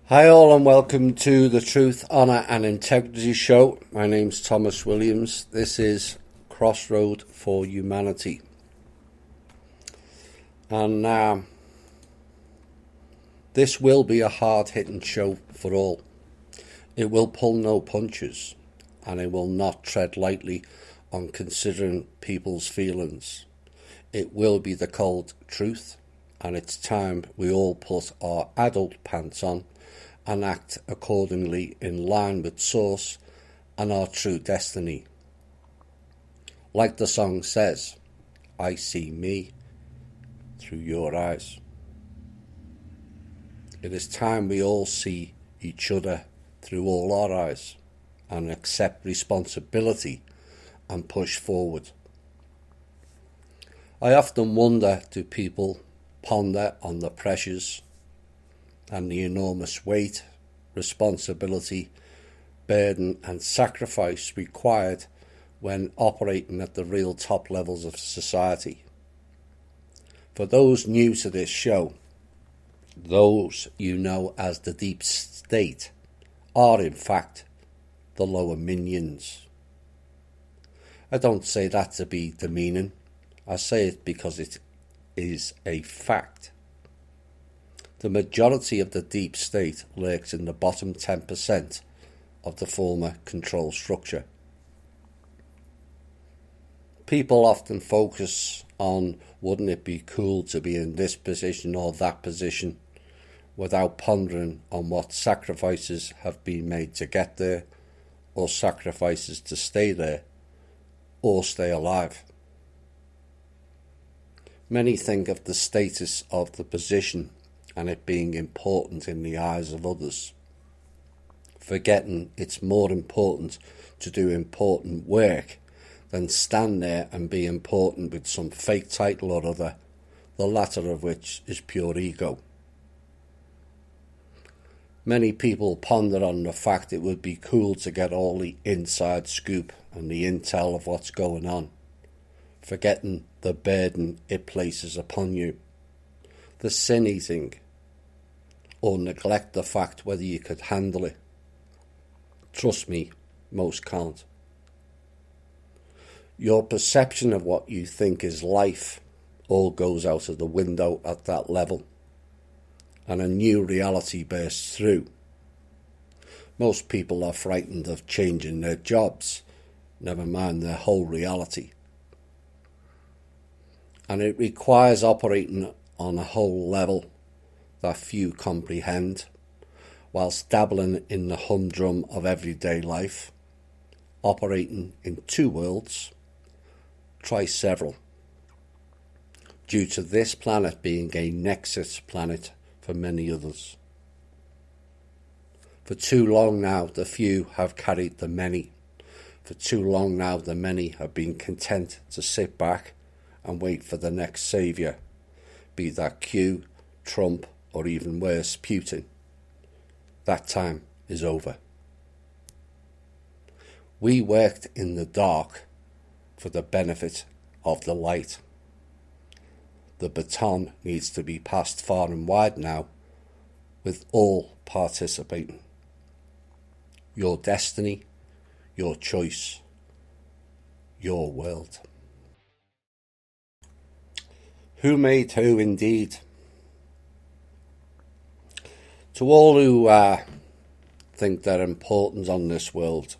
Hi all and welcome to the Truth, Honour and Integrity Show. My name's Thomas Williams. This is Crossroad for Humanity. And this will be a hard-hitting show for all. It will pull no punches and it will not tread lightly on considering people's feelings. It will be the cold truth, and it's time we all put our adult pants on and act accordingly in line with source and our true destiny. Like the song says, I see me through your eyes. It is time we all see each other through all our eyes and accept responsibility and push forward. I often wonder, do people ponder on the pressures and the enormous weight, responsibility, burden and sacrifice required when operating at the real top levels of society? For those new to this show, those you know as the deep state are in fact the lower minions. I don't say that to be demeaning, I say it because it is a fact. The majority of the deep state lurks in the bottom 10% of the former control structure. People often focus on wouldn't it be cool to be in this position or that position, without pondering on what sacrifices have been made to get there, or sacrifices to stay there, or stay alive. Many think of the status of the position and it being important in the eyes of others, forgetting it's more important to do important work than stand there and be important with some fake title or other, the latter of which is pure ego. Many people ponder on the fact it would be cool to get all the inside scoop and the intel of what's going on, forgetting the burden it places upon you, the sin eating, or neglect the fact whether you could handle it. Trust me, most can't. Your perception of what you think is life all goes out of the window at that level, and a new reality bursts through. Most people are frightened of changing their jobs, never mind their whole reality. And it requires operating on a whole level that few comprehend, whilst dabbling in the humdrum of everyday life, operating in two worlds, try several, due to this planet being a nexus planet for many others. For too long now the few have carried the many. For too long now the many have been content to sit back and wait for the next saviour, be that Q, Trump, or even worse, Putin. That time is over. We worked in the dark for the benefit of the light. The baton needs to be passed far and wide now, with all participating. Your destiny, your choice, your world. Who made who indeed? To all who think they're important on this world,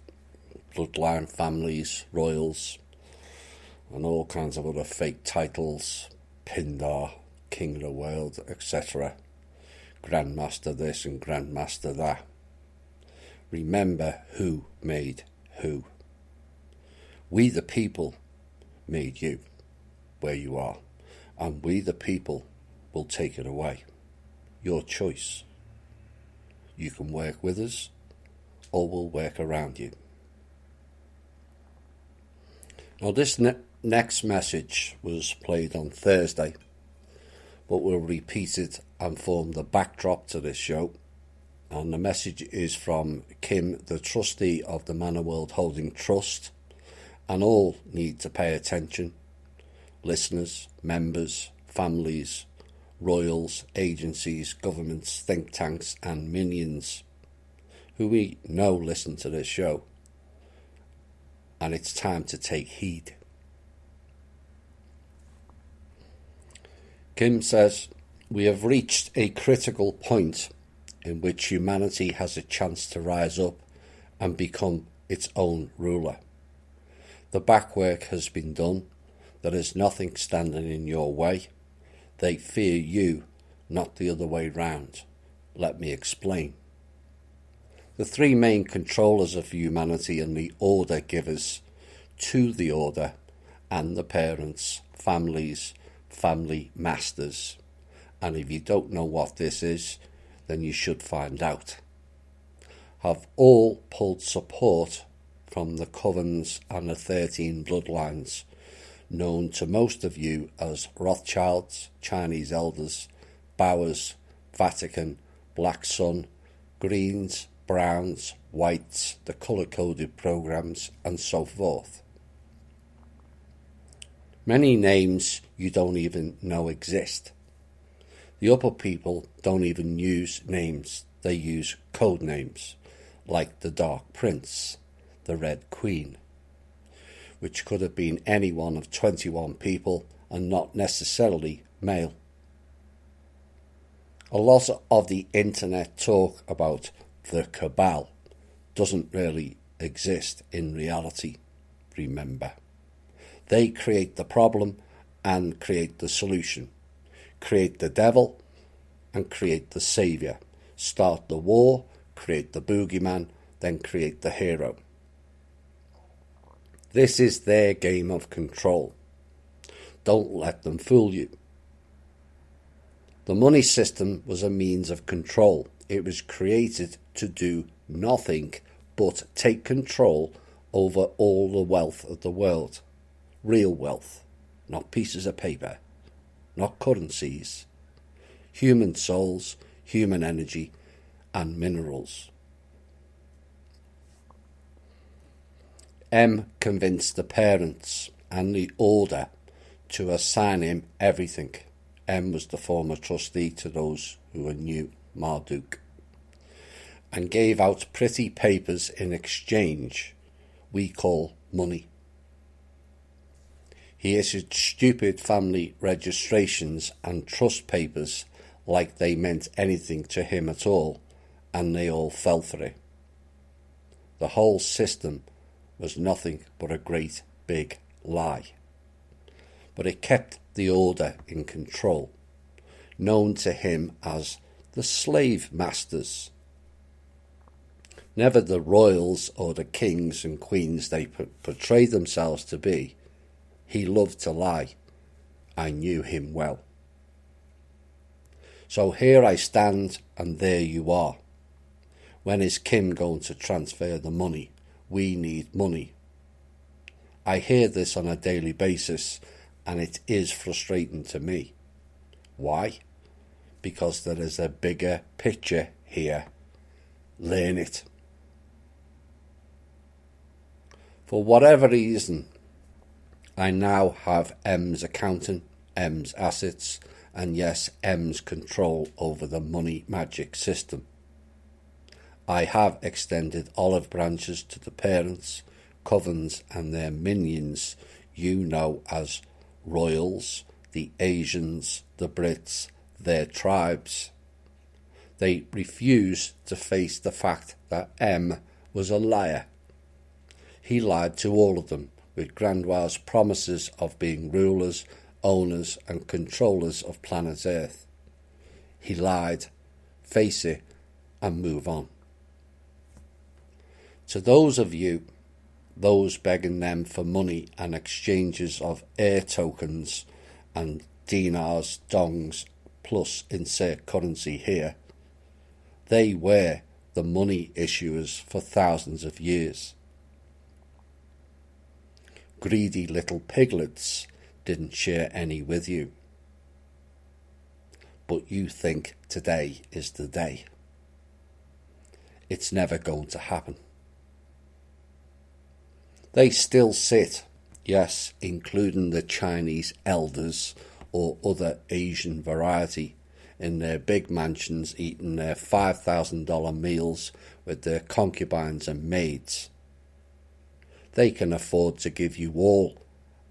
bloodline families, royals, and all kinds of other fake titles, Pindar, King of the World, etc., Grandmaster this and Grandmaster that. Remember who made who. We the people made you where you are, and we the people will take it away. Your choice. You can work with us, or we'll work around you. Now this next message was played on Thursday, but we'll repeat it and form the backdrop to this show. And the message is from Kim, the trustee of the Manor World Holding Trust, and all need to pay attention. Listeners, members, families, royals, agencies, governments, think tanks and minions, who we know listen to this show. And it's time to take heed. Kim says, we have reached a critical point in which humanity has a chance to rise up and become its own ruler. The backwork has been done. There is nothing standing in your way. They fear you, not the other way round. Let me explain. The three main controllers of humanity and the order givers to the order and the parents, families, family masters. And if you don't know what this is, then you should find out. Have all pulled support from the covens and the 13 bloodlines, known to most of you as Rothschilds, Chinese elders, Bowers, Vatican, Black Sun, Greens, Browns, Whites, the colour-coded programs, and so forth. Many names you don't even know exist. The upper people don't even use names, they use code names, like the Dark Prince, the Red Queen, which could have been any one of 21 people and not necessarily male. A lot of the internet talk about the cabal doesn't really exist in reality, remember. They create the problem and create the solution. Create the devil and create the saviour. Start the war, create the boogeyman, then create the hero. This is their game of control. Don't let them fool you. The money system was a means of control. It was created to do nothing but take control over all the wealth of the world. Real wealth, not pieces of paper, not currencies. Human souls, human energy, and minerals. M convinced the parents and the order to assign him everything. M was the former trustee, to those who are new, Marduk, and gave out pretty papers in exchange we call money. He issued stupid family registrations and trust papers like they meant anything to him at all, and they all fell for it. The whole system was nothing but a great big lie. But it kept the order in control, known to him as the slave masters. Never the royals or the kings and queens they portrayed themselves to be. He loved to lie. I knew him well. So here I stand and there you are. When is Kim going to transfer the money? We need money. I hear this on a daily basis and it is frustrating to me. Why? Because there is a bigger picture here. Learn it. For whatever reason, I now have M's accounting, M's assets, and yes, M's control over the money magic system. I have extended olive branches to the parents, covens and their minions you know as royals, the Asians, the Brits, their tribes. They refuse to face the fact that M was a liar. He lied to all of them, with Grandoir's promises of being rulers, owners and controllers of planet Earth. He lied, face it and move on. To those of you, those begging them for money and exchanges of air tokens and dinars, dongs, plus insert currency here, they were the money issuers for thousands of years. Greedy little piglets didn't share any with you. But you think today is the day. It's never going to happen. They still sit, yes, including the Chinese elders, or other Asian variety in their big mansions eating their $5,000 meals with their concubines and maids. They can afford to give you all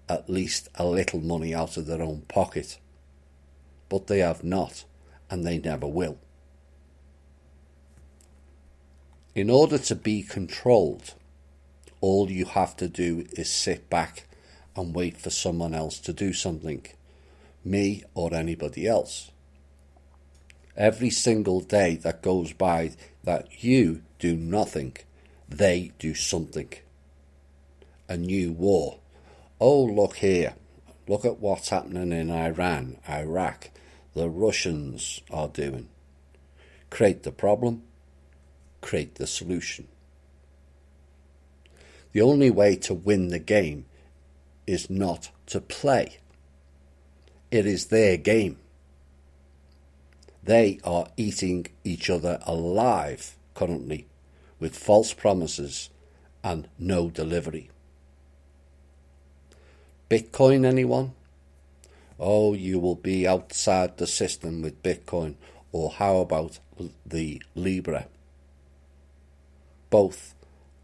at least a little money out of their own pocket, but they have not, and they never will. In order to be controlled, all you have to do is sit back and wait for someone else to do something, me or anybody else. Every single day that goes by that you do nothing, they do something. A new war. Oh, look here. Look at what's happening in Iran, Iraq. The Russians are doing. Create the problem, create the solution. The only way to win the game is not to play. It is their game. They are eating each other alive currently with false promises and no delivery. Bitcoin, anyone? Oh, you will be outside the system with Bitcoin. Or how about the Libra? Both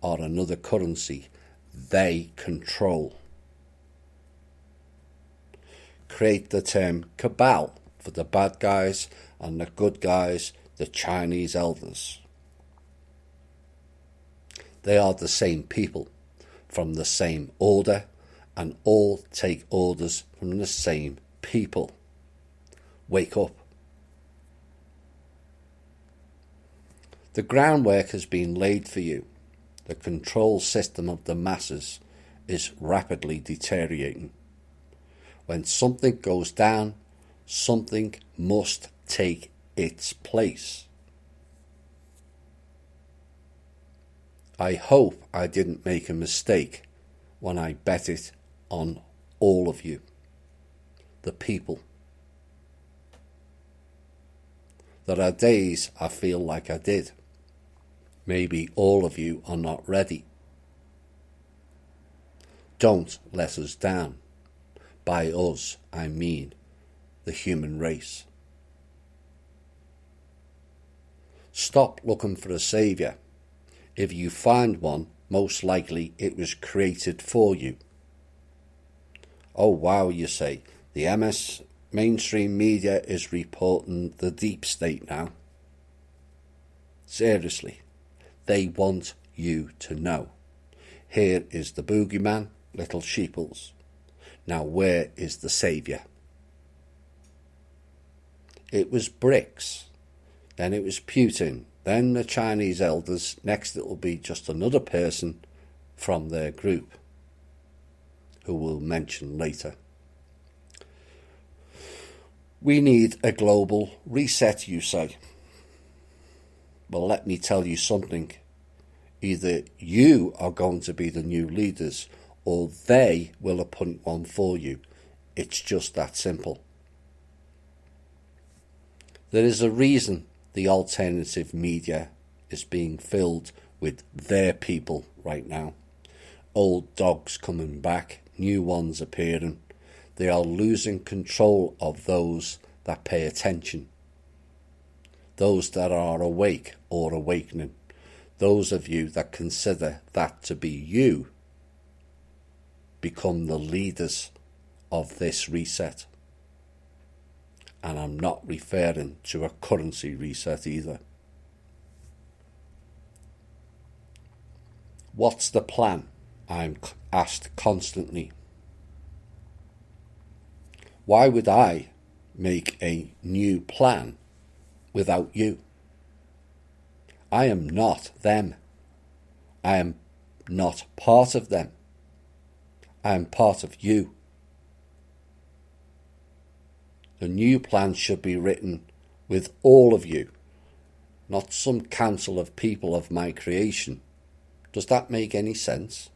are another currency they control. Create the term cabal for the bad guys and the good guys, the Chinese elders. They are the same people, from the same order, and all take orders from the same people. Wake up. The groundwork has been laid for you. The control system of the masses is rapidly deteriorating. When something goes down, something must take its place. I hope I didn't make a mistake when I bet it on all of you, the people. There are days I feel like I did. Maybe all of you are not ready. Don't let us down. By us, I mean the human race. Stop looking for a saviour. If you find one, most likely it was created for you. Oh wow, you say, the mainstream media is reporting the deep state now. Seriously, they want you to know. Here is the boogeyman, little sheeples. Now where is the saviour? It was BRICS, then it was Putin, then the Chinese elders, next it will be just another person from their group, who we'll mention later. We need a global reset, you say. Well, let me tell you something. Either you are going to be the new leaders, or they will appoint one for you. It's just that simple. There is a reason the alternative media is being filled with their people right now. Old dogs coming back, new ones appearing. They are losing control of those that pay attention. Those that are awake or awakening. Those of you that consider that to be you become the leaders of this reset. And I'm not referring to a currency reset either. What's the plan? I'm asked constantly. Why would I make a new plan without you? I am not them. I am not part of them. I am part of you. The new plan should be written with all of you, not some council of people of my creation. Does that make any sense?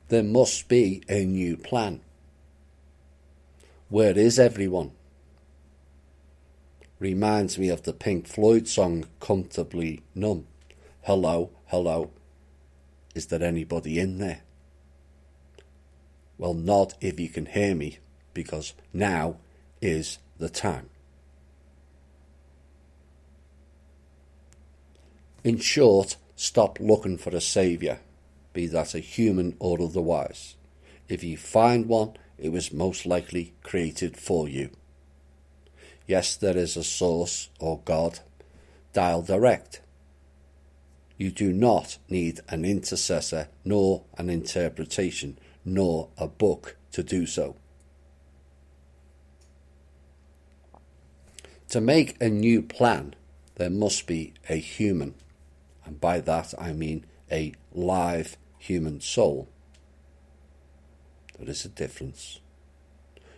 There must be a new plan. Where is everyone? Reminds me of the Pink Floyd song Comfortably Numb. Hello, hello. Is there anybody in there? Well, nod if you can hear me, because now is the time. In short, stop looking for a saviour, be that a human or otherwise. If you find one, it was most likely created for you. Yes, there is a source or God. Dial direct. You do not need an intercessor, nor an interpretation, nor a book to do so. To make a new plan, there must be a human, and by that I mean a live human soul. There is a difference.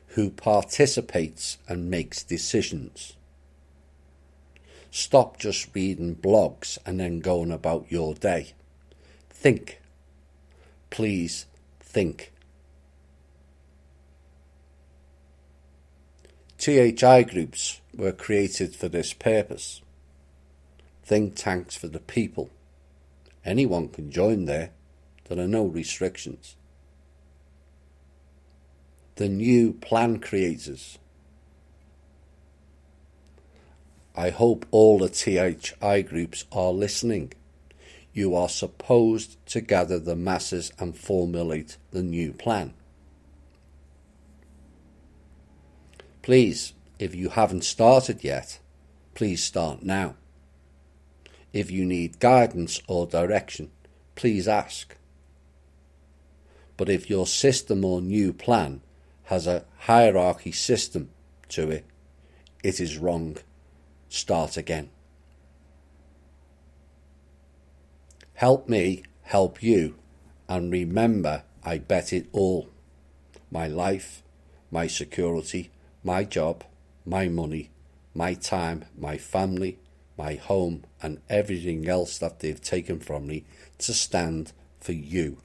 Who participates and makes decisions. Stop just reading blogs and then going about your day. Think. Please think. THI groups were created for this purpose. Think tanks for the people. Anyone can join there. There are no restrictions. The new plan creators. I hope all the THI groups are listening. You are supposed to gather the masses and formulate the new plan. Please, if you haven't started yet, please start now. If you need guidance or direction, please ask. But if your system or new plan has a hierarchy system to it, it is wrong. Start again. Help me help you, and remember, I bet it all. My life, my security, my job, my money, my time, my family, my home, and everything else that they've taken from me to stand for you.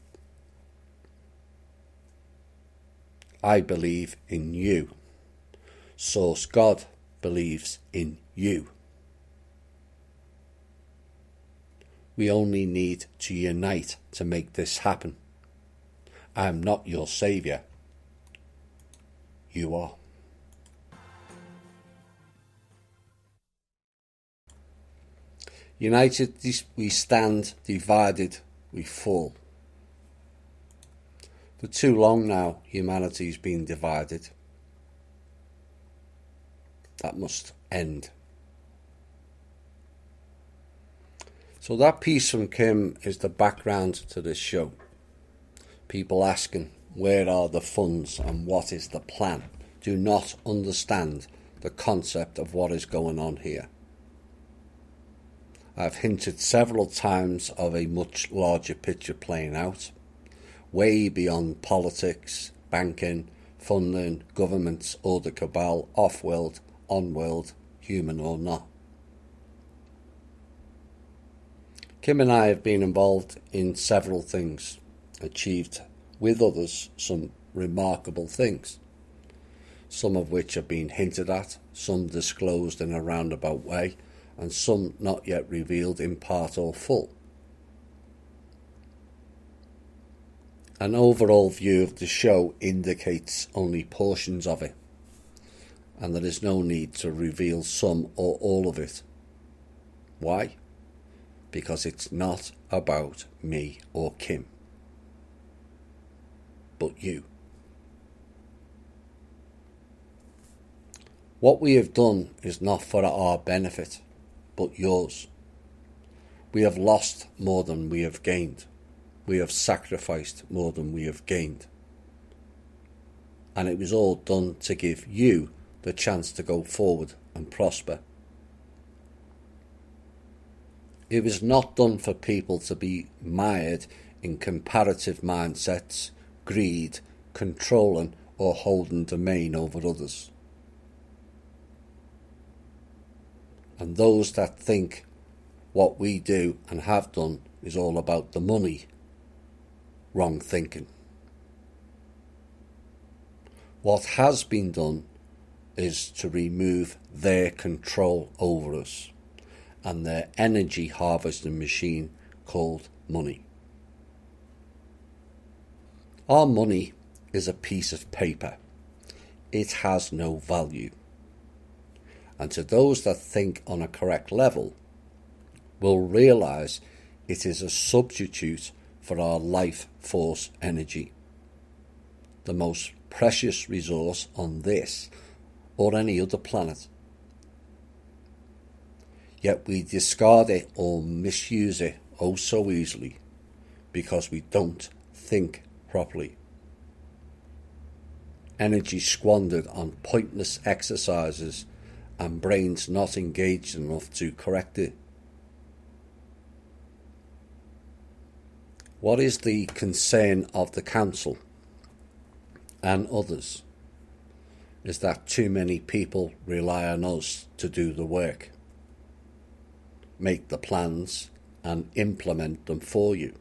I believe in you. Source God believes in you. We only need to unite to make this happen. I am not your saviour. You are. United we stand, divided we fall. For too long now, humanity's been divided. That must end. So that piece from Kim is the background to this show. People asking, where are the funds and what is the plan? Do not understand the concept of what is going on here. I've hinted several times of a much larger picture playing out, way beyond politics, banking, funding, governments or the cabal, off-world, on-world, human or not. Kim and I have been involved in several things, achieved with others some remarkable things, some of which have been hinted at, some disclosed in a roundabout way, and some not yet revealed in part or full. An overall view of the show indicates only portions of it, and there is no need to reveal some or all of it. Why? Because it's not about me or Kim, but you. What we have done is not for our benefit, but yours. We have lost more than we have gained. We have sacrificed more than we have gained. And it was all done to give you the chance to go forward and prosper. It was not done for people to be mired in comparative mindsets, greed, controlling or holding domain over others. And those that think what we do and have done is all about the money, wrong thinking. What has been done is to remove their control over us and their energy harvesting machine called money. Our money is a piece of paper. It has no value. And to those that think on a correct level, will realise it is a substitute for our life force energy, the most precious resource on this or any other planet. Yet we discard it or misuse it oh so easily because we don't think properly. Energy squandered on pointless exercises and brains not engaged enough to correct it. What is the concern of the Council and others is that too many people rely on us to do the work, make the plans and implement them for you.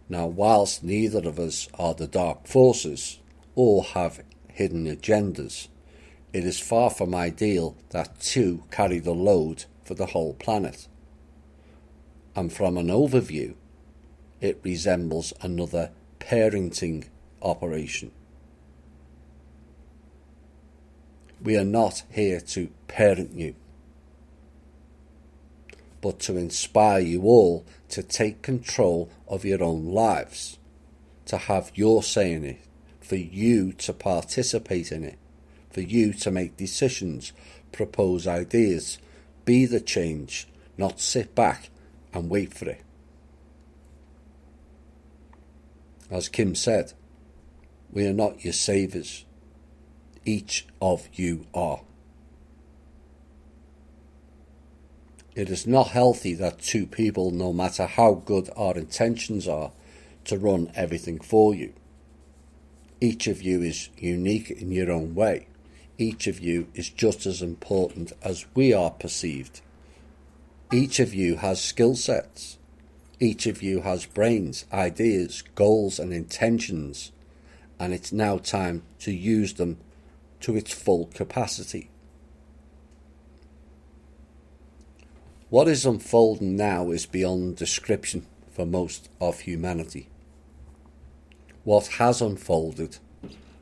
Now, whilst neither of us are the dark forces or have hidden agendas, it is far from ideal that two carry the load for the whole planet. And from an overview, it resembles another parenting operation. We are not here to parent you, but to inspire you all to take control of your own lives, to have your say in it, for you to participate in it, for you to make decisions, propose ideas, be the change, not sit back and wait for it. As Kim said, we are not your saviours. Each of you are. It is not healthy that two people, no matter how good our intentions are, to run everything for you. Each of you is unique in your own way. Each of you is just as important as we are perceived. Each of you has skill sets. Each of you has brains, ideas, goals and intentions, and it's now time to use them to its full capacity. What is unfolding now is beyond description for most of humanity. What has unfolded,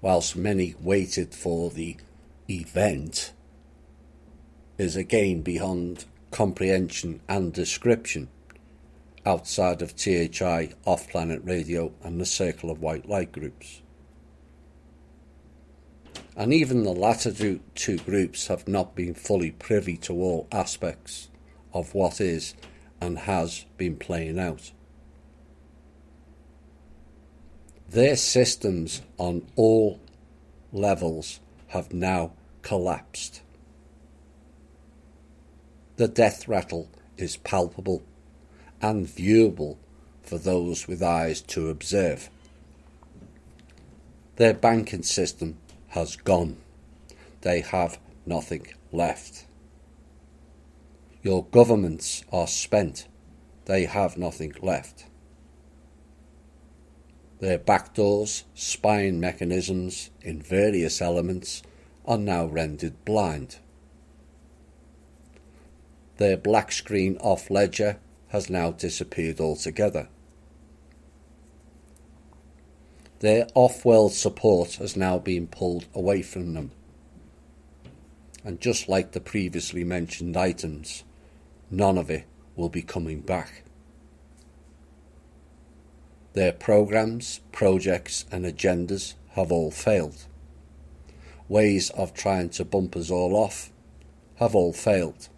whilst many waited for the event, is again beyond comprehension and description outside of THI, off-planet radio and the Circle of White Light groups. And even the latter two groups have not been fully privy to all aspects of what is and has been playing out. Their systems on all levels have now collapsed. The death rattle is palpable and viewable for those with eyes to observe. Their banking system has gone. They have nothing left. Your governments are spent. They have nothing left. Their backdoors, spying mechanisms in various elements are now rendered blind. Their black screen off ledger has now disappeared altogether. Their off-world support has now been pulled away from them. And just like the previously mentioned items, none of it will be coming back. Their programs, projects and agendas have all failed. Ways of trying to bump us all off have all failed.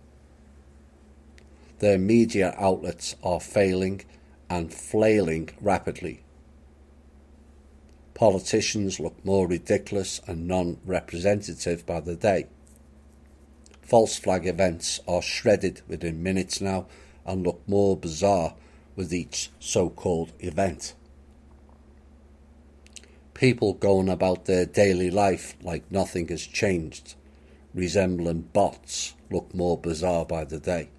Their media outlets are failing and flailing rapidly. Politicians look more ridiculous and non-representative by the day. False flag events are shredded within minutes now and look more bizarre with each so-called event. People going about their daily life like nothing has changed, resembling bots, look more bizarre by the day.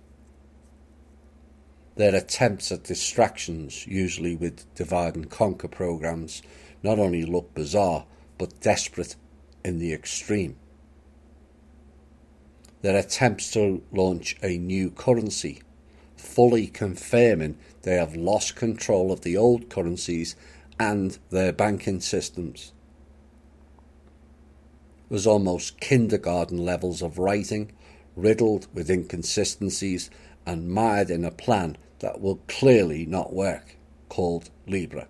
Their attempts at distractions, usually with divide and conquer programs, not only look bizarre, but desperate in the extreme. Their attempts to launch a new currency, fully confirming they have lost control of the old currencies and their banking systems. It was almost kindergarten levels of writing, riddled with inconsistencies and mired in a plan that will clearly not work, called Libra.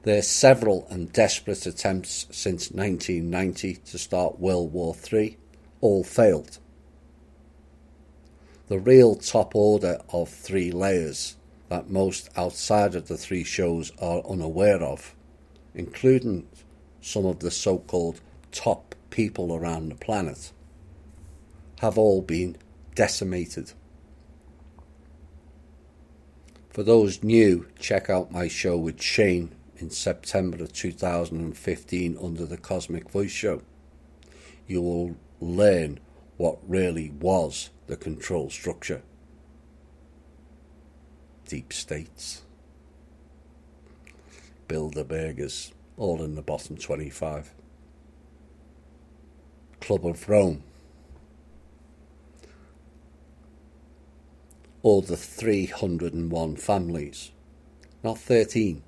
There are several and desperate attempts since 1990 to start World War III, all failed. The real top order of 3 layers that most outside of the 3 shows are unaware of, including some of the so-called top people around the planet, have all been decimated. For those new, check out my show with Shane in September of 2015 under the Cosmic Voice Show. You will learn what really was the control structure. Deep states, Bilderbergers, all in the bottom 25. Club of Rome, or the 301 families, not 13.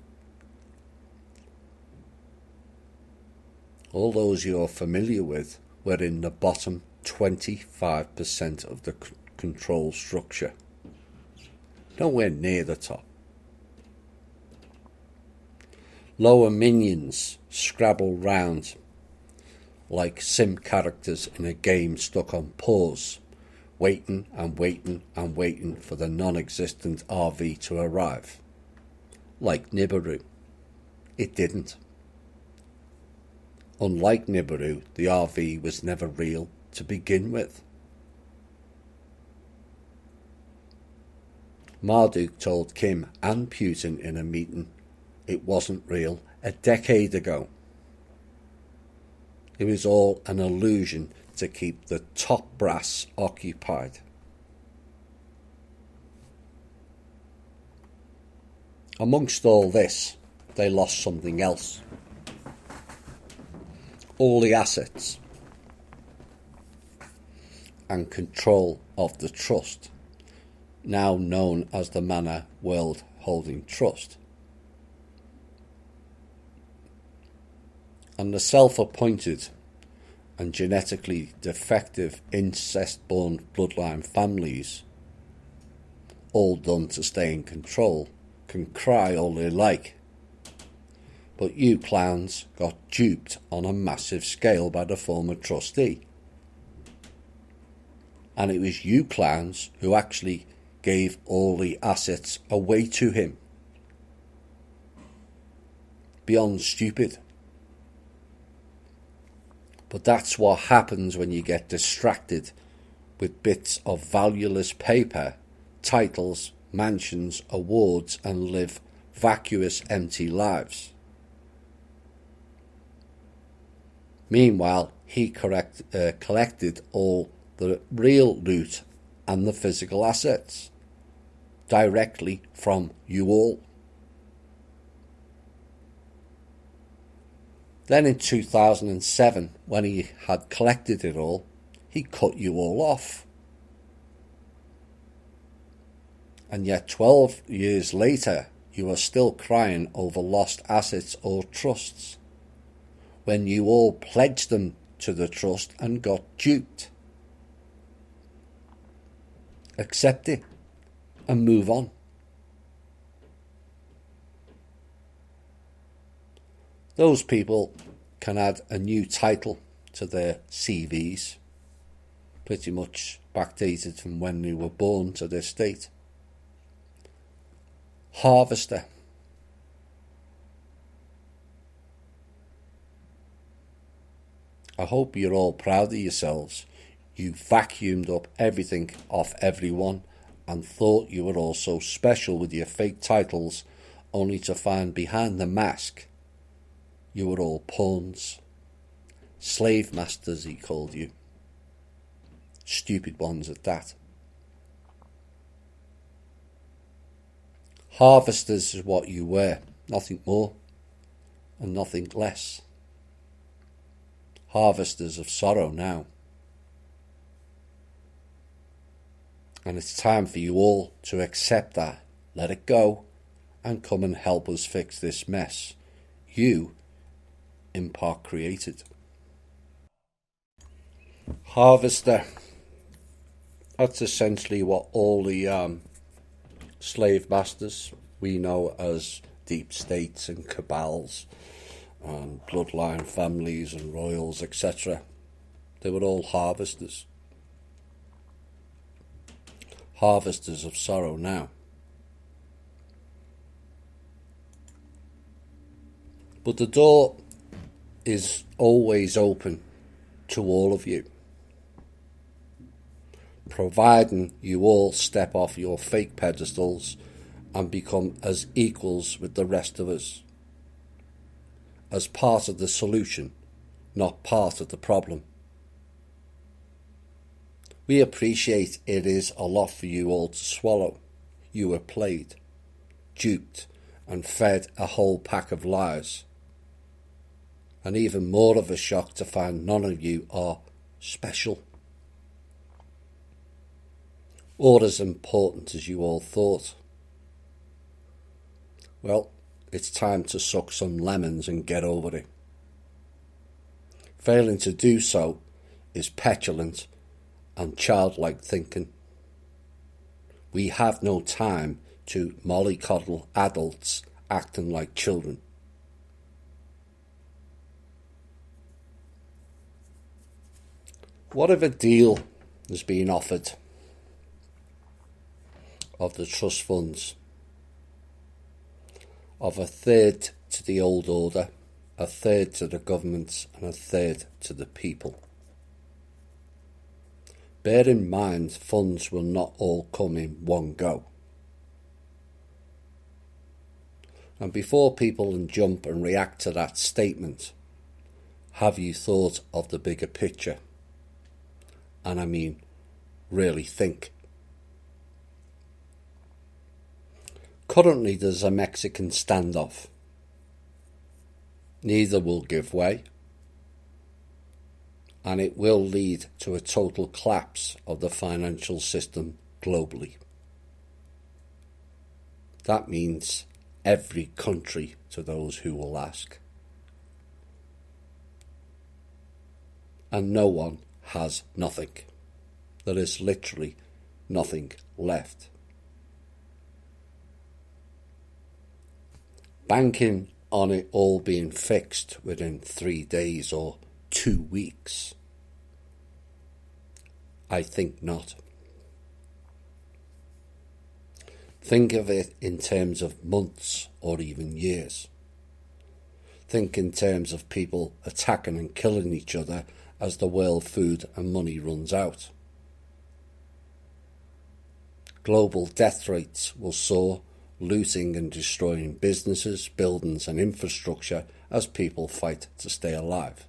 All those you're familiar with were in the bottom 25% of the control structure. Nowhere near the top. Lower minions scrabble round like sim characters in a game stuck on pause, waiting and waiting and waiting for the non-existent RV to arrive. Like Nibiru. It didn't. Unlike Nibiru, the RV was never real to begin with. Marduk told Kim and Putin in a meeting it wasn't real a decade ago. It was all an illusion to keep the top brass occupied. Amongst all this, they lost something else. All the assets and control of the trust, now known as the Manor World Holding Trust, and the self-appointed and genetically defective incest-born bloodline families, all done to stay in control, can cry all they like. But you clowns got duped on a massive scale by the former trustee. And it was you clowns who actually gave all the assets away to him. Beyond stupid. But that's what happens when you get distracted with bits of valueless paper, titles, mansions, awards, and live vacuous, empty lives. Meanwhile, he collected all the real loot and the physical assets directly from you all. Then in 2007, when he had collected it all, he cut you all off. And yet 12 years later, you are still crying over lost assets or trusts, when you all pledged them to the trust and got duped. Accept it and move on. Those people can add a new title to their CVs, pretty much backdated from when they were born to this date. Harvester. I hope you're all proud of yourselves. You vacuumed up everything off everyone and thought you were all so special with your fake titles, only to find behind the mask you were all pawns. Slave masters, he called you. Stupid ones at that. Harvesters is what you were, nothing more and nothing less. Harvesters of sorrow now. And it's time for you all to accept that, let it go, and come and help us fix this mess you, in part, created. Harvester. That's essentially what all the slave masters we know as deep states and cabals and bloodline families and royals, etc. They were all harvesters. Harvesters of sorrow now. But the door is always open to all of you, providing you all step off your fake pedestals and become as equals with the rest of us, as part of the solution, not part of the problem. We appreciate it is a lot for you all to swallow. You were played, duped, and fed a whole pack of lies. And even more of a shock to find none of you are special, or as important as you all thought. Well, it's time to suck some lemons and get over it. Failing to do so is petulant and childlike thinking. We have no time to mollycoddle adults acting like children. What if a deal is being offered of the trust funds of a third to the old order, a third to the governments, and a third to the people? Bear in mind, funds will not all come in one go. And before people jump and react to that statement, have you thought of the bigger picture? And I mean, really think. Currently there's a Mexican standoff. Neither will give way, and it will lead to a total collapse of the financial system globally. That means every country, to those who will ask. And no one has nothing. There is literally nothing left. Banking on it all being fixed within 3 days or 2 weeks? I think not. Think of it in terms of months or even years. Think in terms of people attacking and killing each other as the world food and money runs out. Global death rates will soar, looting and destroying businesses, buildings and infrastructure as people fight to stay alive.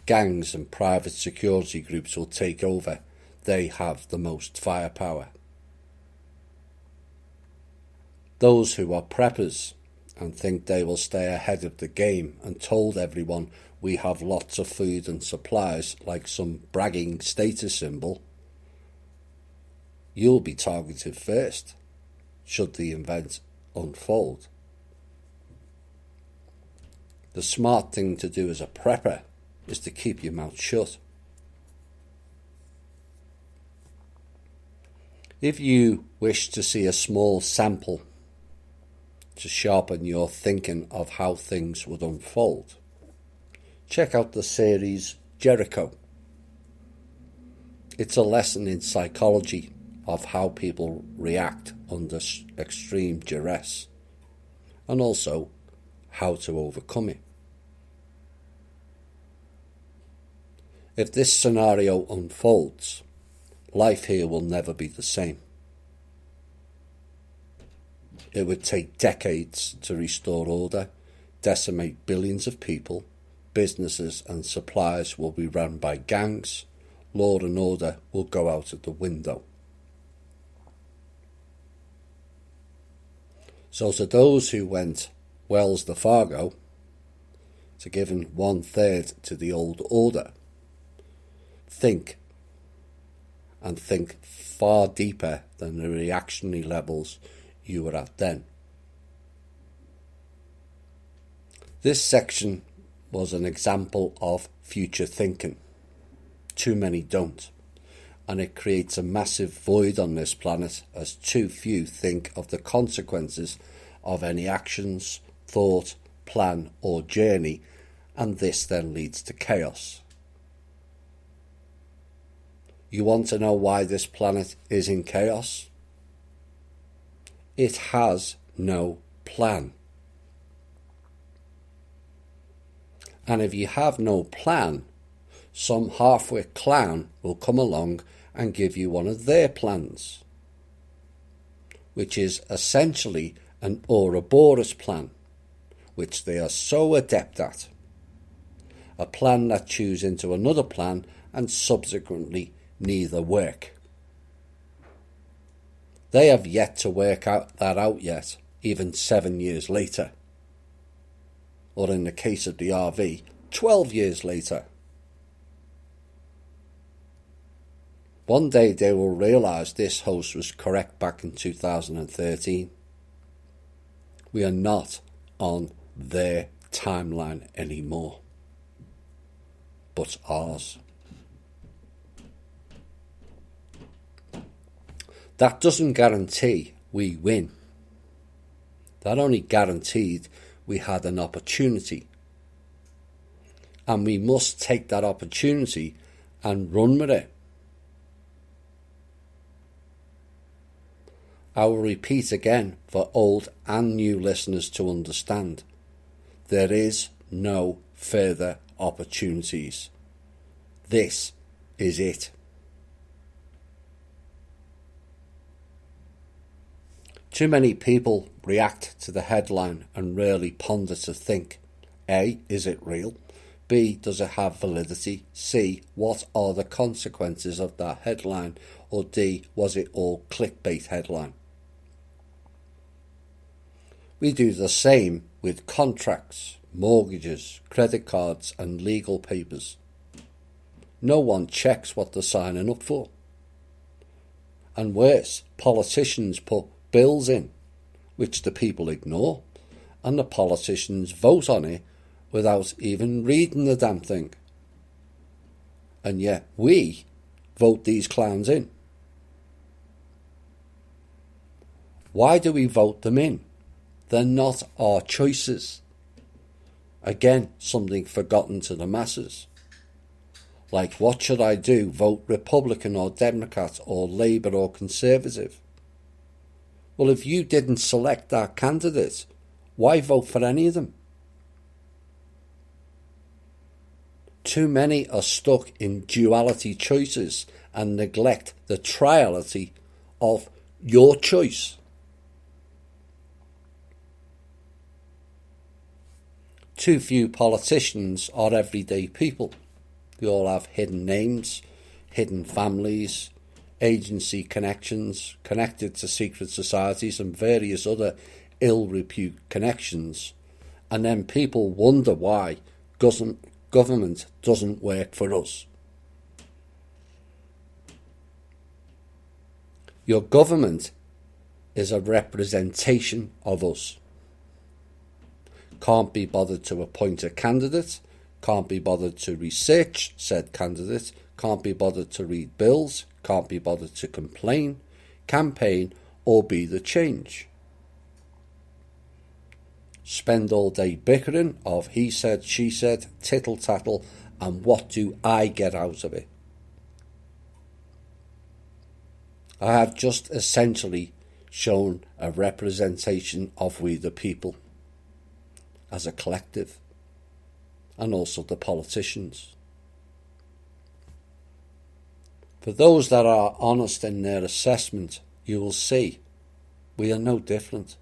Gangs and private security groups will take over. They have the most firepower. Those who are preppers and think they will stay ahead of the game and told everyone we have lots of food and supplies like some bragging status symbol, you'll be targeted first, should the event unfold. The smart thing to do as a prepper is to keep your mouth shut. If you wish to see a small sample to sharpen your thinking of how things would unfold, check out the series Jericho. It's a lesson in psychology of how people react under extreme duress, and also how to overcome it. If this scenario unfolds, life here will never be the same. It would take decades to restore order, decimate billions of people, businesses and supplies will be run by gangs, law and order will go out of the window. So to those who went Wells the Fargo, to giving 1/3 to the old order, think, and think far deeper than the reactionary levels you were at then. This section was an example of future thinking. Too many don't, and it creates a massive void on this planet as too few think of the consequences of any actions, thought, plan or journey, and this then leads to chaos. You want to know why this planet is in chaos? It has no plan. And if you have no plan, some half-wit clown will come along and give you one of their plans, which is essentially an Ouroboros plan, which they are so adept at. A plan that chews into another plan and subsequently neither work. They have yet to work that out yet, even 7 years later. Or in the case of the RV, 12 years later. One day they will realise this host was correct back in 2013. We are not on their timeline anymore, but ours. That doesn't guarantee we win. That only guaranteed we had an opportunity. And we must take that opportunity and run with it. I will repeat again for old and new listeners to understand. There is no further opportunities. This is it. Too many people react to the headline and rarely ponder to think. A, is it real? B, does it have validity? C, what are the consequences of that headline? Or D, was it all clickbait headline? We do the same with contracts, mortgages, credit cards and legal papers. No one checks what they're signing up for. And worse, politicians put bills in, which the people ignore, and the politicians vote on it without even reading the damn thing. And yet we vote these clowns in. Why do we vote them in? They're not our choices. Again, something forgotten to the masses. Like, what should I do? Vote Republican or Democrat or Labour or Conservative? Well, if you didn't select that candidate, why vote for any of them? Too many are stuck in duality choices and neglect the triality of your choice. Too few politicians are everyday people. They all have hidden names, hidden families, agency connections, connected to secret societies and various other ill-repute connections. And then people wonder why government doesn't work for us. Your government is a representation of us. Can't be bothered to appoint a candidate, can't be bothered to research said candidate, can't be bothered to read bills, can't be bothered to complain, campaign or be the change. Spend all day bickering of he said, she said, tittle tattle, and what do I get out of it? I have just essentially shown a representation of we the people as a collective, and also the politicians. For those that are honest in their assessment, you will see we are no different.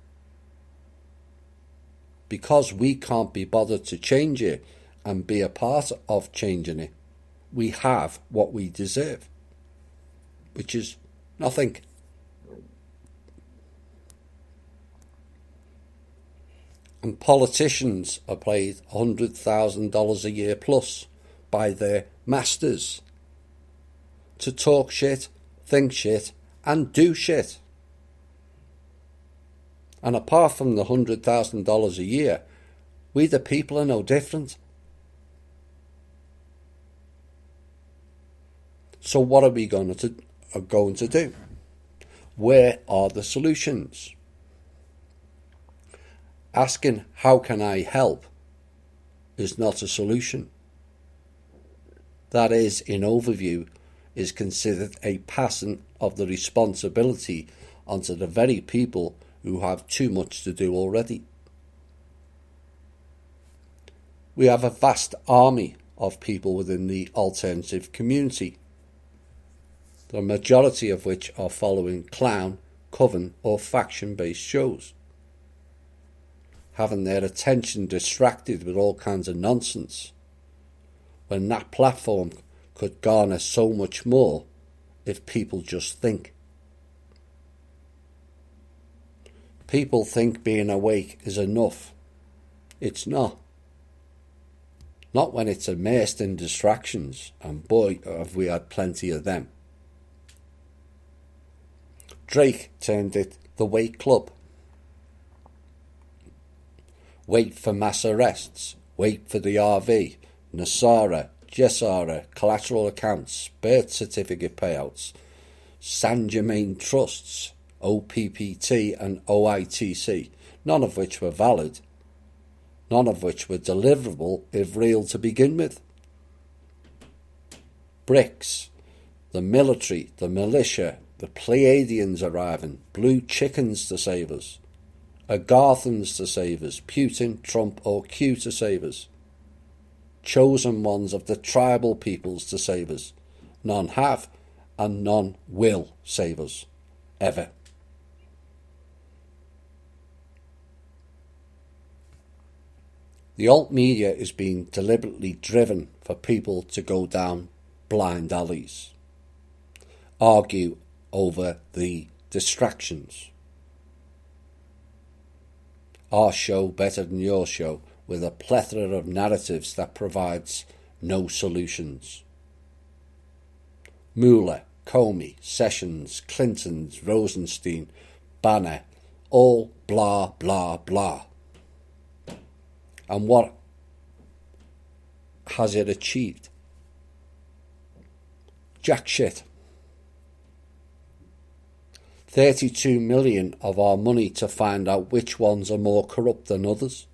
Because we can't be bothered to change it and be a part of changing it, we have what we deserve, which is nothing. And politicians are paid $100,000 a year plus by their masters to talk shit, think shit and do shit. And apart from the $100,000 a year, we the people are no different. So what are we going to do? Where are the solutions? Asking how can I help is not a solution. That is, in overview, is considered a passing of the responsibility onto the very people who have too much to do already. We have a vast army of people within the alternative community, the majority of which are following clown, coven or faction-based shows, having their attention distracted with all kinds of nonsense, when that platform could garner so much more if people just think. People think being awake is enough. It's not. Not when it's immersed in distractions, and boy have we had plenty of them. Drake termed it the Wait Club. Wait for mass arrests, wait for the RV, Nasara, Jessara, collateral accounts, birth certificate payouts, San Germain trusts, OPPT and OITC, none of which were valid, none of which were deliverable if real to begin with. BRICS, the military, the militia, the Pleiadians arriving, blue chickens to save us, Agarthans to save us, Putin, Trump or Q to save us, chosen ones of the tribal peoples to save us. None have and none will save us, ever. The alt media is being deliberately driven for people to go down blind alleys, argue over the distractions. Our show better than your show, with a plethora of narratives that provides no solutions. Mueller, Comey, Sessions, Clintons, Rosenstein, Banner, all blah, blah, blah. And what has it achieved? Jack shit. 32 million of our money to find out which ones are more corrupt than others.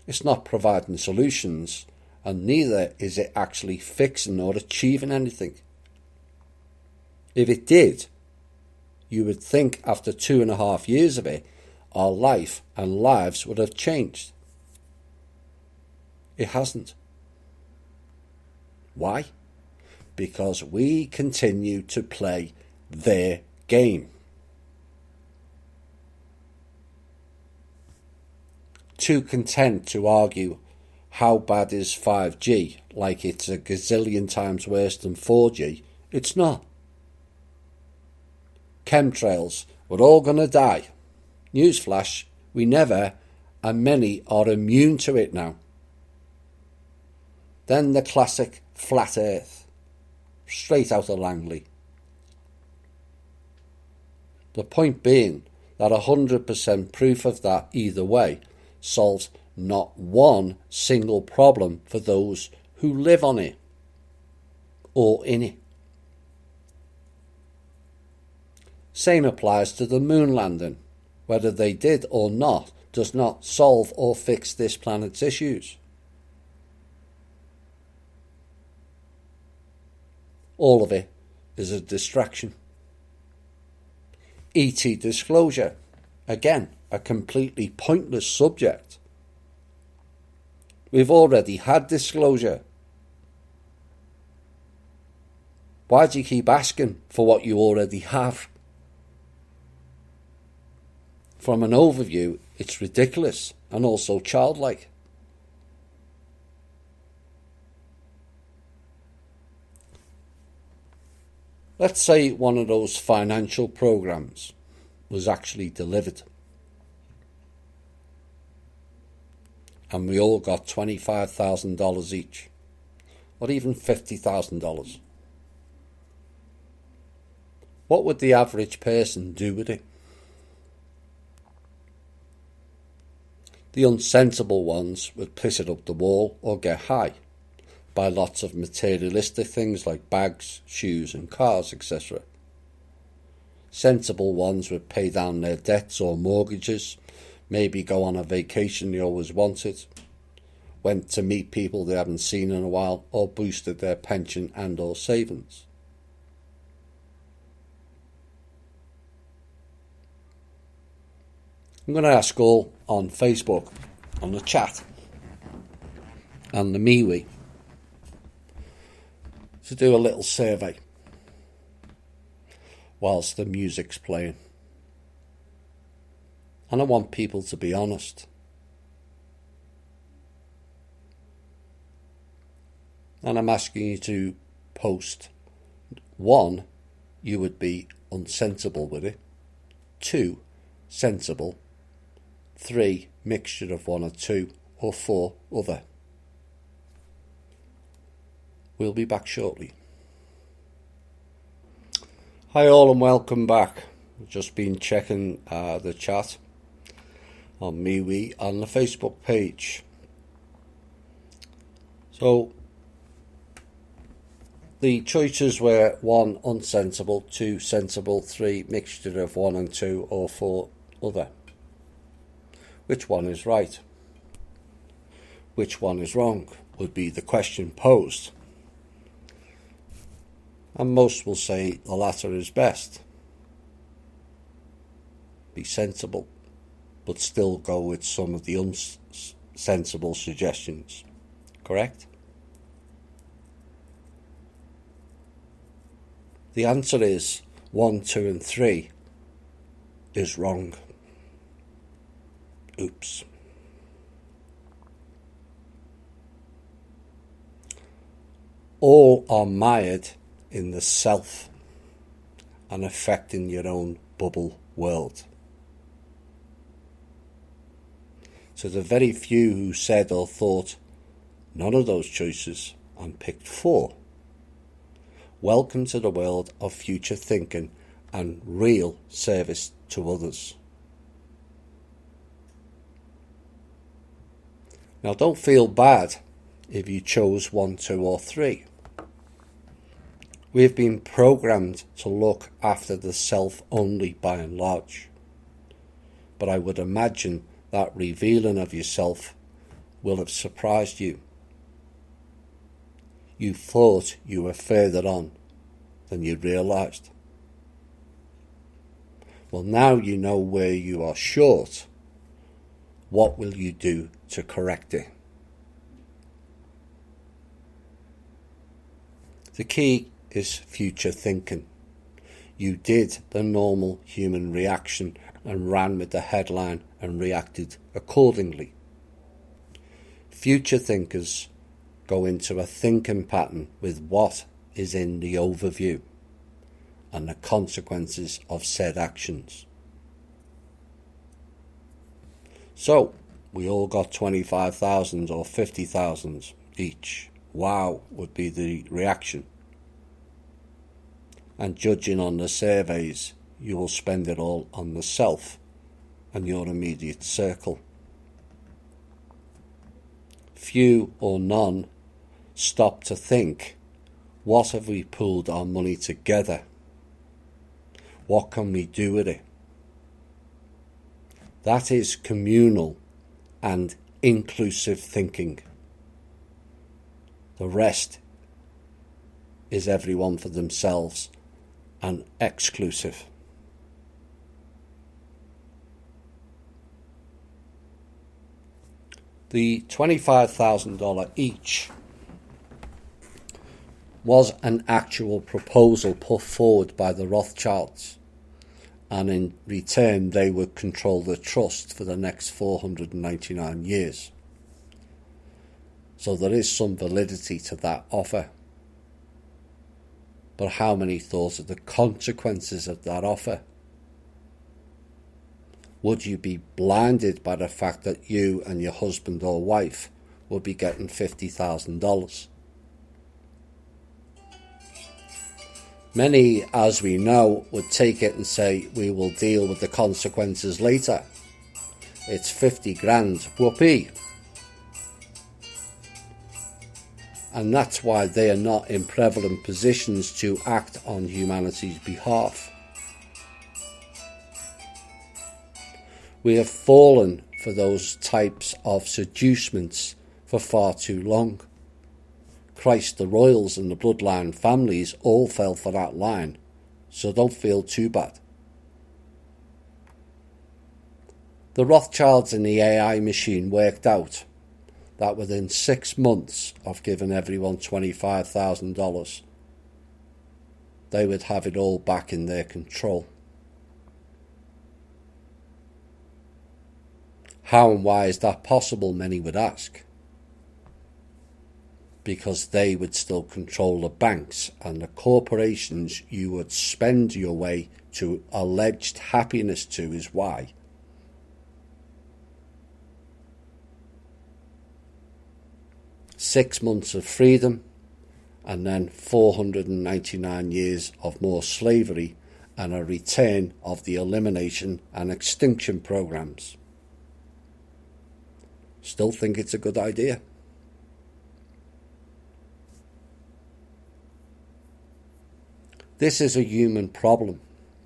It's not providing solutions, and neither is it actually fixing or achieving anything. If it did, you would think after 2.5 years of it, our life and lives would have changed. It hasn't. Why? Because we continue to play their game. Too content to argue how bad is 5G, like it's a gazillion times worse than 4G. It's not. Chemtrails, we're all going to die. Newsflash, we never, and many are immune to it now. Then the classic flat earth, straight out of Langley. The point being that 100% proof of that either way solves not one single problem for those who live on it or in it. Same applies to the moon landing. Whether they did or not does not solve or fix this planet's issues. All of it is a distraction. ET disclosure, again, a completely pointless subject. We've already had disclosure. Why do you keep asking for what you already have? From an overview, it's ridiculous and also childlike. Let's say one of those financial programs was actually delivered and we all got $25,000 each, or even $50,000. What would the average person do with it? The unsensible ones would piss it up the wall or get high, buy lots of materialistic things like bags, shoes and cars, etc. Sensible ones would pay down their debts or mortgages, maybe go on a vacation they always wanted, went to meet people they haven't seen in a while, or boosted their pension and or savings. I'm going to ask all on Facebook, on the chat, and the MeWe to do a little survey whilst the music's playing. And I want people to be honest. And I'm asking you to post: 1, you would be unsensible with it; 2, sensible; 3, mixture of 1 or 2; or 4, other. We'll be back shortly. Hi all and welcome back. I've just been checking the chat on MeWe on the Facebook page. So the choices were: 1, unsensible; 2, sensible; 3, mixture of 1 and 2; or 4, other. Which one is right? Which one is wrong? Would be the question posed. And most will say the latter is best. Be sensible, but still go with some of the unsensible suggestions. Correct? The answer is 1, 2 and 3 is wrong. Oops. All are mired in the self and affecting your own bubble world. So the very few who said or thought none of those choices and picked 4, welcome to the world of future thinking and real service to others. Now don't feel bad if you chose 1, 2 or 3. We have been programmed to look after the self only by and large. But I would imagine that revealing of yourself will have surprised you. You thought you were further on than you realised. Well, now you know where you are short. What will you do to correct it? The key is future thinking. You did the normal human reaction and ran with the headline and reacted accordingly. Future thinkers go into a thinking pattern with what is in the overview and the consequences of said actions. So, we all got 25,000 or 50,000 each. Wow, would be the reaction. And judging on the surveys, you will spend it all on the self and your immediate circle. Few or none stop to think, what have we pooled our money together? What can we do with it? That is communal and inclusive thinking. The rest is everyone for themselves and exclusive. The $25,000 each was an actual proposal put forward by the Rothschilds, and in return they would control the trust for the next 499 years. So there is some validity to that offer. But how many thought of the consequences of that offer? Would you be blinded by the fact that you and your husband or wife would be getting $50,000? Many, as we know, would take it and say, we will deal with the consequences later. It's 50 grand, whoopee. And that's why they are not in prevalent positions to act on humanity's behalf. We have fallen for those types of seducements for far too long. Christ, the royals and the bloodline families all fell for that line, so don't feel too bad. The Rothschilds and the AI machine worked out that within 6 months of giving everyone $25,000, they would have it all back in their control. How and why is that possible, many would ask? Because they would still control the banks and the corporations you would spend your way to alleged happiness to is why. Six months of freedom and then 499 years of more slavery and a return of the elimination and extinction programs. Still think it's a good idea. This is a human problem.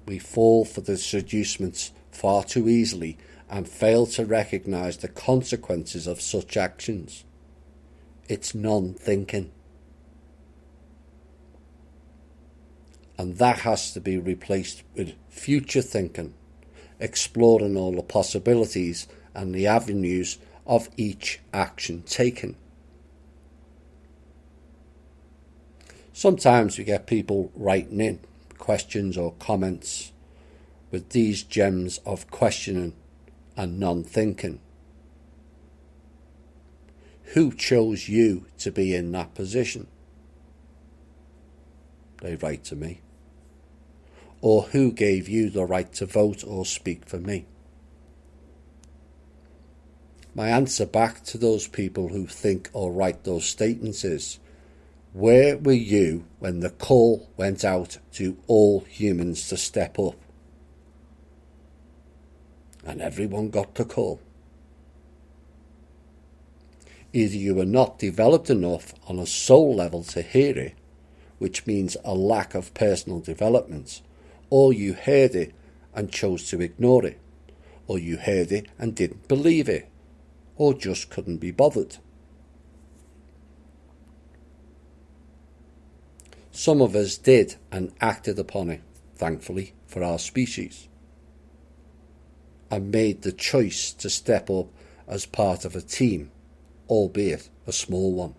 We fall for the seducements far too easily and fail to recognise the consequences of such actions. It's non-thinking. And that has to be replaced with future thinking, exploring all the possibilities and the avenues of each action taken. Sometimes we get people writing in questions or comments with these gems of questioning and non-thinking. Who chose you to be in that position? They write to me. Or who gave you the right to vote or speak for me? My answer back to those people who think or write those statements is, where were you when the call went out to all humans to step up? And everyone got the call. Either you were not developed enough on a soul level to hear it, which means a lack of personal development, or you heard it and chose to ignore it, or you heard it and didn't believe it, or just couldn't be bothered. Some of us did and acted upon it, thankfully, for our species, and made the choice to step up as part of a team, albeit a small one.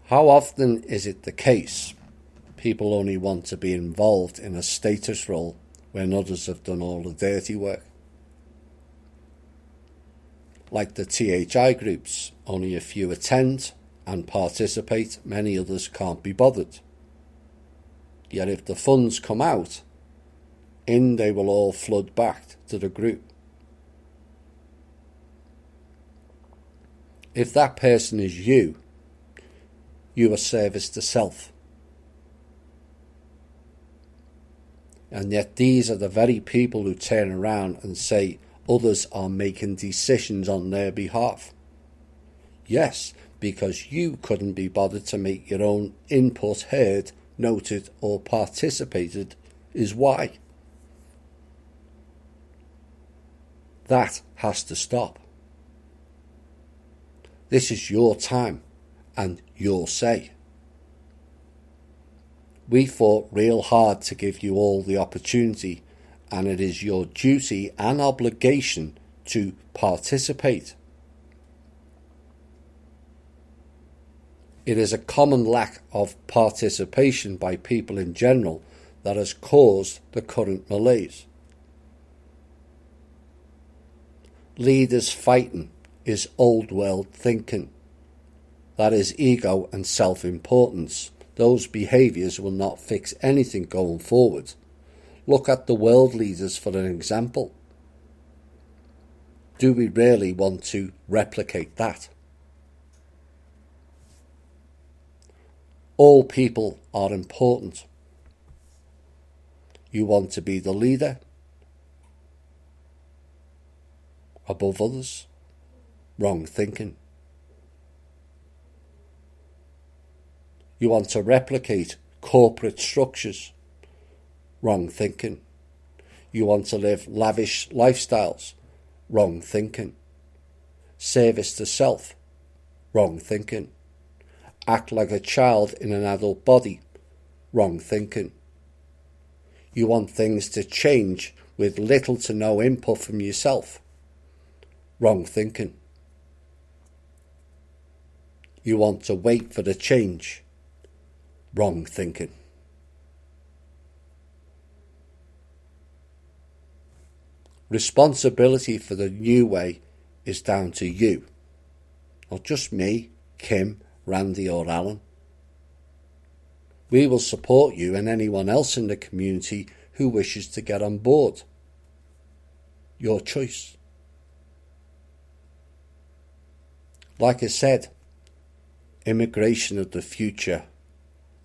How often is it the case people only want to be involved in a status role when others have done all the dirty work? Like the THI groups, only a few attend and participate, many others can't be bothered. Yet if the funds come out, in they will all flood back to the group. If that person is you are service to self. And yet these are the very people who turn around and say others are making decisions on their behalf. Yes, because you couldn't be bothered to make your own input heard, noted or participated is why. That has to stop. This is your time and your say. We fought real hard to give you all the opportunity, and it is your duty and obligation to participate. It is a common lack of participation by people in general that has caused the current malaise. Leaders fighting is old world thinking. That is ego and self-importance. Those behaviours will not fix anything going forward. Look at the world leaders for an example. Do we really want to replicate that? All people are important. You want to be the leader above others? Wrong thinking. You want to replicate corporate structures? Wrong thinking. You want to live lavish lifestyles? Wrong thinking. Service to self? Wrong thinking. Act like a child in an adult body? Wrong thinking. You want things to change with little to no input from yourself? Wrong thinking. You want to wait for the change? Wrong thinking. Responsibility for the new way is down to you, not just me, Kim, Randy or Alan. We will support you and anyone else in the community who wishes to get on board. Your choice. Like I said, immigration of the future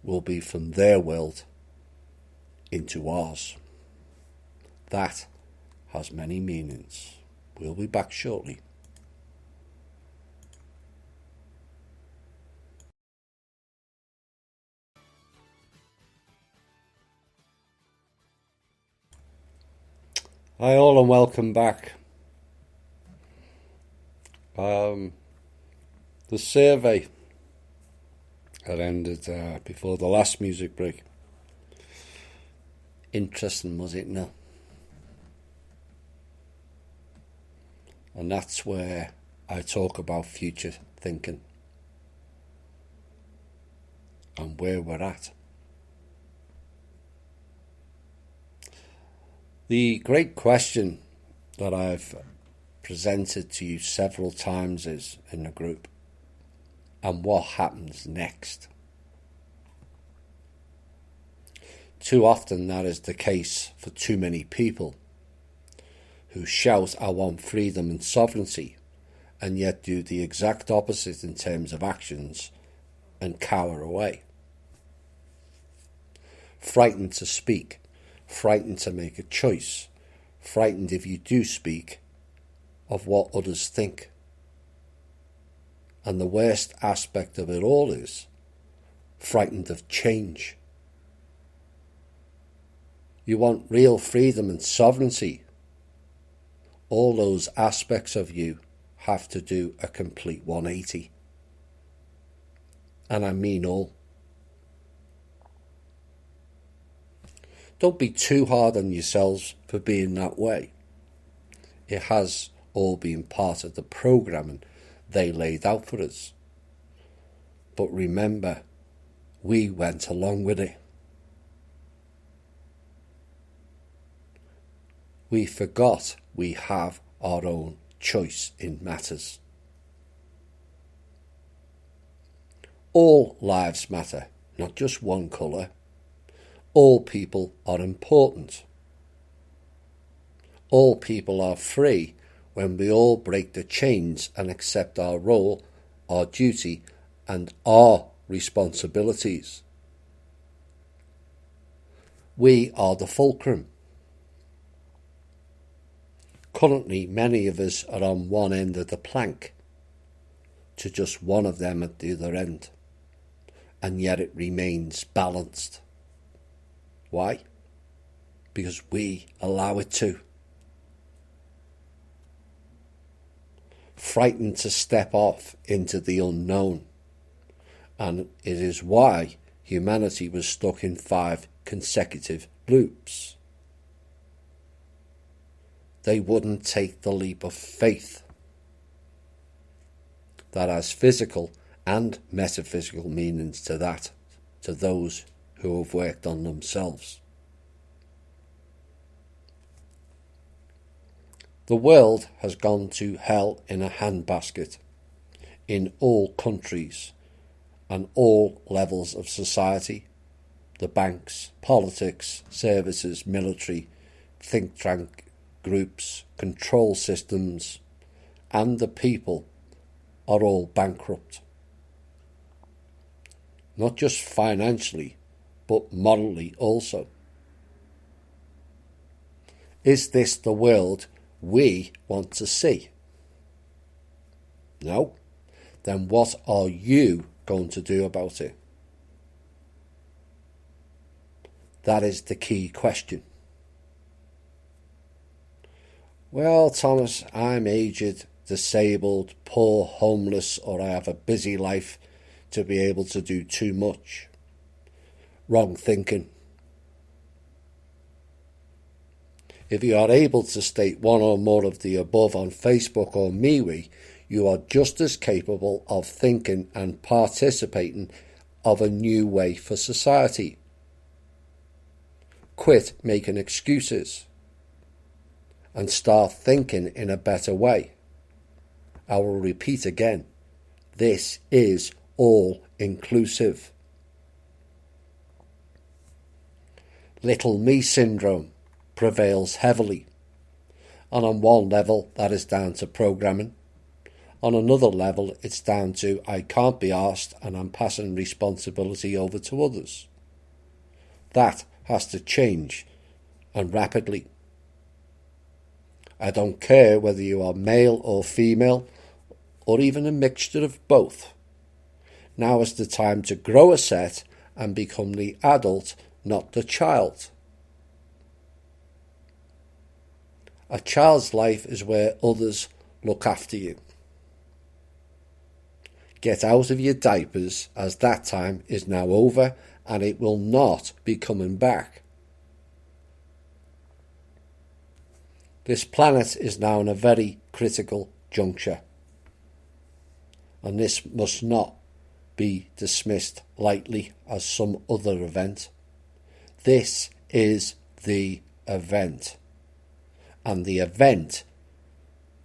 will be from their world into ours. That has many meanings. We'll be back shortly. Hi all and welcome back. The survey that ended before the last music break. Interesting, was it? No. And that's where I talk about future thinking and where we're at. The great question that I've presented to you several times is in the group, and what happens next? Too often that is the case for too many people who shout, I want freedom and sovereignty, and yet do the exact opposite in terms of actions and cower away. Frightened to speak, frightened to make a choice, frightened if you do speak of what others think. And the worst aspect of it all is frightened of change. You want real freedom and sovereignty. All those aspects of you have to do a complete 180. And I mean all. Don't be too hard on yourselves for being that way. It has all been part of the programming they laid out for us. But remember, we went along with it. We forgot we have our own choice in matters. All lives matter, not just one colour. All people are important. All people are free when we all break the chains and accept our role, our duty, and our responsibilities. We are the fulcrum. Currently, many of us are on one end of the plank to just one of them at the other end, and yet it remains balanced. Why? Because we allow it to. Frightened to step off into the unknown. And it is why humanity was stuck in 5 consecutive loops. They wouldn't take the leap of faith. That has physical and metaphysical meanings to that, to those who have worked on themselves. The world has gone to hell in a handbasket in all countries and all levels of society. The banks, politics, services, military, think tank groups, control systems, and the people are all bankrupt. not just financially, but morally also. Is this the world we want to see? No? Then what are you going to do about it? That is the key question. Well, Thomas, I'm aged, disabled, poor, homeless, or I have a busy life to be able to do too much. Wrong thinking. If you are able to state one or more of the above on Facebook or MeWe, you are just as capable of thinking and participating of a new way for society. Quit making excuses and start thinking in a better way. I will repeat again, this is all inclusive. Little me syndrome prevails heavily, and on one level that is down to programming. On another level it's down to I can't be arsed and I'm passing responsibility over to others. That has to change, and rapidly. I don't care whether you are male or female, or even a mixture of both. Now is the time to grow a set and become the adult, not the child. A child's life is where others look after you. Get out of your diapers, as that time is now over and it will not be coming back. This planet is now in a very critical juncture, and this must not be dismissed lightly as some other event. This is the event, and the event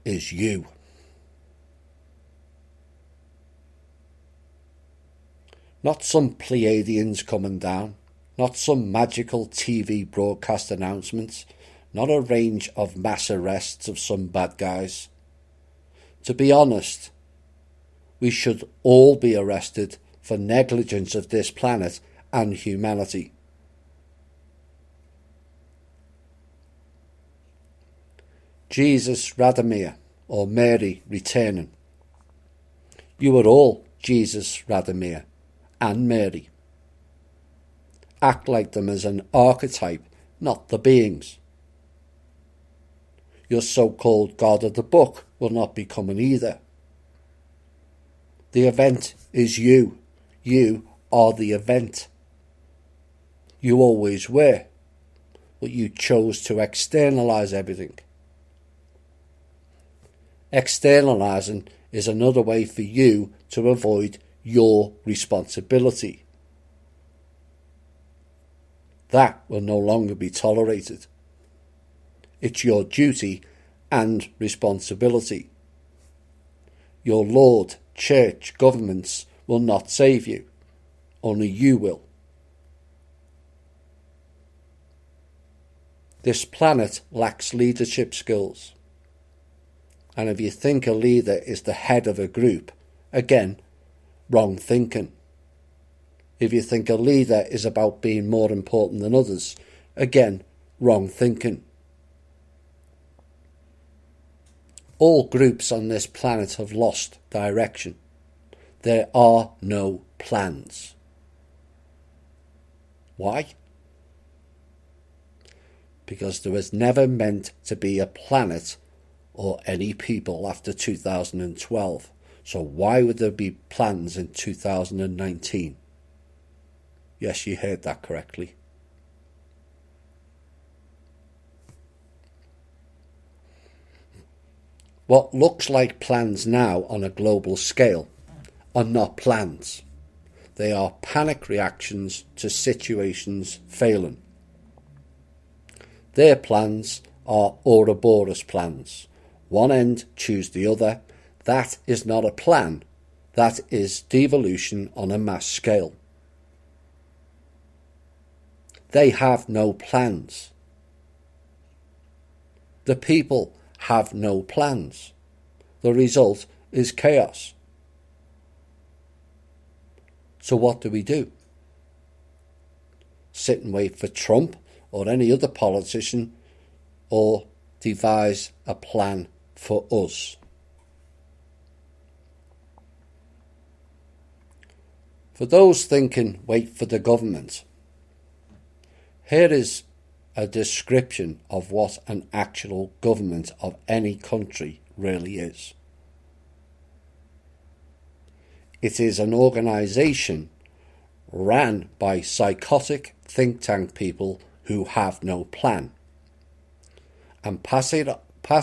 is you. Not some Pleiadians coming down, not some magical TV broadcast announcements, not a range of mass arrests of some bad guys. To be honest, we should all be arrested for negligence of this planet and humanity. Jesus Radomir, or Mary returning. You are all Jesus Radomir and Mary. Act like them as an archetype, not the beings. Your so-called God of the book will not be coming either. The event is you. You are the event. You always were, but you chose to externalize everything. Externalizing is another way for you to avoid your responsibility. That will no longer be tolerated. It's your duty and responsibility. Your Lord, church, governments will not save you. Only you will. This planet lacks leadership skills. And if you think a leader is the head of a group, again, wrong thinking. If you think a leader is about being more important than others, again, wrong thinking. All groups on this planet have lost direction. There are no plans. Why? Because there was never meant to be a planet or any people after 2012. So why would there be plans in 2019? Yes, you heard that correctly. What looks like plans now on a global scale are not plans. They are panic reactions to situations failing. Their plans are Ouroboros plans. One end, choose the other. That is not a plan. That is devolution on a mass scale. They have no plans. The people have no plans. The result is chaos. So what do? Sit and wait for Trump or any other politician, or devise a plan for us? For those thinking, wait for the government, here is a description of what an actual government of any country really is. It is an organisation ran by psychotic think tank people who have no plan, and pass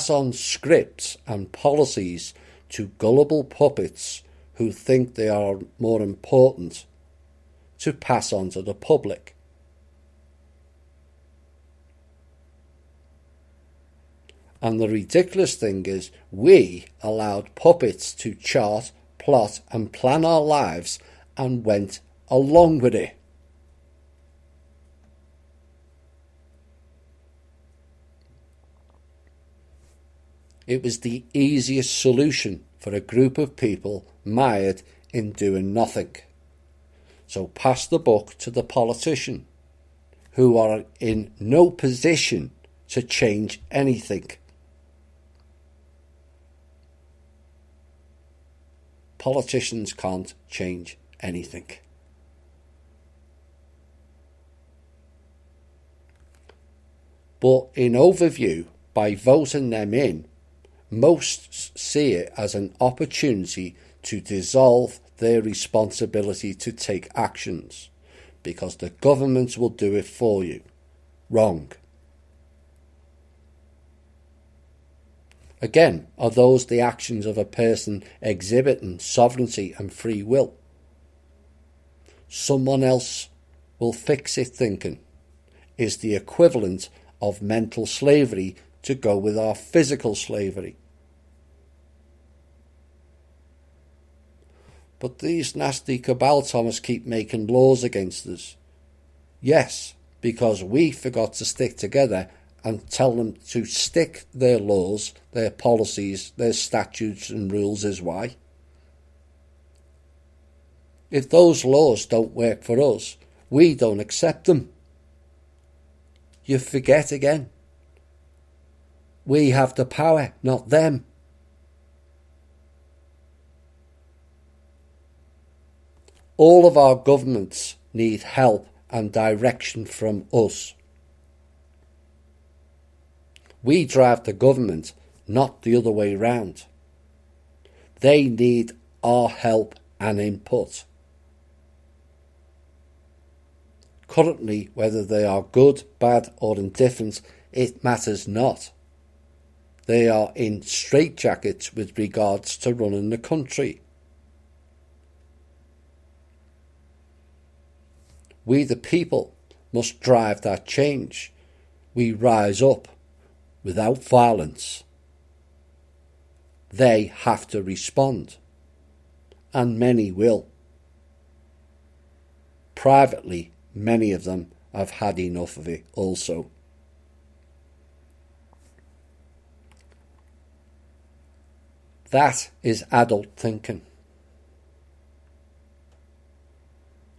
on scripts and policies to gullible puppets who think they are more important to pass on to the public. And the ridiculous thing is, we allowed puppets to chart, plot and plan our lives and went along with it. It was the easiest solution for a group of people mired in doing nothing. So pass the buck to the politician, who are in no position to change anything. Politicians can't change anything. But in overview, by voting them in, most see it as an opportunity to dissolve their responsibility to take actions, because the government will do it for you. Wrong. Again, are those the actions of a person exhibiting sovereignty and free will? Someone else will fix it thinking is the equivalent of mental slavery to go with our physical slavery. But these nasty cabal Thomas keep making laws against us. Yes, because we forgot to stick together and tell them to stick their laws, their policies, their statutes and rules is why. If those laws don't work for us, we don't accept them. You forget again. We have the power, not them. All of our governments need help and direction from us. We drive the government, not the other way round. They need our help and input. Currently, whether they are good, bad or indifferent, it matters not. They are in straitjackets with regards to running the country. We the people must drive that change. We rise up without violence. They have to respond, and many will. Privately, many of them have had enough of it also. That is adult thinking.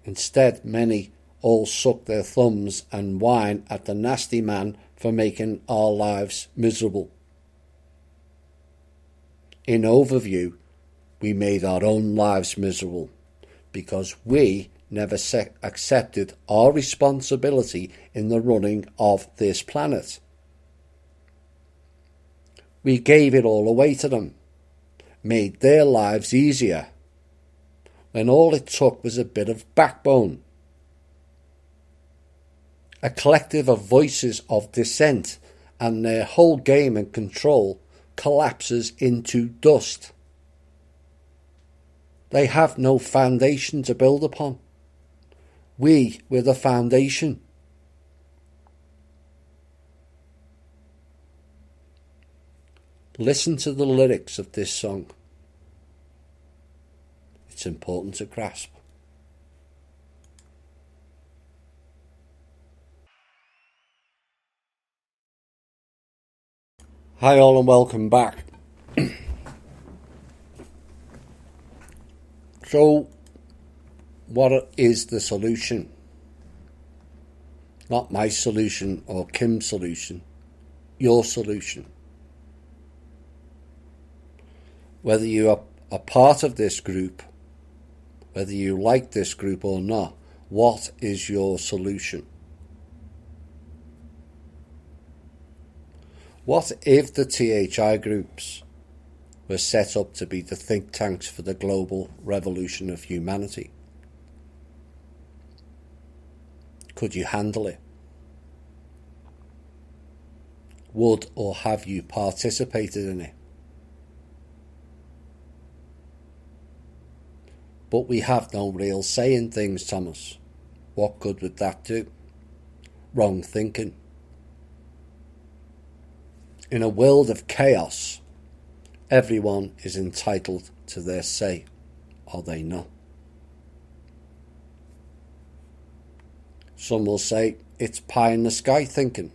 Instead, many all suck their thumbs and whine at the nasty man for making our lives miserable. In overview, we made our own lives miserable because we never accepted our responsibility in the running of this planet. We gave it all away to them, made their lives easier, when all it took was a bit of backbone. A collective of voices of dissent, and their whole game and control collapses into dust. They have no foundation to build upon. We were the foundation. Listen to the lyrics of this song. It's important to grasp. Hi all and welcome back. So, What is the solution? Not my solution or Kim's solution, your solution. Whether you are a part of this group, whether you like this group or not, what is your solution? What if the THI groups were set up to be the think tanks for the global revolution of humanity? Could you handle it? Would or have you participated in it? But we have no real say in things, Thomas. What good would that do? Wrong thinking. In a world of chaos, everyone is entitled to their say, are they not? Some will say it's pie in the sky thinking,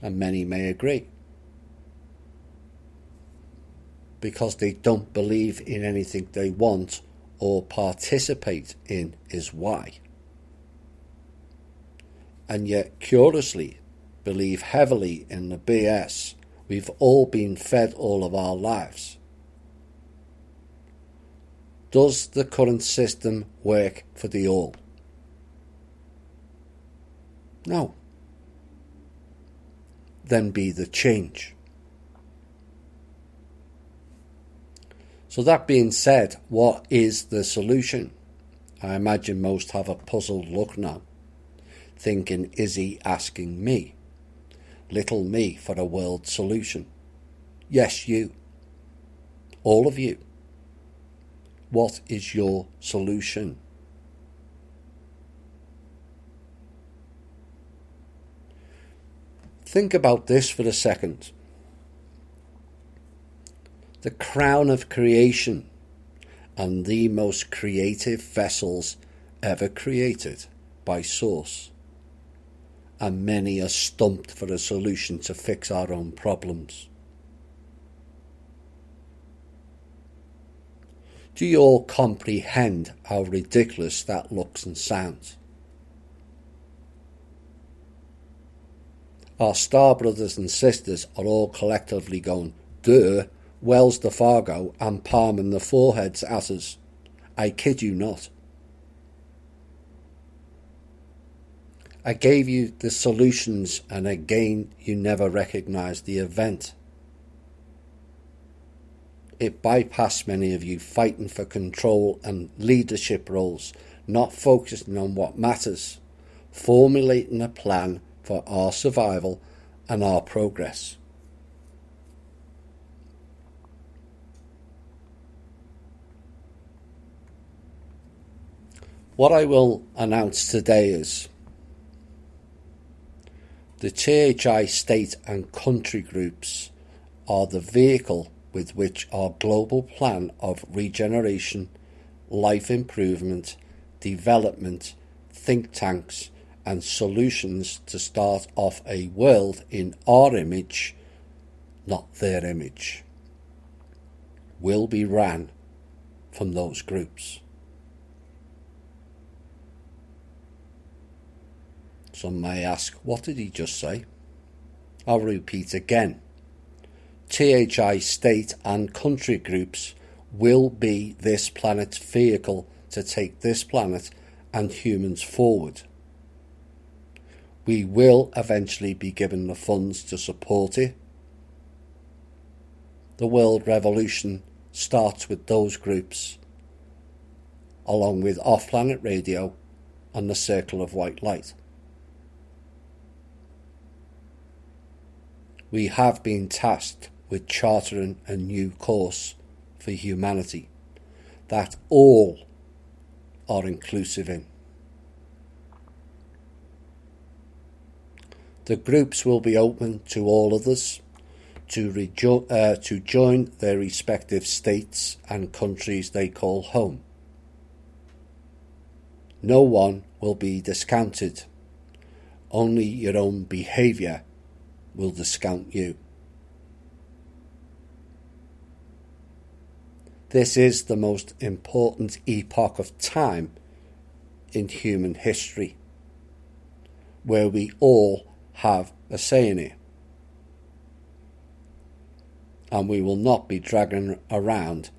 and many may agree, because they don't believe in anything they want or participate in is why. And yet, curiously, believe heavily in the BS we've all been fed all of our lives. Does the current system work for the all? No. Then be the change. So that being said, what is the solution? I imagine most have a puzzled look now, thinking, is he asking me? Little me for a world solution. Yes, you. All of you. What is your solution? Think about this for a second. The crown of creation and the most creative vessels ever created by Source. And many are stumped for a solution to fix our own problems. Do you all comprehend how ridiculous that looks and sounds? Our star brothers and sisters are all collectively going, duh, Wells the Fargo and palming the foreheads at us. I kid you not. I gave you the solutions and again you never recognised the event. It bypassed many of you fighting for control and leadership roles, not focusing on what matters, formulating a plan for our survival and our progress. What I will announce today is the THI state and country groups are the vehicle with which our global plan of regeneration, life improvement, development, think tanks and solutions to start off a world in our image, not their image, will be ran from those groups. Some may ask, what did he just say? I'll repeat again. THI state and country groups will be this planet's vehicle to take this planet and humans forward. We will eventually be given the funds to support it. The world revolution starts with those groups, along with off-planet radio and the circle of white light. We have been tasked with chartering a new course for humanity that all are inclusive in. The groups will be open to all others to join their respective states and countries they call home. No one will be discounted. Only your own behaviour will discount you. This is the most important epoch of time in human history, where we all have a say in it. And we will not be dragging around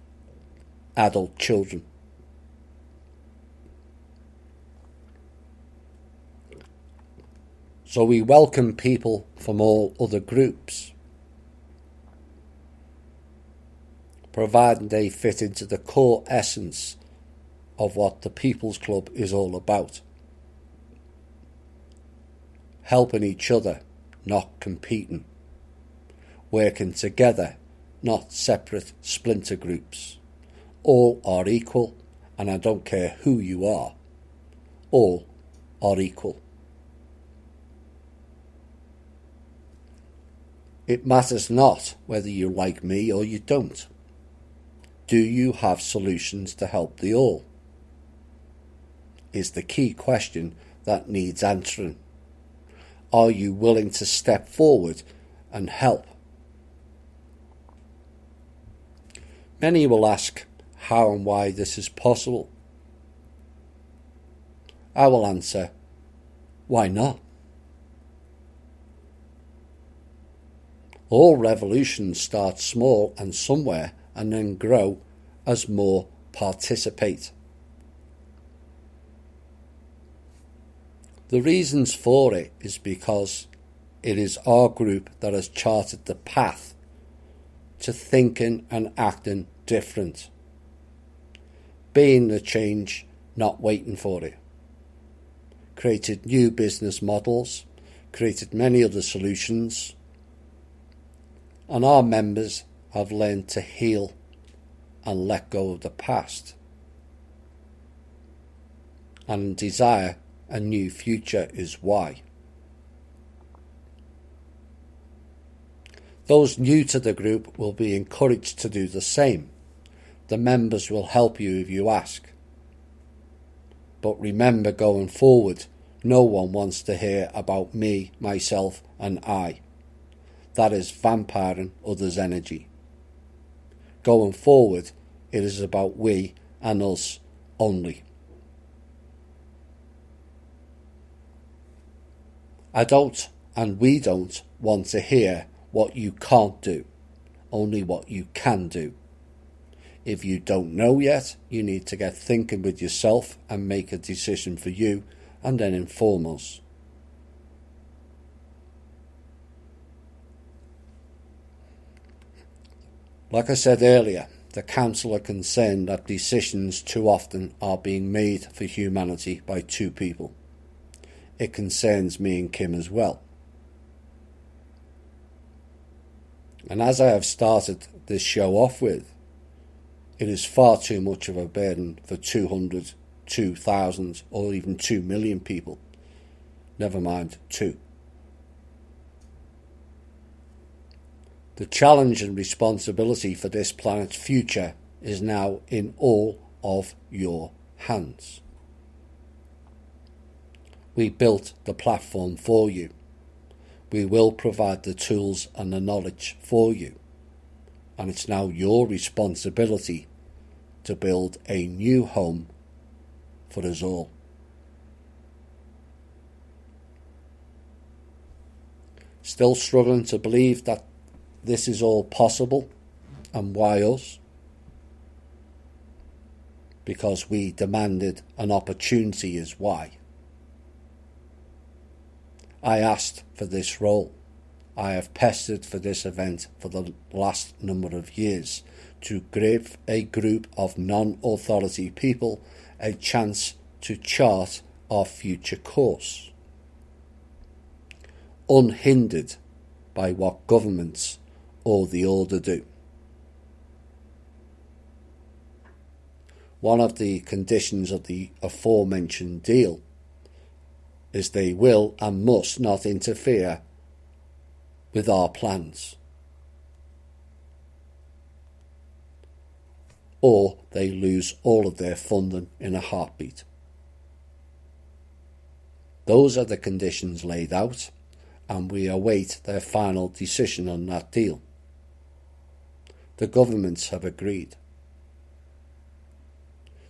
adult children. So we welcome people from all other groups, providing they fit into the core essence of what the People's Club is all about. Helping each other, not competing. Working together, not separate splinter groups. All are equal, and I don't care who you are. All are equal. It matters not whether you like me or you don't. Do you have solutions to help the all? Is the key question that needs answering. Are you willing to step forward and help? Many will ask how and why this is possible. I will answer, why not? All revolutions start small and somewhere and then grow as more participate. The reasons for it is because it is our group that has charted the path to thinking and acting different. Being the change, not waiting for it. Created new business models, created many other solutions, and our members have learned to heal and let go of the past and desire a new future is why. Those new to the group will be encouraged to do the same. The members will help you if you ask. But remember, going forward, no one wants to hear about me, myself and I. That is vampiring others' energy. Going forward, it is about we and us only. I don't, and we don't, want to hear what you can't do, only what you can do. If you don't know yet, you need to get thinking with yourself and make a decision for you, and then inform us. Like I said earlier, the Council are concerned that decisions too often are being made for humanity by two people. It concerns me and Kim as well. And as I have started this show off with, it is far too much of a burden for 200, 2,000 or even 2 million people. Never mind 2. The challenge and responsibility for this planet's future is now in all of your hands. We built the platform for you. We will provide the tools and the knowledge for you. And it's now your responsibility to build a new home for us all. Still struggling to believe that this is all possible, and why us? Because we demanded an opportunity is why. I asked for this role. I have pestered for this event for the last number of years to give a group of non-authority people a chance to chart our future course, unhindered by what governments or the order do. One of the conditions of the aforementioned deal is they will and must not interfere with our plans, or they lose all of their funding in a heartbeat. Those are the conditions laid out, and we await their final decision on that deal. The governments have agreed.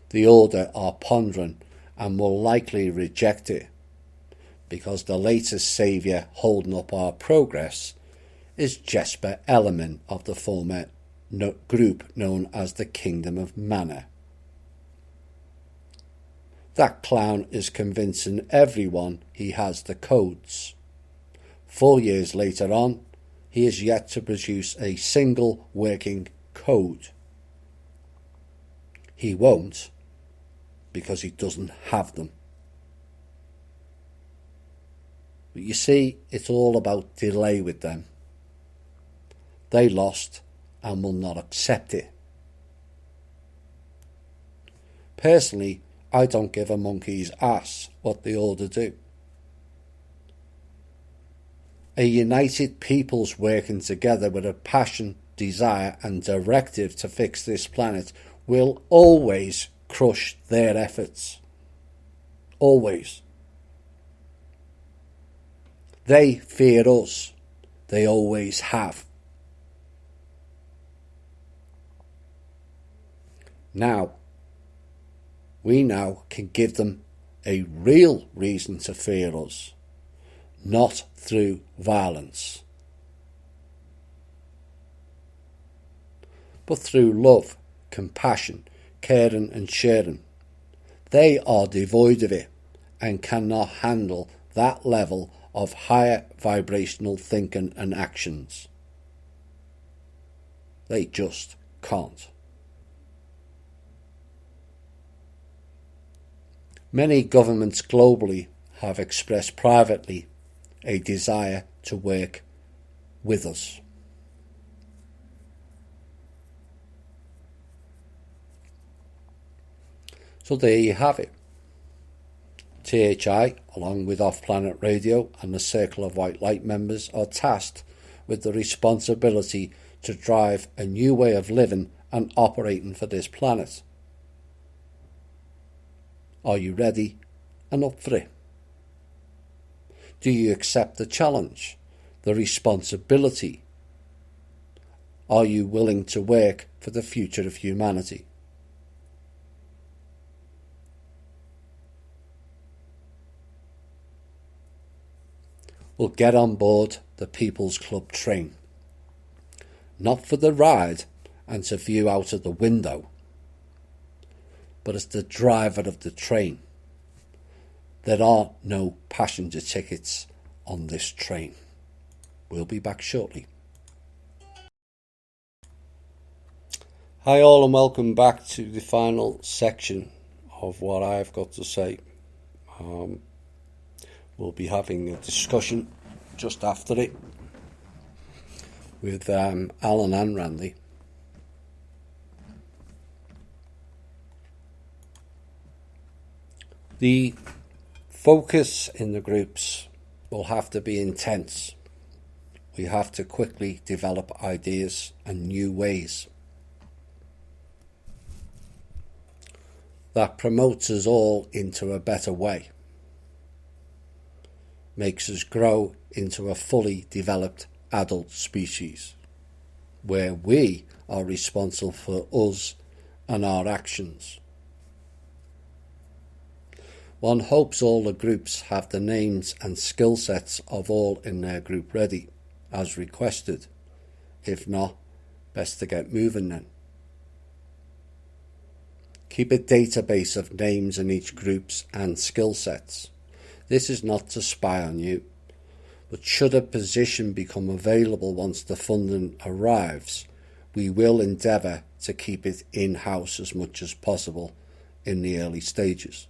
the order are pondering and will likely reject it, because the latest saviour holding up our progress is Jesper Ellerman of the former group known as the Kingdom of Manor. That clown is convincing everyone he has the codes. 4 years later on, he is yet to produce a single working code. He won't, because he doesn't have them. But you see, it's all about delay with them. They lost and will not accept it. Personally, I don't give a monkey's ass what the order do. A united peoples working together with a passion, desire and directive to fix this planet will always crush their efforts. Always. They fear us. They always have. We now can give them a real reason to fear us, not through violence, but through love, compassion, caring and sharing. They are devoid of it and cannot handle that level of higher vibrational thinking and actions. They just can't. Many governments globally have expressed privately a desire to work with us. So there you have it. THI, along with Off Planet Radio and the Circle of White Light members, are tasked with the responsibility to drive a new way of living and operating for this planet. Are you ready and up for it? Do you accept the challenge, the responsibility? Are you willing to work for the future of humanity? Well, get on board the People's Club train. Not for the ride and to view out of the window, but as the driver of the train. There are no passenger tickets on this train. We'll be back shortly. Hi all, and welcome back to the final section of what I've got to say. We'll be having a discussion just after it with Alan and Randy. The focus in the groups will have to be intense. We have to quickly develop ideas and new ways that promotes us all into a better way, makes us grow into a fully developed adult species, where we are responsible for us and our actions. One hopes all the groups have the names and skill sets of all in their group ready, as requested. If not, best to get moving then. Keep a database of names in each groups and skill sets. This is not to spy on you, but should a position become available once the funding arrives, we will endeavour to keep it in-house as much as possible in the early stages.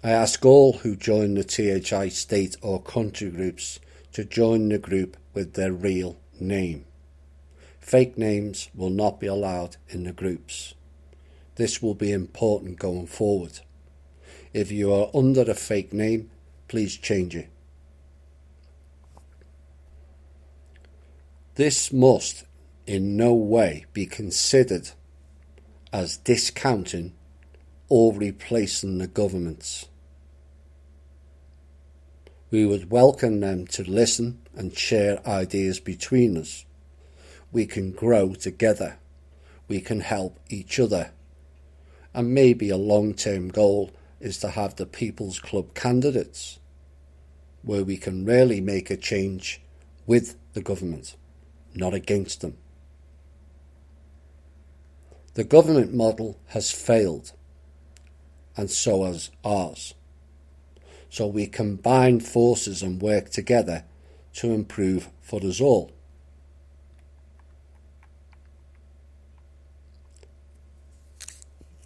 I ask all who join the THI state or country groups to join the group with their real name. Fake names will not be allowed in the groups. This will be important going forward. If you are under a fake name, please change it. This must in no way be considered as discounting or replacing the governments. We would welcome them to listen and share ideas between us. We can grow together. we can help each other. And maybe a long-term goal is to have the People's Club candidates, where we can really make a change with the government, not against them. The government model has failed, and so has ours. So we combine forces and work together to improve for us all.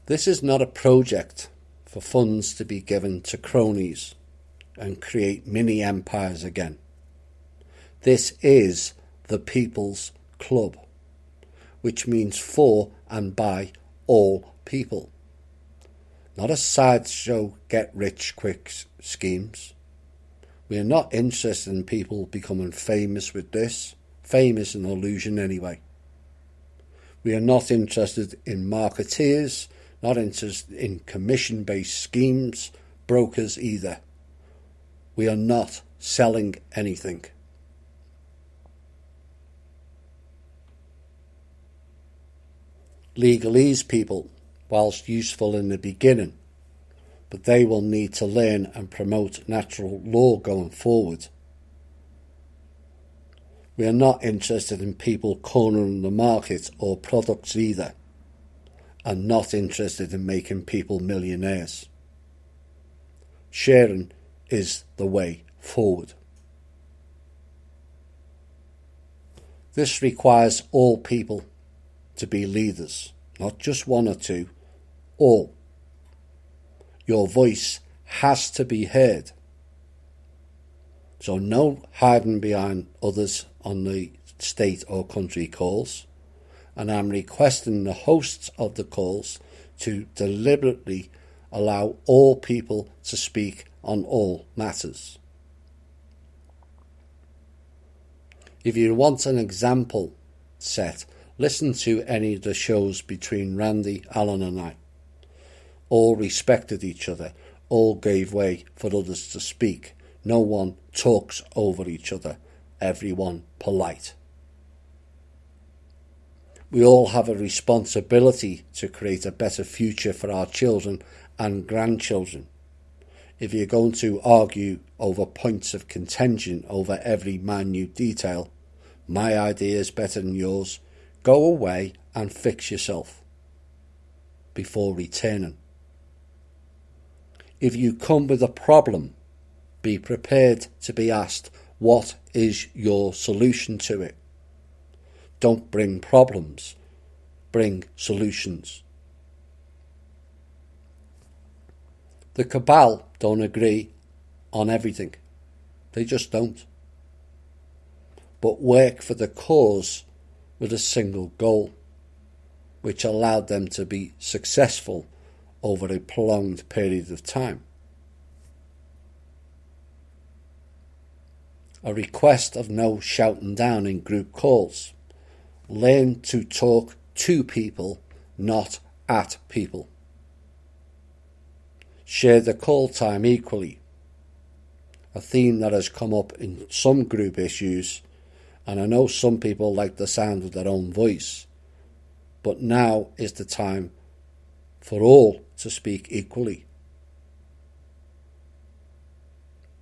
This is not a project for funds to be given to cronies and create mini empires again. This is the People's Club, which means for and by all people. Not a sideshow get-rich-quick schemes. We are not interested in people becoming famous with this. Fame is an illusion anyway. We are not interested in marketeers, not interested in commission-based schemes, brokers either. We are not selling anything. Legalese people, whilst useful in the beginning, but they will need to learn and promote natural law going forward. We are not interested in people cornering the market or products either, and not interested in making people millionaires. Sharing is the way forward. This requires all people to be leaders, not just one or two, all. Your voice has to be heard. So no hiding behind others on the state or country calls, and I'm requesting the hosts of the calls to deliberately allow all people to speak on all matters. If you want an example set, listen to any of the shows between Randy, Alan and I. All respected each other, all gave way for others to speak. No one talks over each other, everyone polite. We all have a responsibility to create a better future for our children and grandchildren. If you're going to argue over points of contention over every minute detail, my idea is better than yours, go away and fix yourself before returning. If you come with a problem, be prepared to be asked, what is your solution to it? Don't bring problems, bring solutions. The cabal don't agree on everything. They just don't. But work for the cause with a single goal, which allowed them to be successful over a prolonged period of time. A request of no shouting down in group calls. Learn to talk to people, not at people. Share the call time equally. A theme that has come up in some group issues, and I know some people like the sound of their own voice, but now is the time for all to speak equally.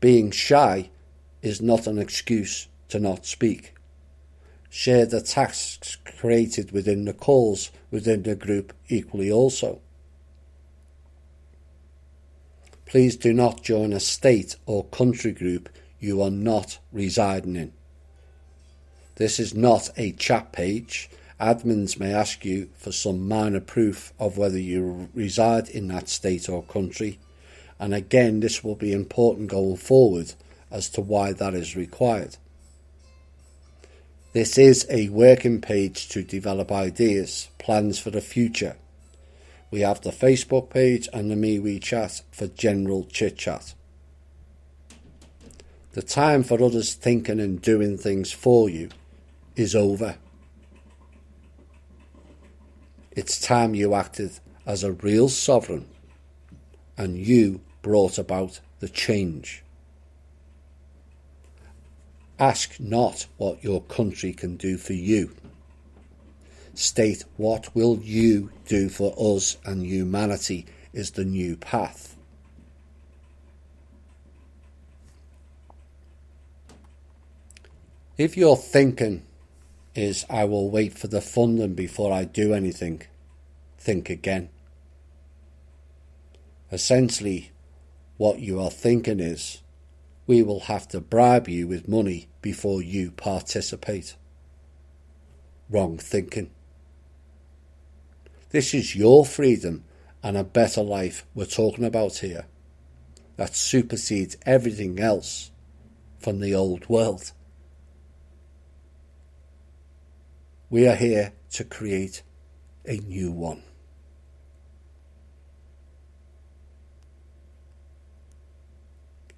Being shy is not an excuse to not speak. Share the tasks created within the calls within the group equally also. Please do not join a state or country group you are not residing in. This is not a chat page. Admins may ask you for some minor proof of whether you reside in that state or country, and again this will be important going forward as to why that is required. This is a working page to develop ideas, plans for the future. We have the Facebook page and the MeWe chat for general chit-chat. The time for others thinking and doing things for you is over. It's time you acted as a real sovereign and you brought about the change. Ask not what your country can do for you. state what will you do for us and humanity is the new path. If your thinking is, I will wait for the funding before I do anything, think again. Essentially, what you are thinking is, we will have to bribe you with money before you participate. Wrong thinking. This is your freedom and a better life we're talking about here. That supersedes everything else from the old world. We are here to create a new one.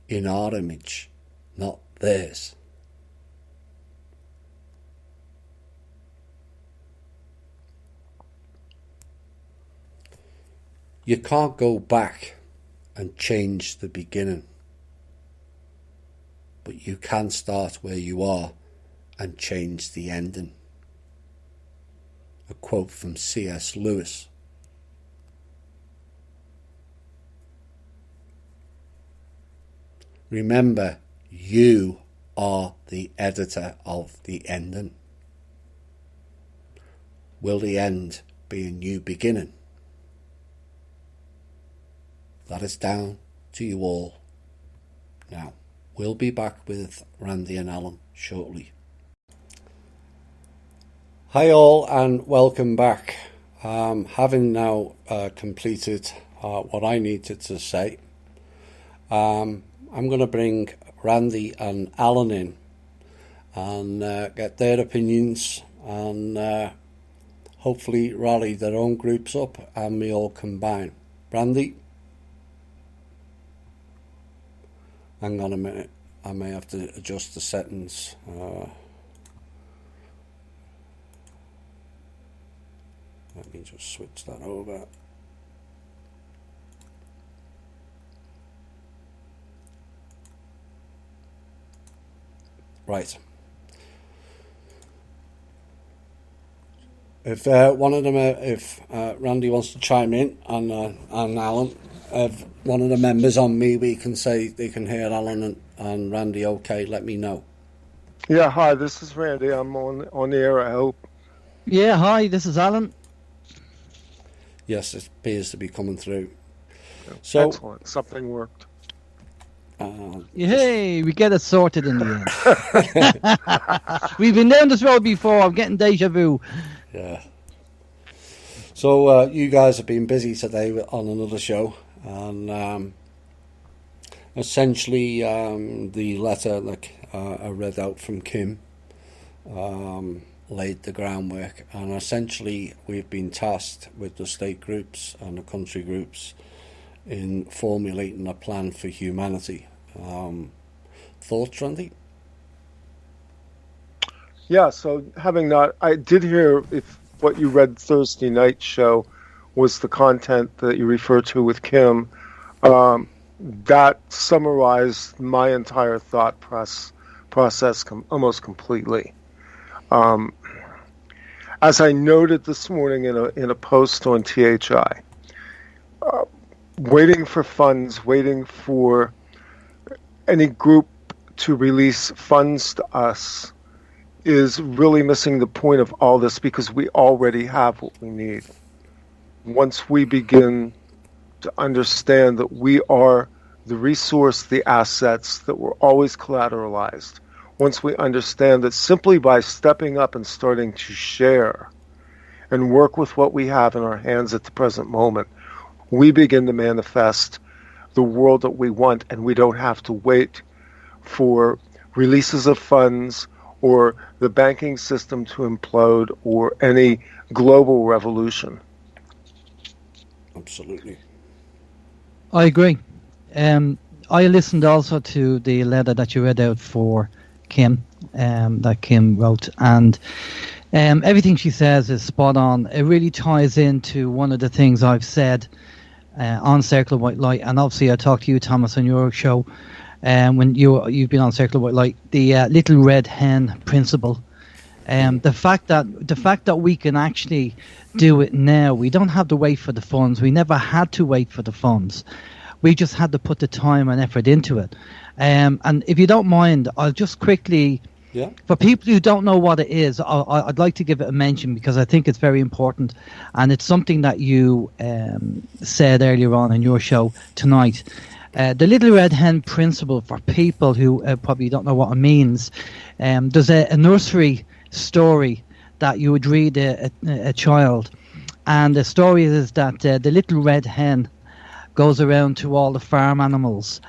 In our image, not theirs. You can't go back and change the beginning, but you can start where you are and change the ending. A quote from C.S. Lewis. Remember, you are the editor of the ending. Will the end be a new beginning? That is down to you all. Now, we'll be back with Randy and Alan shortly. Hi all and welcome back. Having now completed what I needed to say, I'm going to bring Randy and Alan in and get their opinions and hopefully rally their own groups up and we all combine. Randy? Hang on a minute, I may have to adjust the settings. Let me just switch that over. Right. If one of them, if Randy wants to chime in and Alan, if one of the members on me, we can say they can hear Alan and Randy. Okay, let me know. Yeah, hi. This is Randy. I'm on the air. I hope. Yeah, hi. This is Alan. Yes, it appears to be coming through. So excellent. Something worked. Hey, we get it sorted in the end. We've been down this road before. I'm getting deja vu. Yeah. So you guys have been busy today on another show, and essentially the letter that I read out from Kim laid the groundwork, and essentially we've been tasked with the state groups and the country groups in formulating a plan for humanity. Thoughts, Randy? Yeah, so having not, I did hear if what you read Thursday night show was the content that you referred to with Kim. That summarized my entire thought process almost completely. As I noted this morning in a post on THI, waiting for funds, waiting for any group to release funds to us is really missing the point of all this, because we already have what we need. Once we begin to understand that we are the resource, the assets, that we're always collateralized, once we understand that simply by stepping up and starting to share and work with what we have in our hands at the present moment, we begin to manifest the world that we want, and we don't have to wait for releases of funds or the banking system to implode or any global revolution. Absolutely. I agree. I listened also to the letter that you read out for Kim, that Kim wrote, and everything she says is spot on. It really ties into one of the things I've said on Circle of White Light, and obviously I talked to you, Thomas, on your show, when you've been on Circle of White Light, the little red hen principle. The fact that we can actually do it now, we don't have to wait for the funds. We never had to wait for the funds. We just had to put the time and effort into it. And if you don't mind, I'll just quickly, for people who don't know what it is, I'd like to give it a mention because I think it's very important, and it's something that you said earlier on in your show tonight. The Little Red Hen principle, for people who probably don't know what it means, there's a nursery story that you would read a child, and the story is that the little red hen goes around to all the farm animals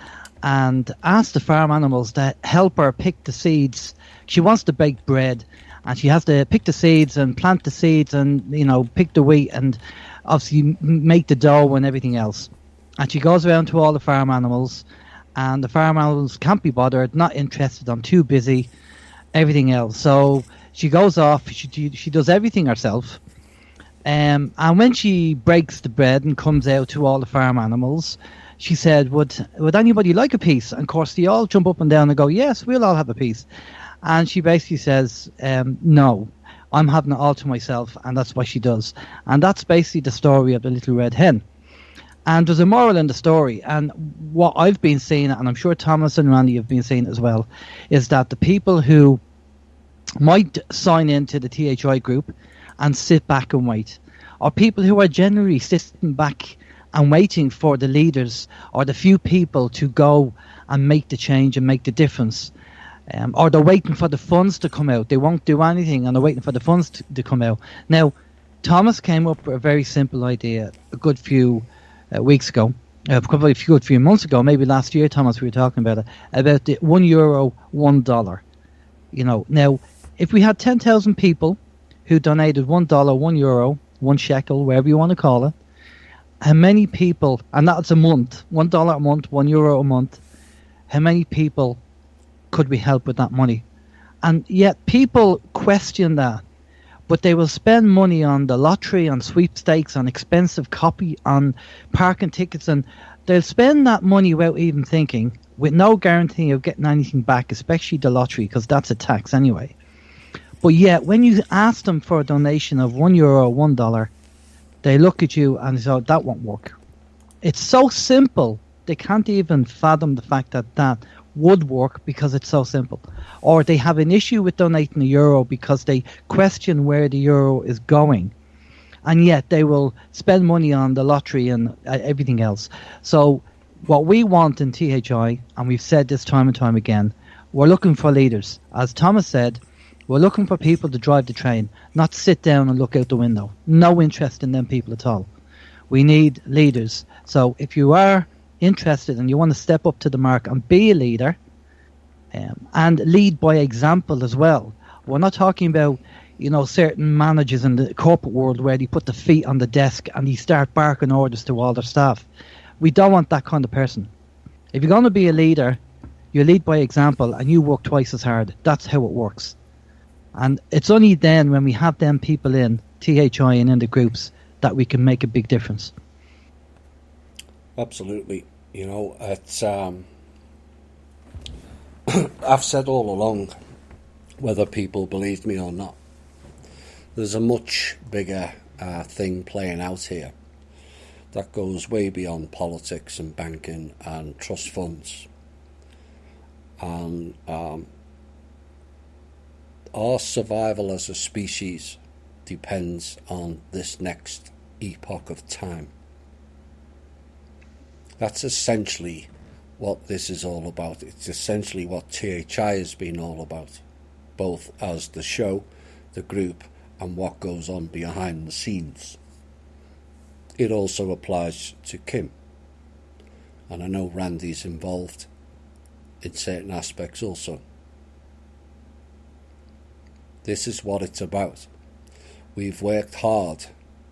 and asks the farm animals to help her pick the seeds. She wants to bake bread, and she has to pick the seeds and plant the seeds and, pick the wheat and obviously make the dough and everything else. And she goes around to all the farm animals, and the farm animals can't be bothered, not interested, I'm too busy, everything else. So she goes off, she does everything herself. And when she breaks the bread and comes out to all the farm animals, she said, would anybody like a piece? And of course, they all jump up and down and go, yes, we'll all have a piece. And she basically says, no, I'm having it all to myself. And that's what she does. And that's basically the story of the Little Red Hen. And there's a moral in the story. And what I've been seeing, and I'm sure Thomas and Randy have been seeing as well, is that the people who might sign into the THI group and sit back and wait, or people who are generally sitting back and waiting for the leaders or the few people to go and make the change and make the difference. Or they're waiting for the funds to come out. They won't do anything and they're waiting for the funds to come out. Now, Thomas came up with a very simple idea a good few weeks ago, probably a good few months ago, maybe last year, Thomas, we were talking about it, about the €1, $1. Now, if we had 10,000 people who donated $1, €1, 1 shekel, wherever you want to call it, how many people, and that's a month, $1 a month, €1 a month, how many people could we help with that money? And yet people question that, but they will spend money on the lottery, on sweepstakes, on expensive copy, on parking tickets, and they'll spend that money without even thinking, with no guarantee of getting anything back, especially the lottery, because that's a tax anyway. But yet, when you ask them for a donation of €1, $1, they look at you and say, oh, that won't work. It's so simple, they can't even fathom the fact that that would work because it's so simple. Or they have an issue with donating €1 because they question where the euro is going. And yet they will spend money on the lottery and everything else. So what we want in THI, and we've said this time and time again, we're looking for leaders. As Thomas said, we're looking for people to drive the train, not sit down and look out the window. No interest in them people at all. We need leaders. So if you are interested and you want to step up to the mark and be a leader, and lead by example as well. We're not talking about, certain managers in the corporate world where they put the feet on the desk and they start barking orders to all their staff. We don't want that kind of person. If you're going to be a leader, you lead by example and you work twice as hard. That's how it works. And it's only then when we have them people in THI and in the groups that we can make a big difference. Absolutely. It's I've said all along, whether people believe me or not, there's a much bigger thing playing out here that goes way beyond politics and banking and trust funds. And our survival as a species depends on this next epoch of time. That's essentially what this is all about. It's essentially what THI has been all about, both as the show, the group, and what goes on behind the scenes. It also applies to Kim, and I know Randy's involved in certain aspects also. This is what it's about. We've worked hard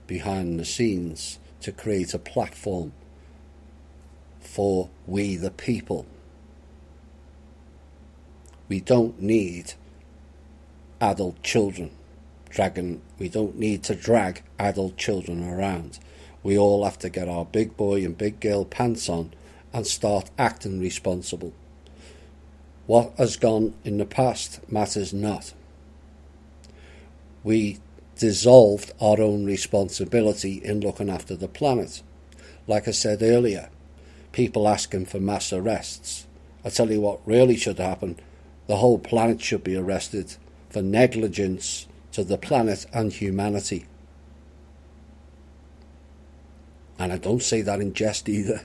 behind the scenes to create a platform for we the people. We don't need adult children we don't need to drag adult children around. We all have to get our big boy and big girl pants on and start acting responsible. What has gone in the past matters not. we dissolved our own responsibility in looking after the planet. Like I said earlier, people asking for mass arrests. I tell you what really should happen. The whole planet should be arrested for negligence to the planet and humanity. And I don't say that in jest either.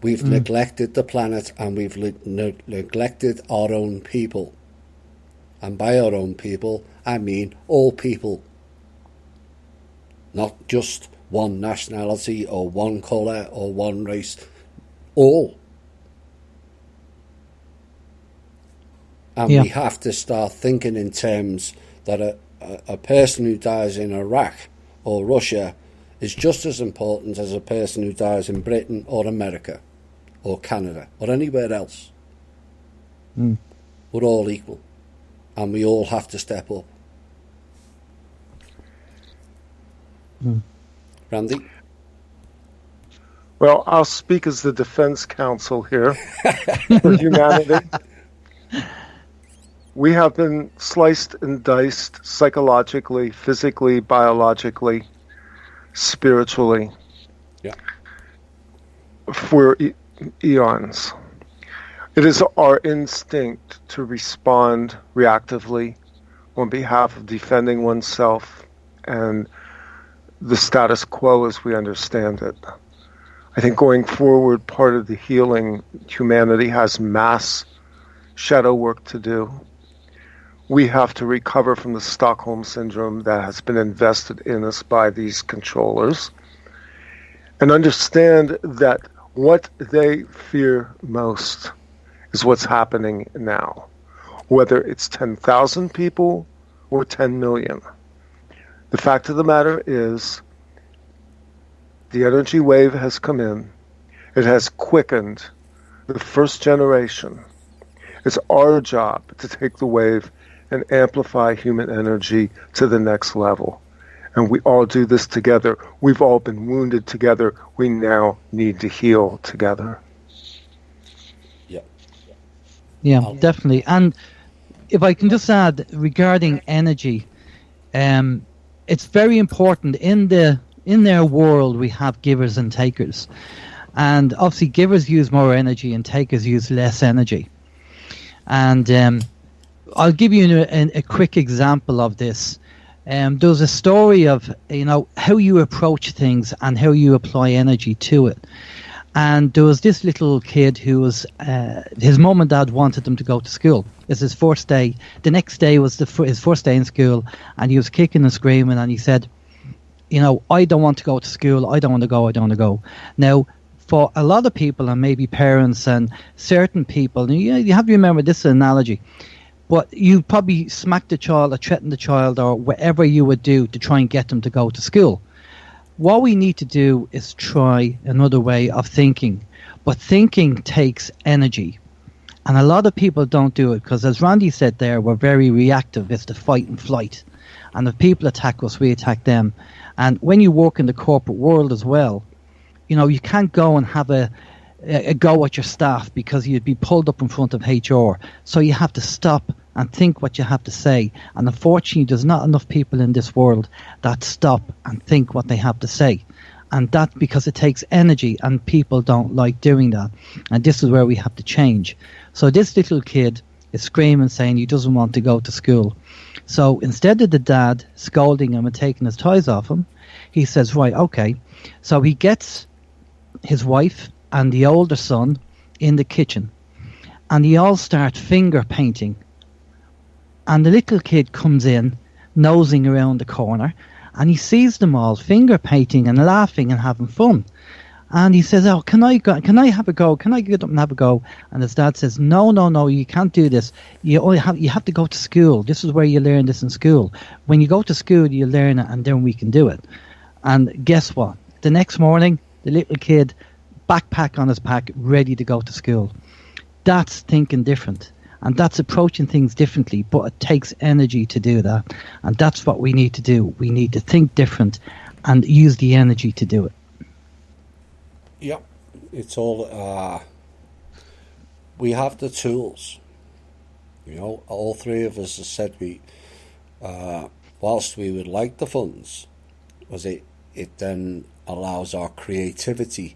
We've neglected the planet, and we've neglected our own people. And by our own people, I mean all people. Not just one nationality or one colour or one race. All. And we have to start thinking in terms that a person who dies in Iraq or Russia is just as important as a person who dies in Britain or America or Canada or anywhere else. We're all equal, and we all have to step up. Randy? Well, I'll speak as the defense counsel here for humanity. We have been sliced and diced psychologically, physically, biologically, spiritually for eons. It is our instinct to respond reactively on behalf of defending oneself and the status quo as we understand it. I think going forward, part of the healing, humanity has mass shadow work to do. We have to recover from the Stockholm Syndrome that has been invested in us by these controllers and understand that what they fear most is what's happening now, whether it's 10,000 people or 10 million. The fact of the matter is the energy wave has come in. It has quickened the first generation. It's our job to take the wave and amplify human energy to the next level. And we all do this together. We've all been wounded together. We now need to heal together. Yeah, definitely. And if I can just add regarding energy, it's very important in their world we have givers and takers. And obviously givers use more energy and takers use less energy. And I'll give you a quick example of this. There's a story of how you approach things and how you apply energy to it. And there was this little kid who was his mum and dad wanted him to go to school. It's his first day. The next day was his first day in school, and he was kicking and screaming, and he said, I don't want to go to school. I don't want to go. I don't want to go. Now, for a lot of people, and maybe parents and certain people, you have to remember this is an analogy. But you probably smack the child or threaten the child or whatever you would do to try and get them to go to school. What we need to do is try another way of thinking. But thinking takes energy. And a lot of people don't do it because, as Randy said there, we're very reactive. It's the fight and flight. And if people attack us, we attack them. And when you work in the corporate world as well, you can't go and have a go at your staff because you'd be pulled up in front of HR. So you have to stop and think what you have to say. And unfortunately, there's not enough people in this world that stop and think what they have to say. And that's because it takes energy, and people don't like doing that. And this is where we have to change. So this little kid is screaming, saying he doesn't want to go to school. So instead of the dad scolding him and taking his toys off him, he says, right, okay. So he gets his wife and the older son in the kitchen, and they all start finger painting. And the little kid comes in, nosing around the corner, and he sees them all finger painting and laughing and having fun. And he says, "Oh, can I have a go? Can I get up and have a go?" And his dad says, "No, you can't do this. You have to go to school. This is where you learn this in school. When you go to school, you learn it, and then we can do it." And guess what? The next morning, the little kid, backpack on his back, ready to go to school. That's thinking different. And that's approaching things differently, but it takes energy to do that. And that's what we need to do. We need to think different and use the energy to do it. Yep. It's all, we have the tools. All three of us have said whilst we would like the funds, was it then allows our creativity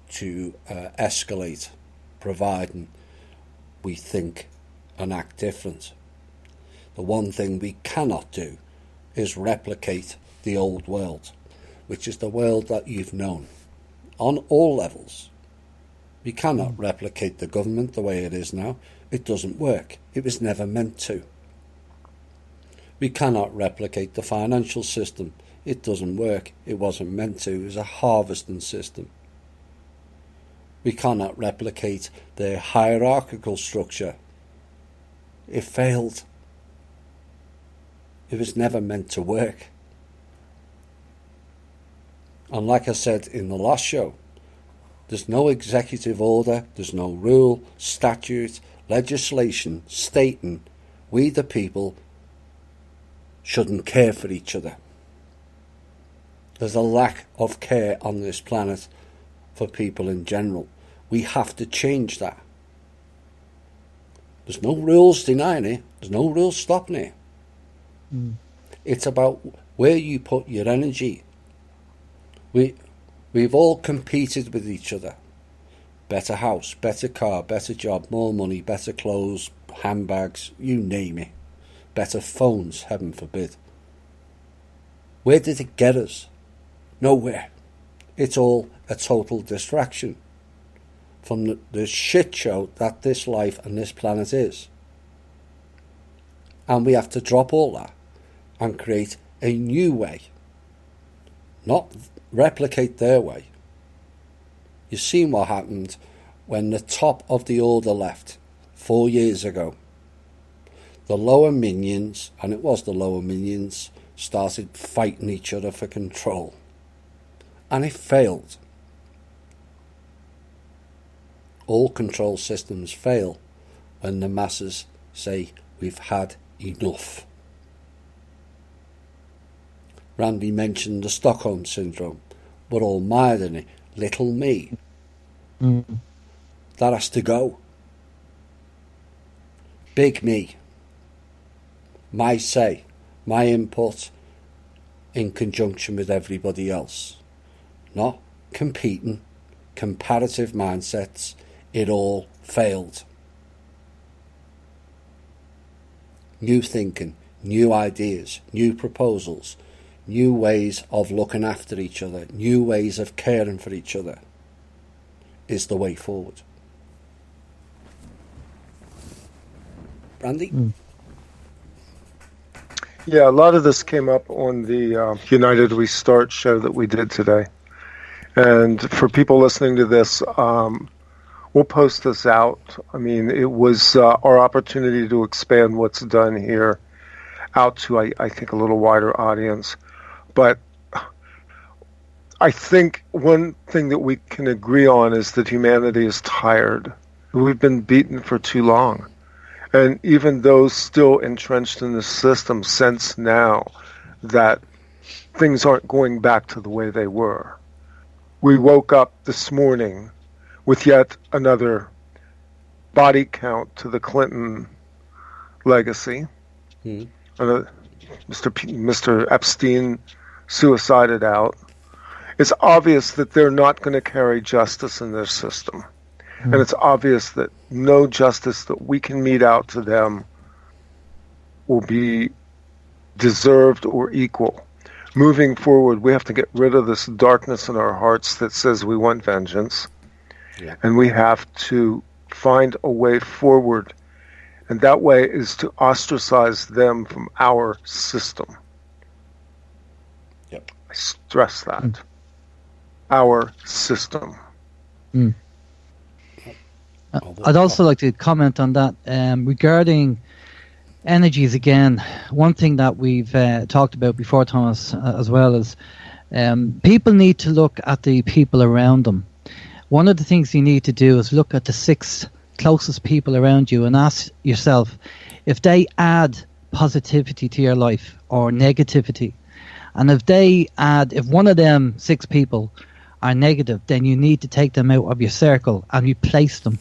to escalate, providing we think and act different. The one thing we cannot do is replicate the old world, which is the world that you've known on all levels. We cannot replicate the government the way it is now. It doesn't work. It was never meant to. We cannot replicate the financial system. It doesn't work. It wasn't meant to. It was a harvesting system. We cannot replicate the hierarchical structure. It failed. It was never meant to work. And like I said in the last show, there's no executive order, there's no rule, statute, legislation stating we the people shouldn't care for each other. There's a lack of care on this planet for people in general. We have to change that. There's no rules denying it. There's no rules stopping it. It's about where you put your energy. We've all competed with each other. Better house, better car, better job, more money, better clothes, handbags, you name it. Better phones, heaven forbid. Where did it get us? Nowhere. It's all a total distraction from the shit show that this life and this planet is. And we have to drop all that and create a new way. Not replicate their way. You've seen what happened when the top of the order left 4 years ago. The lower minions, and it was the lower minions, started fighting each other for control. And it failed. All control systems fail when the masses say we've had enough. Randy mentioned the Stockholm Syndrome. We're all mired in it. Little me. That has to go. Big me. My say. My input in conjunction with everybody else. Not competing. Comparative mindsets. It all failed. New thinking. New ideas. New proposals. New ways of looking after each other, new ways of caring for each other is the way forward. Randy? Yeah, a lot of this came up on the United We Start show that we did today. And for people listening to this, we'll post this out. I mean, it was our opportunity to expand what's done here out to, I think, a little wider audience. But I think one thing that we can agree on is that humanity is tired. We've been beaten for too long. And even those still entrenched in the system sense now that things aren't going back to the way they were. We woke up this morning with yet another body count to the Clinton legacy. Mr. Epstein suicided out. It's obvious that they're not going to carry justice in their system. And it's obvious that no justice that we can mete out to them will be deserved or equal. Moving forward, we have to get rid of this darkness in our hearts that says we want vengeance. Yeah. And we have to find a way forward. And that way is to ostracize them from our system. Yep. I stress that. Our system. I'd also like to comment on that regarding energies again. One thing that we've talked about before, Thomas, as well, is people need to look at the people around them. One of the things you need to do is look at the 6 closest people around you and ask yourself if they add positivity to your life or negativity. And if one of them 6 people are negative, then you need to take them out of your circle and replace them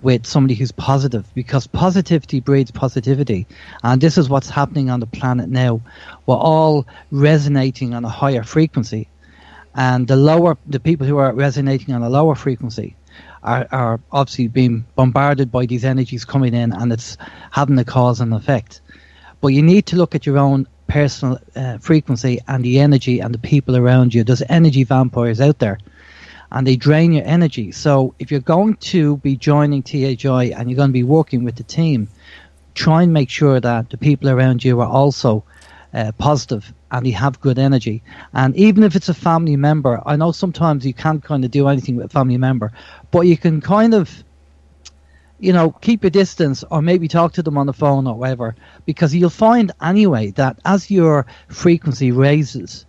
with somebody who's positive, because positivity breeds positivity, and this is what's happening on the planet now. We're all resonating on a higher frequency, and the people who are resonating on a lower frequency are obviously being bombarded by these energies coming in, and it's having a cause and effect. But you need to look at your own personal frequency and the energy and the people around you. There's energy vampires out there, and they drain your energy. So if you're going to be joining THI and you're going to be working with the team, try and make sure that the people around you are also positive and they have good energy. And even if it's a family member, I know sometimes you can't kind of do anything with a family member, but you can kind of, keep your distance, or maybe talk to them on the phone or whatever, because you'll find anyway that as your frequency raises,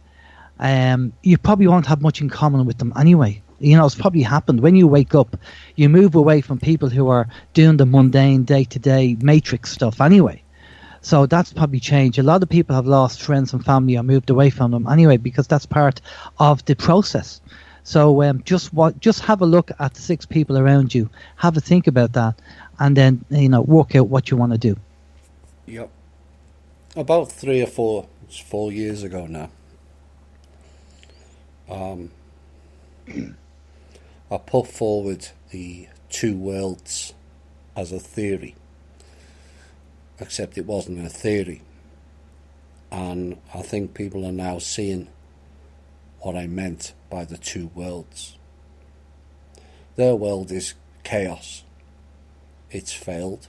you probably won't have much in common with them anyway. It's probably happened when you wake up, you move away from people who are doing the mundane day-to-day matrix stuff anyway. So that's probably changed. A lot of people have lost friends and family or moved away from them anyway, because that's part of the process. So just have a look at the 6 people around you, have a think about that, and then work out what you want to do. Yep. About 3 or 4 years ago now, I put forward the 2 worlds as a theory, except it wasn't a theory, and I think people are now seeing what I meant by the 2 worlds. Their world is chaos. It's failed,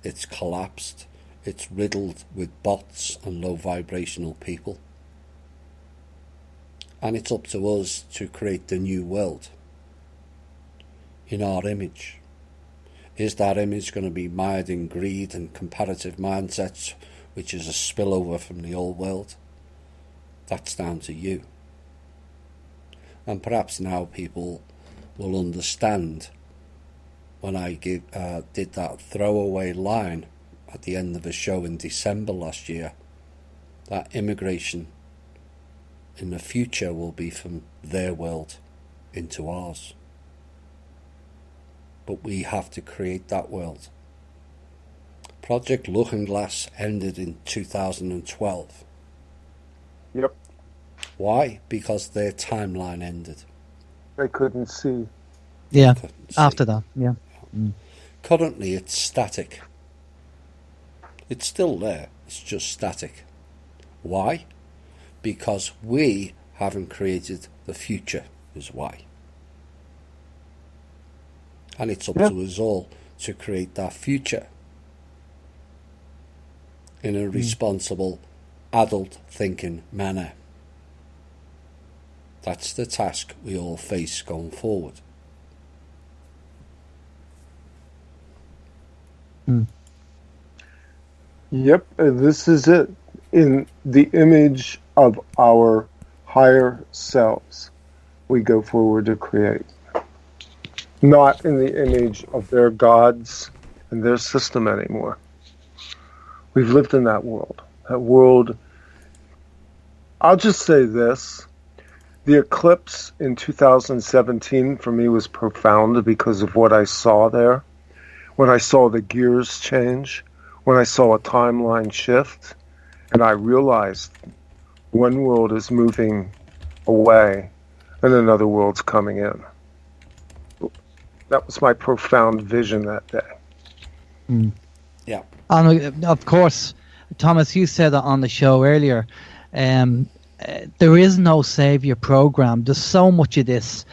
it's collapsed, it's riddled with bots and low vibrational people, and it's up to us to create the new world in our image. Is that image going to be mired in greed and comparative mindsets, which is a spillover from the old world? That's down to you. And perhaps now people will understand when I did that throwaway line at the end of a show in December last year, that immigration in the future will be from their world into ours. But we have to create that world. Project Looking Glass ended in 2012. Yep. Why? Because their timeline ended. They couldn't see. Yeah, after that, yeah. Currently it's static. It's still there, it's just static. Why? Because we haven't created the future, is why. And it's up to us all to create that future in a responsible, adult thinking manner. That's the task we all face going forward. Yep, and this is it. In the image of our higher selves, we go forward to create. Not in the image of their gods and their system anymore. We've lived in that world. That world, I'll just say this. The eclipse in 2017 for me was profound because of what I saw there. When I saw the gears change, when I saw a timeline shift, and I realized one world is moving away and another world's coming in. That was my profound vision that day. Yeah. And of course, Thomas, you said that on the show earlier, there is no savior program. There's so much of this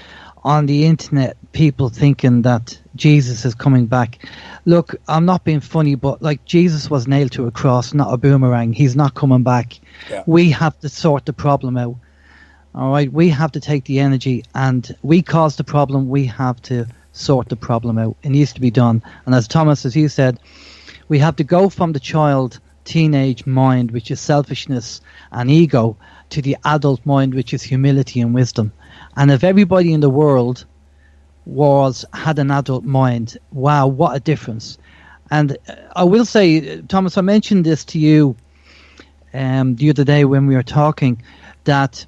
on the internet, people thinking that Jesus is coming back. Look, I'm not being funny, but like, Jesus was nailed to a cross, not a boomerang. He's not coming back. Yeah. We have to sort the problem out. All right, we have to take the energy, and we caused the problem. We have to sort the problem out. It needs to be done. And as Thomas, as you said, we have to go from the child, teenage mind, which is selfishness and ego, to the adult mind, which is humility and wisdom. And if everybody in the world had an adult mind, wow, what a difference. And I will say, Thomas, I mentioned this to you the other day when we were talking, that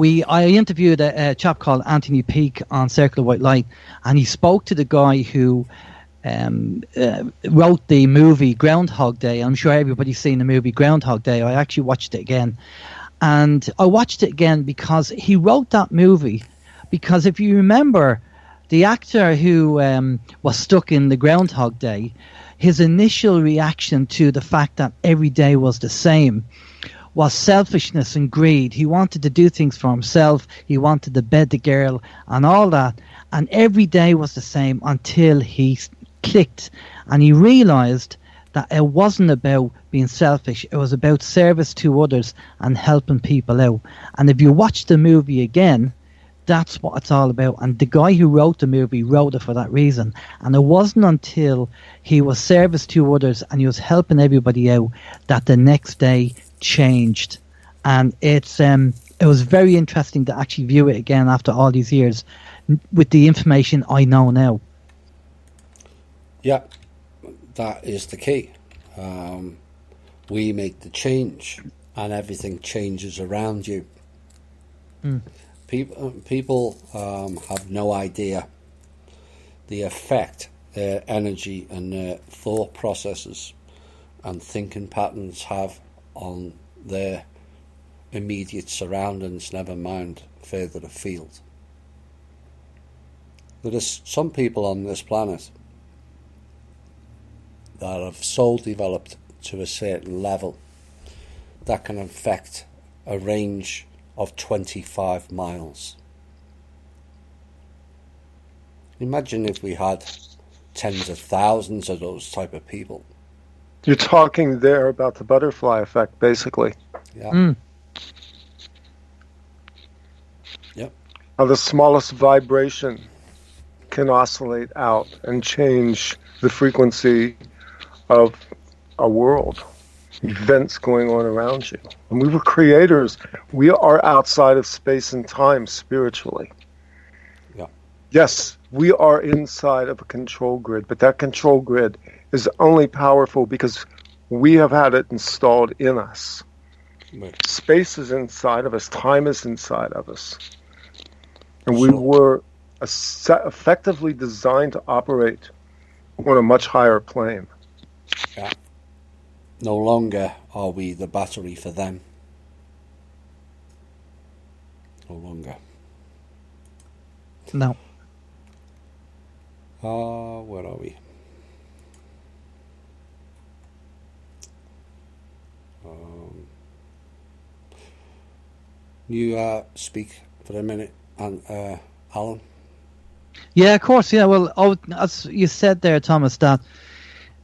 I interviewed a chap called Anthony Peake on Circle of White Light, and he spoke to the guy who wrote the movie Groundhog Day. I'm sure everybody's seen the movie Groundhog Day. I actually watched it again. And I watched it again because he wrote that movie. Because if you remember, the actor who was stuck in the Groundhog Day, his initial reaction to the fact that every day was the same was selfishness and greed. He wanted to do things for himself. He wanted to bed the girl and all that. And every day was the same until he clicked and he realized that it wasn't about being selfish. It was about service to others and helping people out. And if you watch the movie again, that's what it's all about. And the guy who wrote the movie wrote it for that reason. And it wasn't until he was service to others and he was helping everybody out that the next day changed. And it was very interesting to actually view it again after all these years with the information I know now. Yeah, that is the key. We make the change and everything changes around you. People have no idea the effect their energy and their thought processes and thinking patterns have on their immediate surroundings, never mind further afield. There are some people on this planet that have soul developed to a certain level that can affect a range of 25 miles. Imagine if we had tens of thousands of those type of people. You're talking there about the butterfly effect, basically. Yeah. Yep. How the smallest vibration can oscillate out and change the frequency of a world, events going on around you. And we were creators. We are outside of space and time spiritually. Yeah. Yes, we are inside of a control grid, but that control grid is only powerful because we have had it installed in us. Right. Space is inside of us. Time is inside of us. And we were effectively designed to operate on a much higher plane. Yeah. No longer are we the battery for them. No longer. No. Where are we? You speak for a minute, and Alan? Yeah, of course. Yeah, well, as you said there, Thomas, that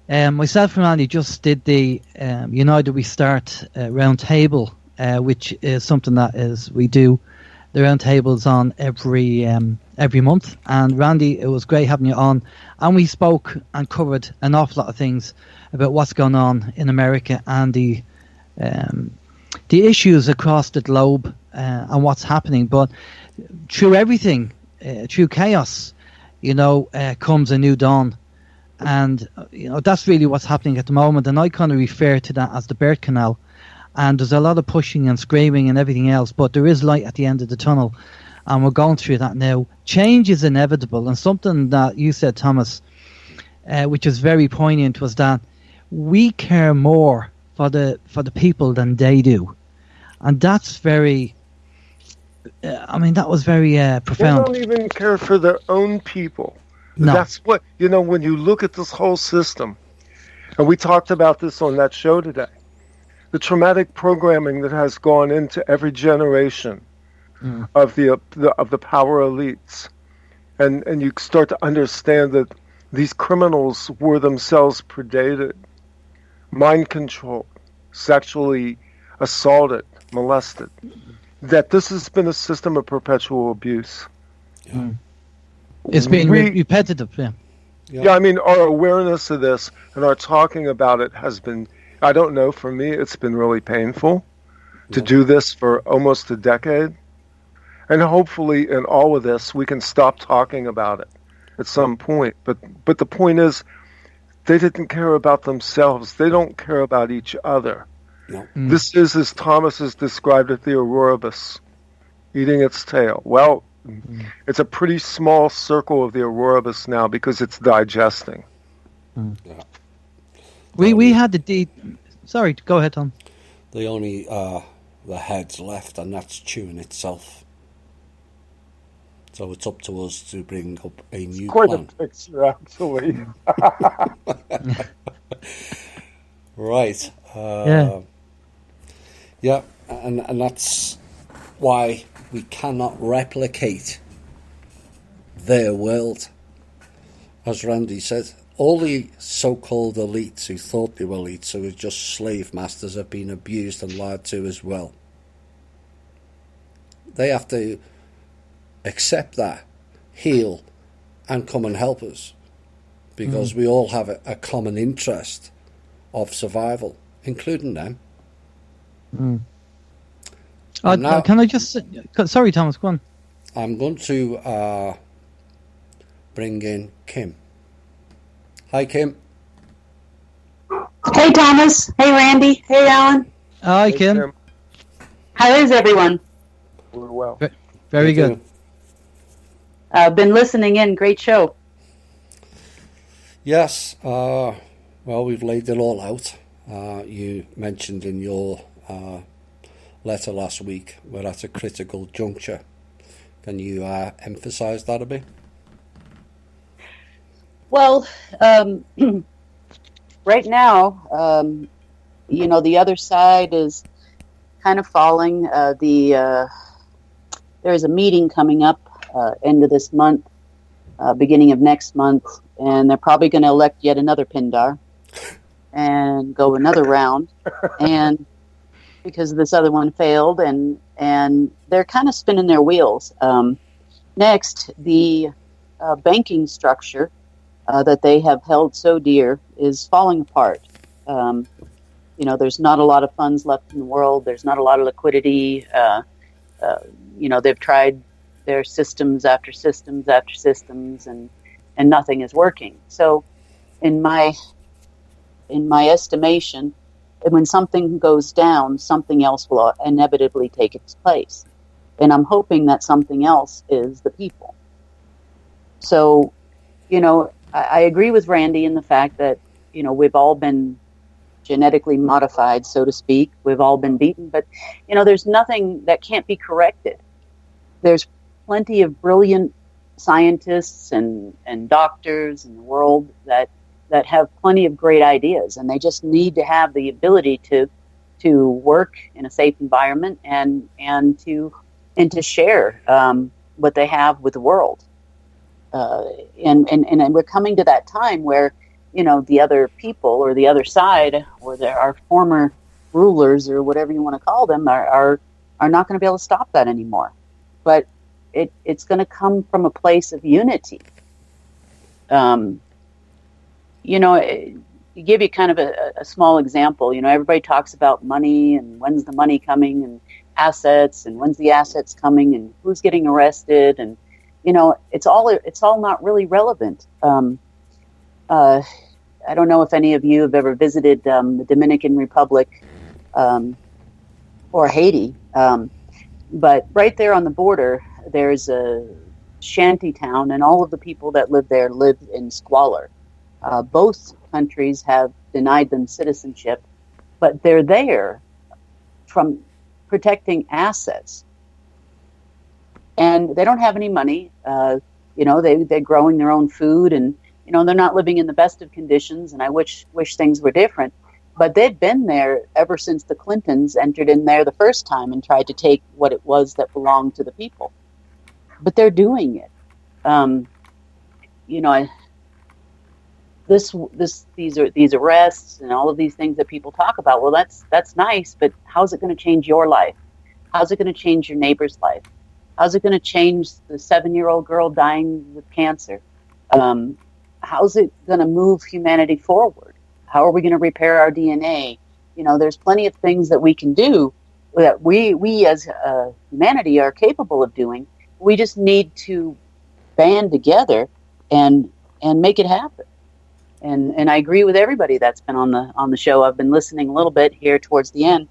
myself and Randy just did the United We Start round table, which is something that we do the round tables on every month. And Randy, it was great having you on, and we spoke and covered an awful lot of things about what's going on in America and the issues across the globe and what's happening. But through everything, through chaos, comes a new dawn. And, that's really what's happening at the moment. And I kind of refer to that as the birth canal. And there's a lot of pushing and screaming and everything else, but there is light at the end of the tunnel. And we're going through that now. Change is inevitable. And something that you said, Thomas, which is very poignant, was that we care more for the people than they do. And that's very... that was very profound. They don't even care for their own people. No. That's what, when you look at this whole system, and we talked about this on that show today, the traumatic programming that has gone into every generation of the power elites, and you start to understand that these criminals were themselves predated, mind controlled, sexually assaulted, molested. That this has been a system of perpetual abuse. Yeah. It's been repetitive, yeah. Yeah, our awareness of this and our talking about it has been, I don't know, for me, it's been really painful to do this for almost a decade. And hopefully in all of this, we can stop talking about it at some point. But the point is, they didn't care about themselves. They don't care about each other. No. This is, as Thomas has described it, the Auroribus. eating its tail. Well, it's a pretty small circle of the auroribus now because it's digesting. Yeah. We had Sorry, go ahead, Tom. The only the head's left, and that's chewing itself. So it's up to us to bring up a new Quite plan. a picture, actually. Right. Yeah, and that's why we cannot replicate their world. As Randy said, all the so-called elites who thought they were elites, who were just slave masters, have been abused and lied to as well. They have to accept that, heal, and come and help us, because we all have a common interest of survival, including them. Now, can I just... Sorry, Thomas, go on. I'm going to bring in Kim. Hi, Kim. Hey, Thomas. Hey, Randy. Hey, Alan. Hi, Hey, Kim. How is everyone? We're well. Very good. I've been listening in. Great show. Yes. Well, we've laid it all out. You mentioned in your letter last week we're at a critical juncture. Can you emphasize that a bit? Well, right now, the other side is kind of falling. There's a meeting coming up end of this month, beginning of next month, and they're probably going to elect yet another Pindar and go another round, and because this other one failed, and they're kind of spinning their wheels. Next, the banking structure that they have held so dear is falling apart. There's not a lot of funds left in the world. There's not a lot of liquidity. They've tried their systems after systems after systems, and nothing is working. So, in my estimation, when something goes down, something else will inevitably take its place. And I'm hoping that something else is the people. So, I agree with Randy in the fact that, we've all been genetically modified, so to speak. We've all been beaten. But, there's nothing that can't be corrected. There's plenty of brilliant scientists and doctors in the world that have plenty of great ideas, and they just need to have the ability to work in a safe environment and to share what they have with the world. And we're coming to that time where, the other people or the other side or our former rulers or whatever you want to call them are not going to be able to stop that anymore. But it's going to come from a place of unity. To give you kind of a small example, everybody talks about money and when's the money coming and assets and when's the assets coming and who's getting arrested, and it's all not really relevant. I don't know if any of you have ever visited the Dominican Republic or Haiti, but right there on the border, there's a shanty town, and all of the people that live there live in squalor. Both countries have denied them citizenship, but they're there from protecting assets. And they don't have any money. They're growing their own food, and they're not living in the best of conditions. And I wish things were different. But they've been there ever since the Clintons entered in there the first time and tried to take what it was that belonged to the people. But they're doing it. These arrests and all of these things that people talk about. Well, that's nice, but how's it going to change your life? How's it going to change your neighbor's life? How's it going to change the 7-year-old girl dying with cancer? How's it going to move humanity forward? How are we going to repair our DNA? There's plenty of things that we can do that we as humanity are capable of doing. We just need to band together and make it happen. And I agree with everybody that's been on the show. I've been listening a little bit here towards the end.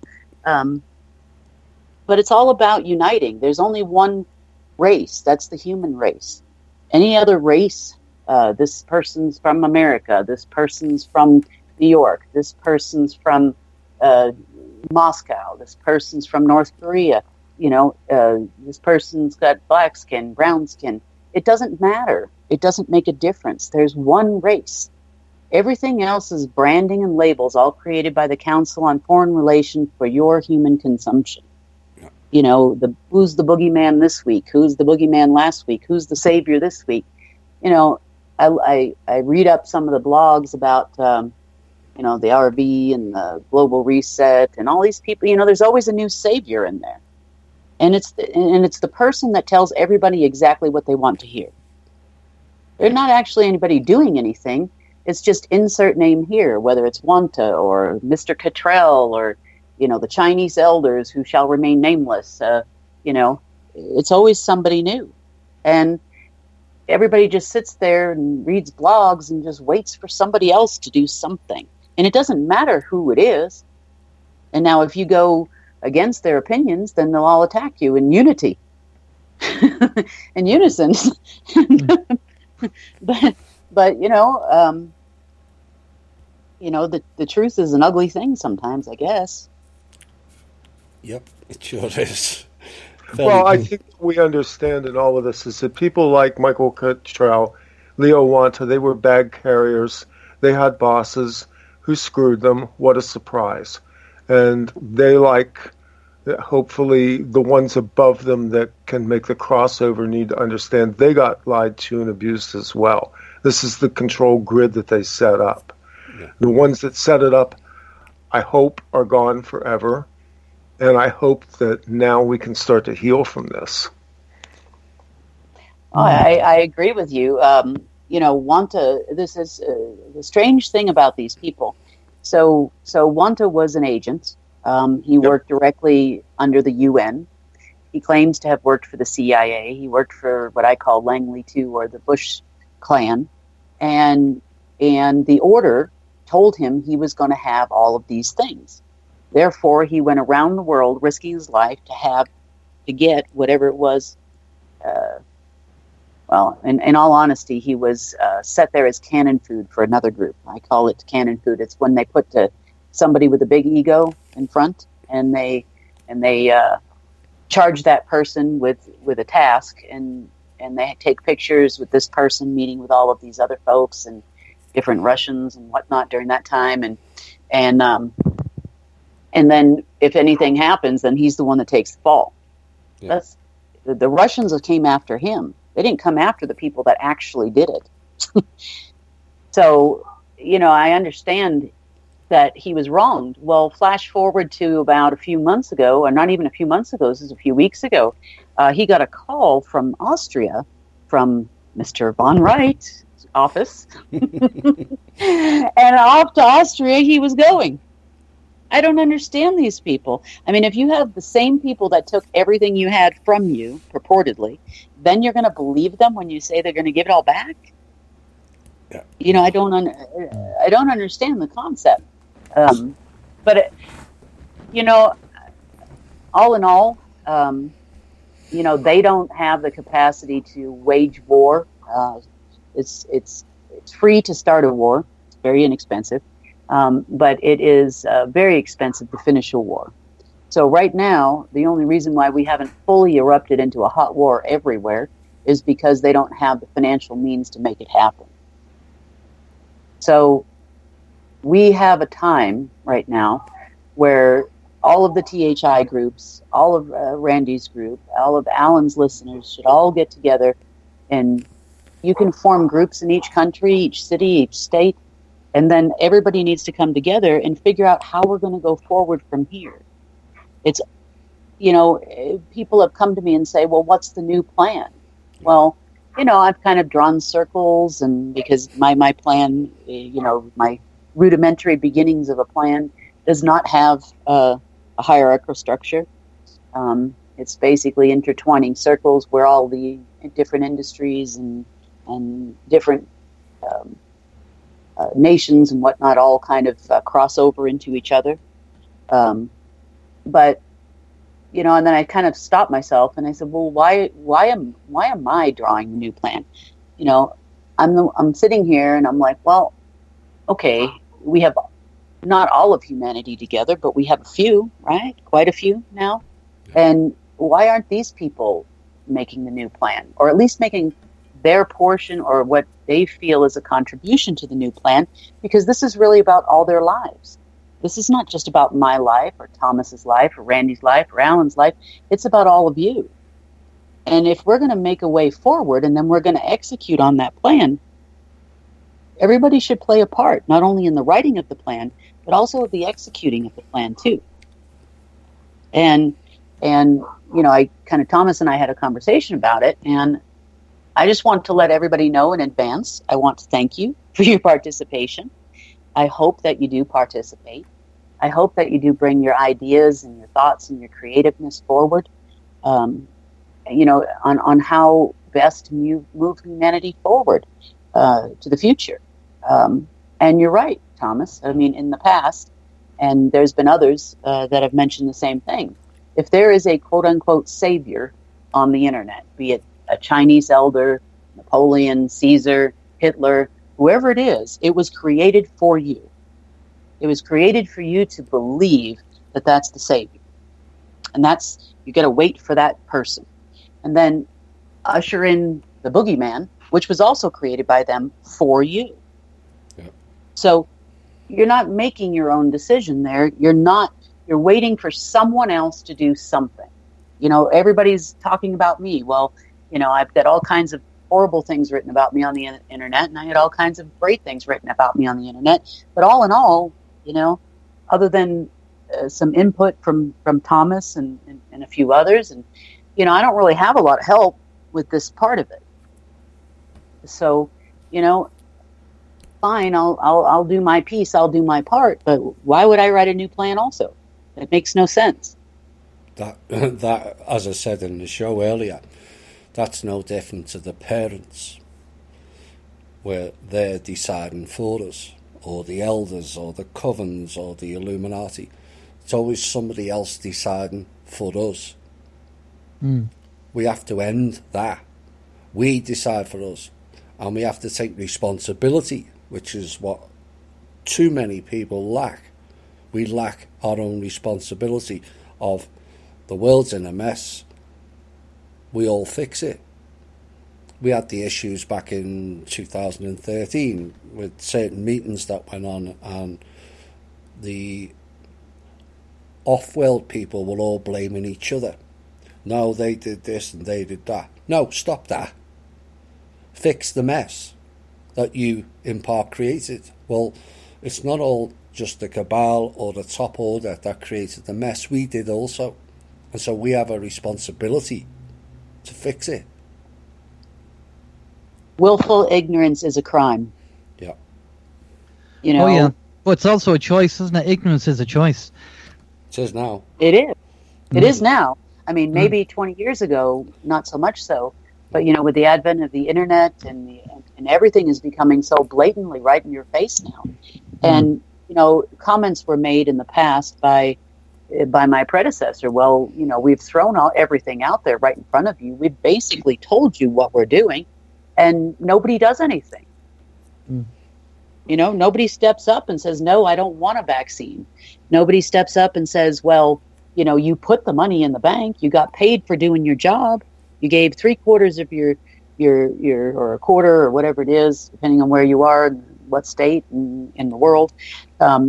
But but it's all about uniting. There's only one race. That's the human race. Any other race, this person's from America, this person's from New York, this person's from Moscow, this person's from North Korea, this person's got black skin, brown skin. It doesn't matter. It doesn't make a difference. There's one race. Everything else is branding and labels, all created by the Council on Foreign Relations for your human consumption. Who's the boogeyman this week? Who's the boogeyman last week? Who's the savior this week? I read up some of the blogs about, the RV and the Global Reset and all these people. There's always a new savior in there. And it's the person that tells everybody exactly what they want to hear. They're not actually anybody doing anything. It's just insert name here, whether it's Wanta or Mr. Cottrell or, the Chinese elders who shall remain nameless. It's always somebody new. And everybody just sits there and reads blogs and just waits for somebody else to do something. And it doesn't matter who it is. And now if you go against their opinions, then they'll all attack you in unity, in unison. but the truth is an ugly thing sometimes, I guess. Yep, it sure is. Well, I think we understand in all of this is that people like Michael Cottrell, Leo Wanta, they were bag carriers. They had bosses who screwed them. What a surprise. And they hopefully the ones above them that can make the crossover need to understand they got lied to and abused as well. This is the control grid that they set up. Yeah. The ones that set it up, I hope, are gone forever. And I hope that now we can start to heal from this. Oh, I agree with you. Wanta, this is the strange thing about these people. So Wanta was an agent. He worked directly under the UN. He claims to have worked for the CIA. He worked for what I call Langley II, or the Bush clan. And the order told him he was going to have all of these things. Therefore, he went around the world risking his life to get whatever it was. In all honesty, he was set there as cannon food for another group. I call it cannon food. It's when they put somebody with a big ego in front, and they charge that person with a task, and they take pictures with this person meeting with all of these other folks and different Russians and whatnot during that time, and then if anything happens, then he's the one that takes the fall. Yeah. That's the Russians came after him. They didn't come after the people that actually did it. So, I understand that he was wronged. Well, flash forward to about a few months ago, or not even a few months ago, this is a few weeks ago, he got a call from Austria, from Mr. Von Wright's office. And off to Austria he was going. I don't understand these people. I mean, if you have the same people that took everything you had from you, purportedly, then you're going to believe them when you say they're going to give it all back? Yeah. I don't understand the concept. But all in all, they don't have the capacity to wage war. It's free to start a war. It's very inexpensive. But it is very expensive to finish a war. So right now, the only reason why we haven't fully erupted into a hot war everywhere is because they don't have the financial means to make it happen. So we have a time right now where all of the THI groups, all of Randy's group, all of Alan's listeners should all get together, and you can form groups in each country, each city, each state. And then everybody needs to come together and figure out how we're going to go forward from here. It's, people have come to me and say, well, what's the new plan? Well, I've kind of drawn circles, and because my plan, my rudimentary beginnings of a plan does not have a hierarchical structure. It's basically intertwining circles where all the different industries and different nations and whatnot all kind of cross over into each other. But and then I kind of stopped myself and I said, well, why am I drawing the new plan? I'm sitting here and I'm like, well, okay, we have not all of humanity together, but we have a few, right? Quite a few now. And why aren't these people making the new plan, or at least making their portion or what they feel is a contribution to the new plan? Because this is really about all their lives. This is not just about my life or Thomas's life or Randy's life or Alan's life. It's about all of you. And if we're going to make a way forward and then we're going to execute on that plan, everybody should play a part, not only in the writing of the plan, but also the executing of the plan too. And Thomas and I had a conversation about it, and I just want to let everybody know in advance, I want to thank you for your participation. I hope that you do participate. I hope that you do bring your ideas and your thoughts and your creativeness forward, on how best to move humanity forward to the future. And you're right, Thomas. I mean, in the past, and there's been others that have mentioned the same thing. If there is a quote-unquote savior on the internet, be it a Chinese elder, Napoleon, Caesar, Hitler, whoever it was created for you. It was created for you to believe that that's the savior. And you got to wait for that person. And then usher in the boogeyman, which was also created by them for you. Yeah. So you're not making your own decision there. You're waiting for someone else to do something. Everybody's talking about me. Well, I've got all kinds of horrible things written about me on the internet, and I had all kinds of great things written about me on the internet. But all in all, other than some input from Thomas and a few others, and I don't really have a lot of help with this part of it. So, fine, I'll do my piece, I'll do my part, but why would I write a new plan also? It makes no sense. That, as I said in the show earlier, that's no different to the parents, where they're deciding for us, or the elders, or the covens, or the Illuminati. It's always somebody else deciding for us. We have to end that. We decide for us, and we have to take responsibility, which is what too many people lack. We lack our own responsibility of the world's in a mess. We all fix it. We had the issues back in 2013 with certain meetings that went on, and the off-world people were all blaming each other. No, they did this and they did that. No, stop that. Fix the mess that you in part created. Well, it's not all just the cabal or the top order that created the mess. We did also. And so we have a responsibility to fix it. Willful ignorance is a crime. Yeah. Oh, yeah. But it's also a choice, isn't it? Ignorance is a choice. It is now. It is. It is now. I mean, maybe 20 years ago, not so much so. But, with the advent of the internet and everything is becoming so blatantly right in your face now. And, comments were made in the past by my predecessor. Well, we've thrown everything out there right in front of you. We've basically told you what we're doing, and nobody does anything. Nobody steps up and says, no, I don't want a vaccine. Nobody steps up and says, well, you put the money in the bank. You got paid for doing your job. You gave 3/4 of your or a quarter or whatever it is, depending on where you are, what state in the world, at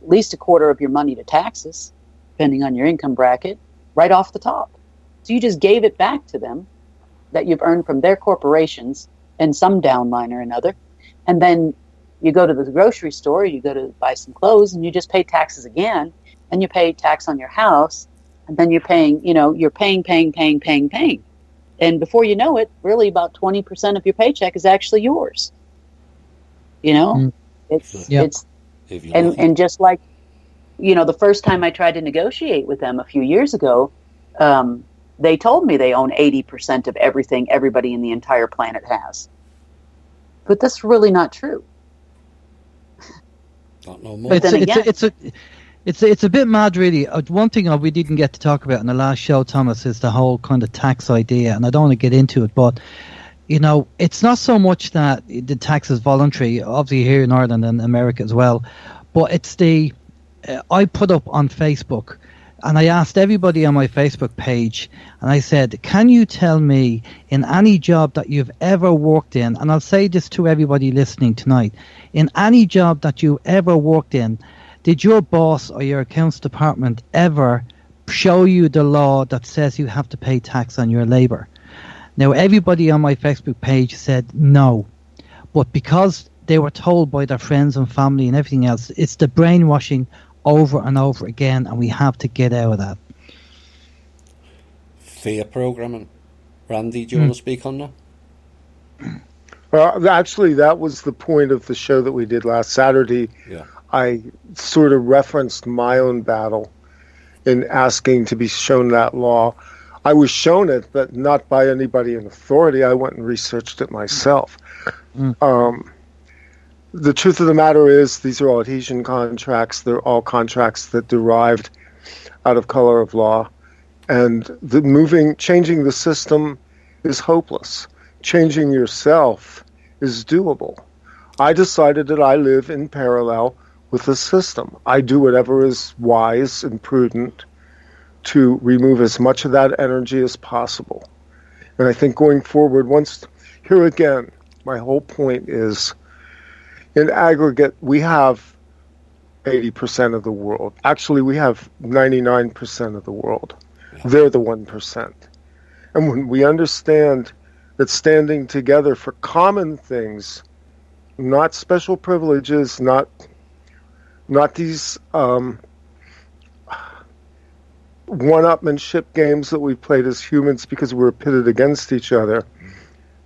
least 1/4 of your money to taxes, depending on your income bracket, right off the top. So you just gave it back to them that you've earned from their corporations and some downline or another. And then you go to the grocery store, you go to buy some clothes, and you just pay taxes again, and you pay tax on your house, and then you're paying. And before you know it, really about 20% of your paycheck is actually yours. It's and just like, the first time I tried to negotiate with them a few years ago, they told me they own 80% of everything everybody in the entire planet has. But that's really not true. Not no more. It's a bit mad, really. One thing we didn't get to talk about in the last show, Thomas, is the whole kind of tax idea, and I don't want to get into it, but it's not so much that the tax is voluntary, obviously here in Ireland and America as well, but it's I put up on Facebook, and I asked everybody on my Facebook page, and I said, can you tell me in any job that you've ever worked in, and I'll say this to everybody listening tonight, in any job that you ever worked in, did your boss or your accounts department ever show you the law that says you have to pay tax on your labour? Now, everybody on my Facebook page said no. But because they were told by their friends and family and everything else, it's the brainwashing over and over again, and we have to get out of that. Fear programming. Randy, do you want to speak on that? Well, actually, that was the point of the show that we did last Saturday. Yeah. I sort of referenced my own battle in asking to be shown that law. I was shown it, but not by anybody in authority. I went and researched it myself. The truth of the matter is these are all adhesion contracts. They're all contracts that derived out of color of law. And changing the system is hopeless. Changing yourself is doable. I decided that I live in parallel with the system. I do whatever is wise and prudent to remove as much of that energy as possible. And I think going forward, here again, my whole point is, in aggregate, we have 80% of the world. Actually, we have 99% of the world. Yeah. They're the 1%. And when we understand that standing together for common things, not special privileges, not these one-upmanship games that we played as humans because we were pitted against each other.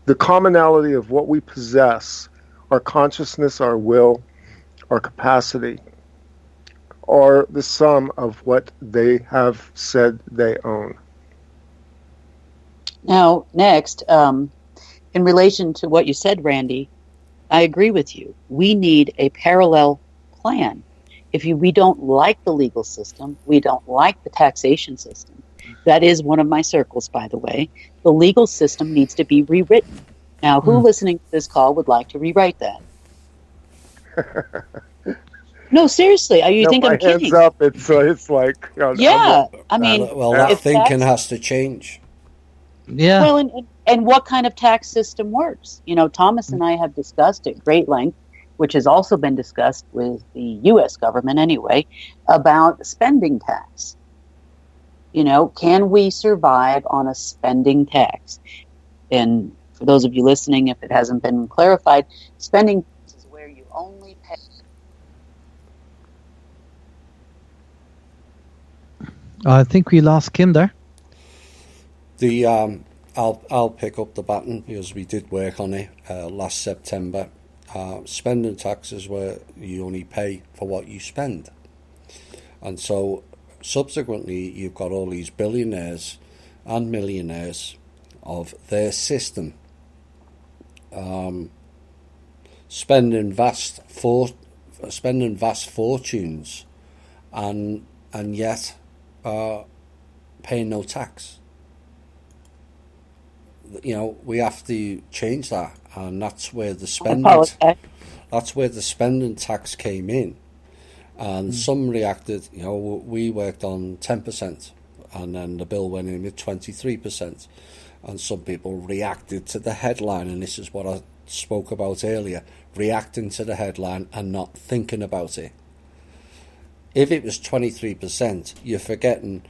The commonality of what we possess, our consciousness, our will, our capacity, are the sum of what they have said they own. Now, next, in relation to what you said, Randy, I agree with you. We need a parallel plan. If we don't like the legal system, we don't like the taxation system. That is one of my circles, by the way. The legal system needs to be rewritten. Now, who listening to this call would like to rewrite that? No, seriously. You think I'm kidding? Hands up. It's like... Yeah. I mean... well, that thinking has to change. Yeah. Well, and what kind of tax system works? Thomas and I have discussed at great length, which has also been discussed with the U.S. government anyway, about spending tax. Can we survive on a spending tax? And for those of you listening, if it hasn't been clarified, spending tax is where you only pay. I think we lost Kim there. I'll pick up the baton because we did work on it last September. Spending tax is where you only pay for what you spend, and so subsequently you've got all these billionaires and millionaires of their system spending vast fortunes and yet paying no tax. We have to change that, and that's where the spending tax came in. And some reacted. We worked on 10%, and then the bill went in with 23%. And some people reacted to the headline, and this is what I spoke about earlier: reacting to the headline and not thinking about it. If it was 23%, you're forgetting,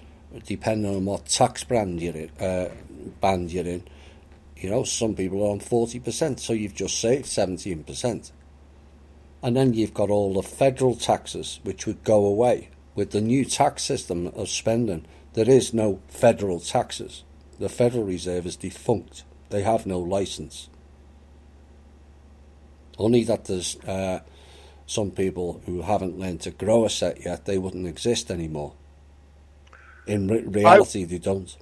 depending on what tax band you're in. Some people are on 40%, so you've just saved 17%. And then you've got all the federal taxes, which would go away. With the new tax system of spending, there is no federal taxes. The Federal Reserve is defunct. They have no license. Only that there's some people who haven't learned to grow a set yet, they wouldn't exist anymore. In reality, they don't.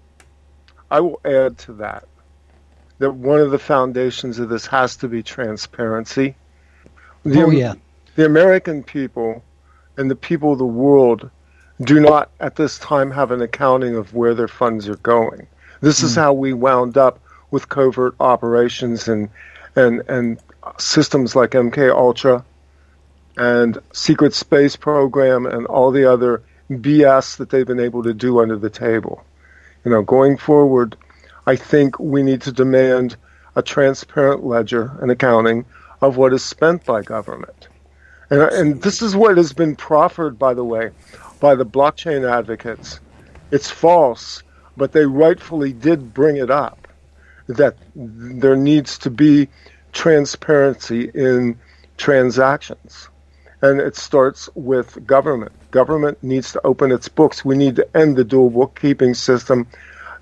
I will add to that one of the foundations of this has to be transparency. The American people and the people of the world do not at this time have an accounting of where their funds are going. This is how we wound up with covert operations and systems like MK Ultra and secret space program and all the other BS that they've been able to do under the table. Going forward, I think we need to demand a transparent ledger and accounting of what is spent by government. And this is what has been proffered, by the way, by the blockchain advocates. It's false, but they rightfully did bring it up, that there needs to be transparency in transactions. And it starts with government. Government needs to open its books. We need to end the dual bookkeeping system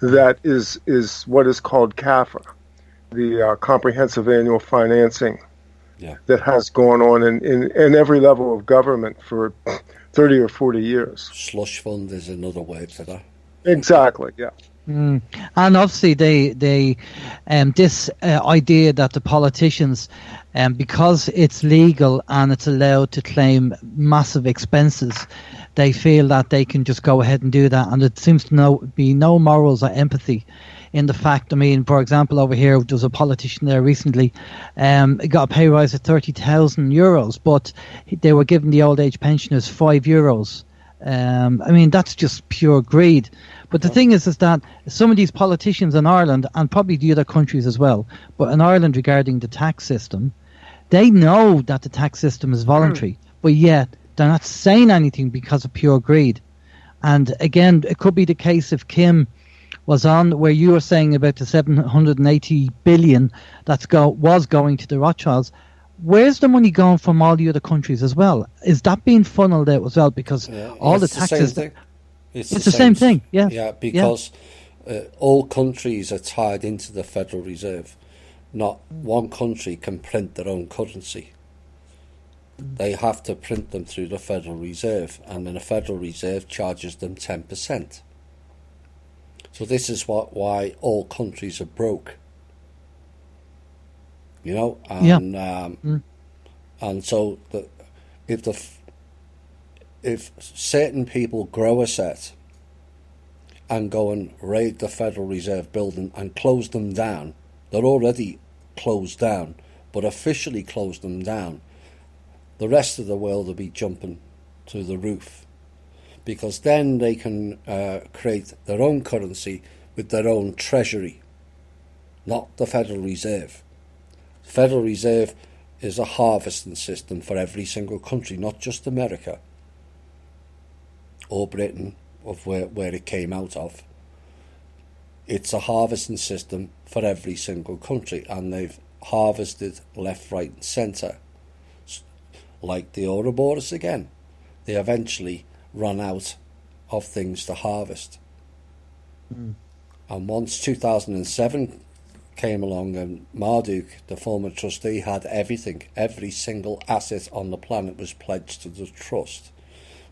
that is what is called CAFA, the Comprehensive Annual Financing, that has gone on in every level of government for 30 or 40 years. Slush fund is another word for that. Exactly, yeah. And obviously, this idea that the politicians, because it's legal and it's allowed to claim massive expenses, they feel that they can just go ahead and do that, and it seems to be no morals or empathy in the fact. I mean, for example, over here there was a politician there recently, got a pay rise of €30,000, but they were giving the old age pensioners €5. I mean, that's just pure greed. But the thing is that some of these politicians in Ireland, and probably the other countries as well, but in Ireland regarding the tax system, they know that the tax system is voluntary, but yet they're not saying anything because of pure greed. And again, it could be the case if Kim was on where you were saying about the 780 billion was going to the Rothschilds. Where's the money going from all the other countries as well? Is that being funneled out as well? Because all the taxes... It's the same thing, yeah. Yeah, because all countries are tied into the Federal Reserve. Not one country can print their own currency. They have to print them through the Federal Reserve, and then the Federal Reserve charges them 10%. So this is why all countries are broke. And so if certain people grow a set and go and raid the Federal Reserve building and close them down, they're already closed down, but officially close them down, the rest of the world will be jumping to the roof, because then they can create their own currency with their own treasury, not the Federal Reserve. The Federal Reserve is a harvesting system for every single country, not just America or Britain, of where it came out of. It's a harvesting system for every single country, and they've harvested left, right and centre. Like the Ouroboros again. They eventually run out of things to harvest. And once 2007 came along and Marduk, the former trustee, had everything, every single asset on the planet was pledged to the trust.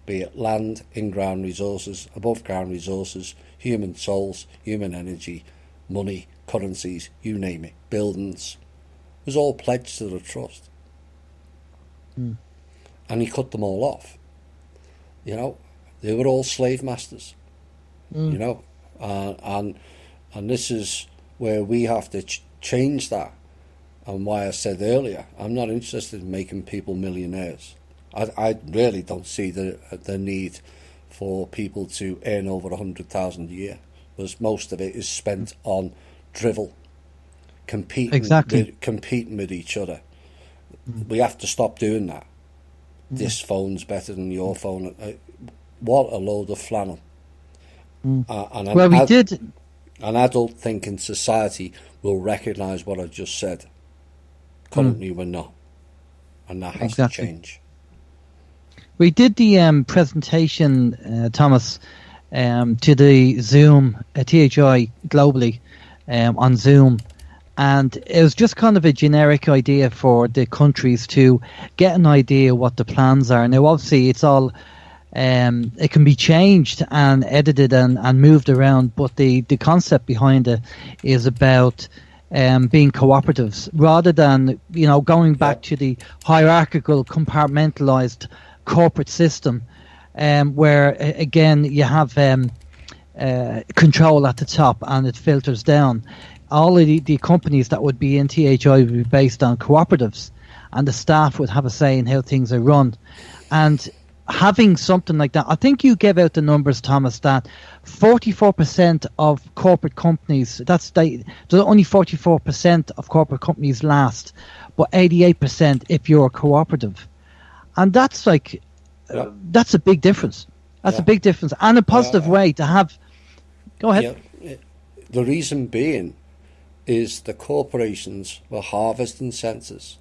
Be it land, in-ground resources, above-ground resources, human souls, human energy, money, currencies, you name it, buildings. It was all pledged to the trust. And he cut them all off. They were all slave masters. And this is where we have to change that. And why I said earlier, I'm not interested in making people millionaires. I really don't see the need for people to earn over 100,000 a year, because most of it is spent on drivel, competing with each other. We have to stop doing that. This phone's better than your phone. What a load of flannel. An adult thinking society will recognise what I just said. Currently we're not, and that has to change. We did the presentation, Thomas, to the Zoom, THI globally, on Zoom, and it was just kind of a generic idea for the countries to get an idea what the plans are. Now, obviously, it's all it can be changed and edited and moved around, but the concept behind it is about being cooperatives rather than going back to the hierarchical, compartmentalized corporate system. where again you have control at the top and it filters down. All of the companies that would be in THI would be based on cooperatives, and the staff would have a say in how things are run. And having something like that, I think you gave out the numbers, Thomas, that 44% of corporate companies, there's only 44% of corporate companies last, but 88% if you're a cooperative. And that's like, that's a big difference. That's a big difference, and a positive way to have. Go ahead. Yeah, the reason being is the corporations were harvesting centres,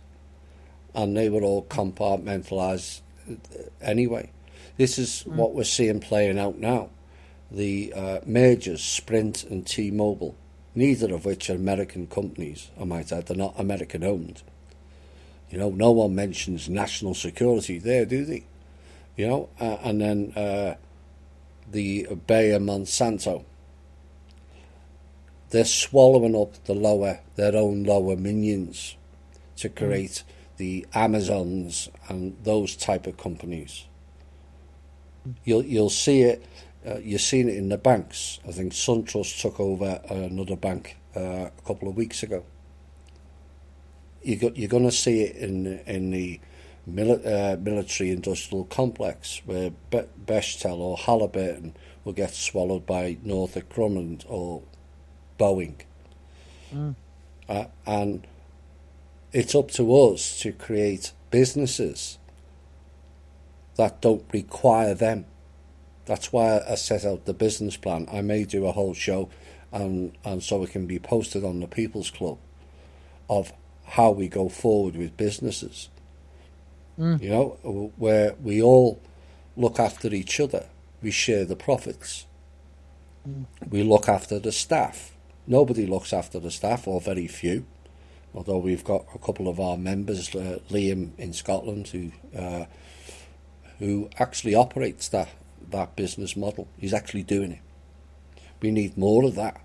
and they were all compartmentalised anyway. This is what we're seeing playing out now. The mergers, Sprint and T-Mobile, neither of which are American companies, I might add. They're not American owned. You know, no one mentions national security there, do they? You know, and then the Bayer Monsanto, they're swallowing up their own lower minions to create the Amazons and those type of companies. You'll see it. You've seen it in the banks. I think SunTrust took over another bank a couple of weeks ago. You're going to see it in the military-industrial complex, where Bechtel or Halliburton will get swallowed by Northrop Grumman or Boeing. And it's up to us to create businesses that don't require them. That's why I set out the business plan. I may do a whole show, and so it can be posted on the People's Club, of how we go forward with businesses. You know, where we all look after each other. We share the profits. We look after the staff. Nobody looks after the staff, or very few. Although we've got a couple of our members, Liam in Scotland, who actually operates that business model. He's actually doing it. We need more of that,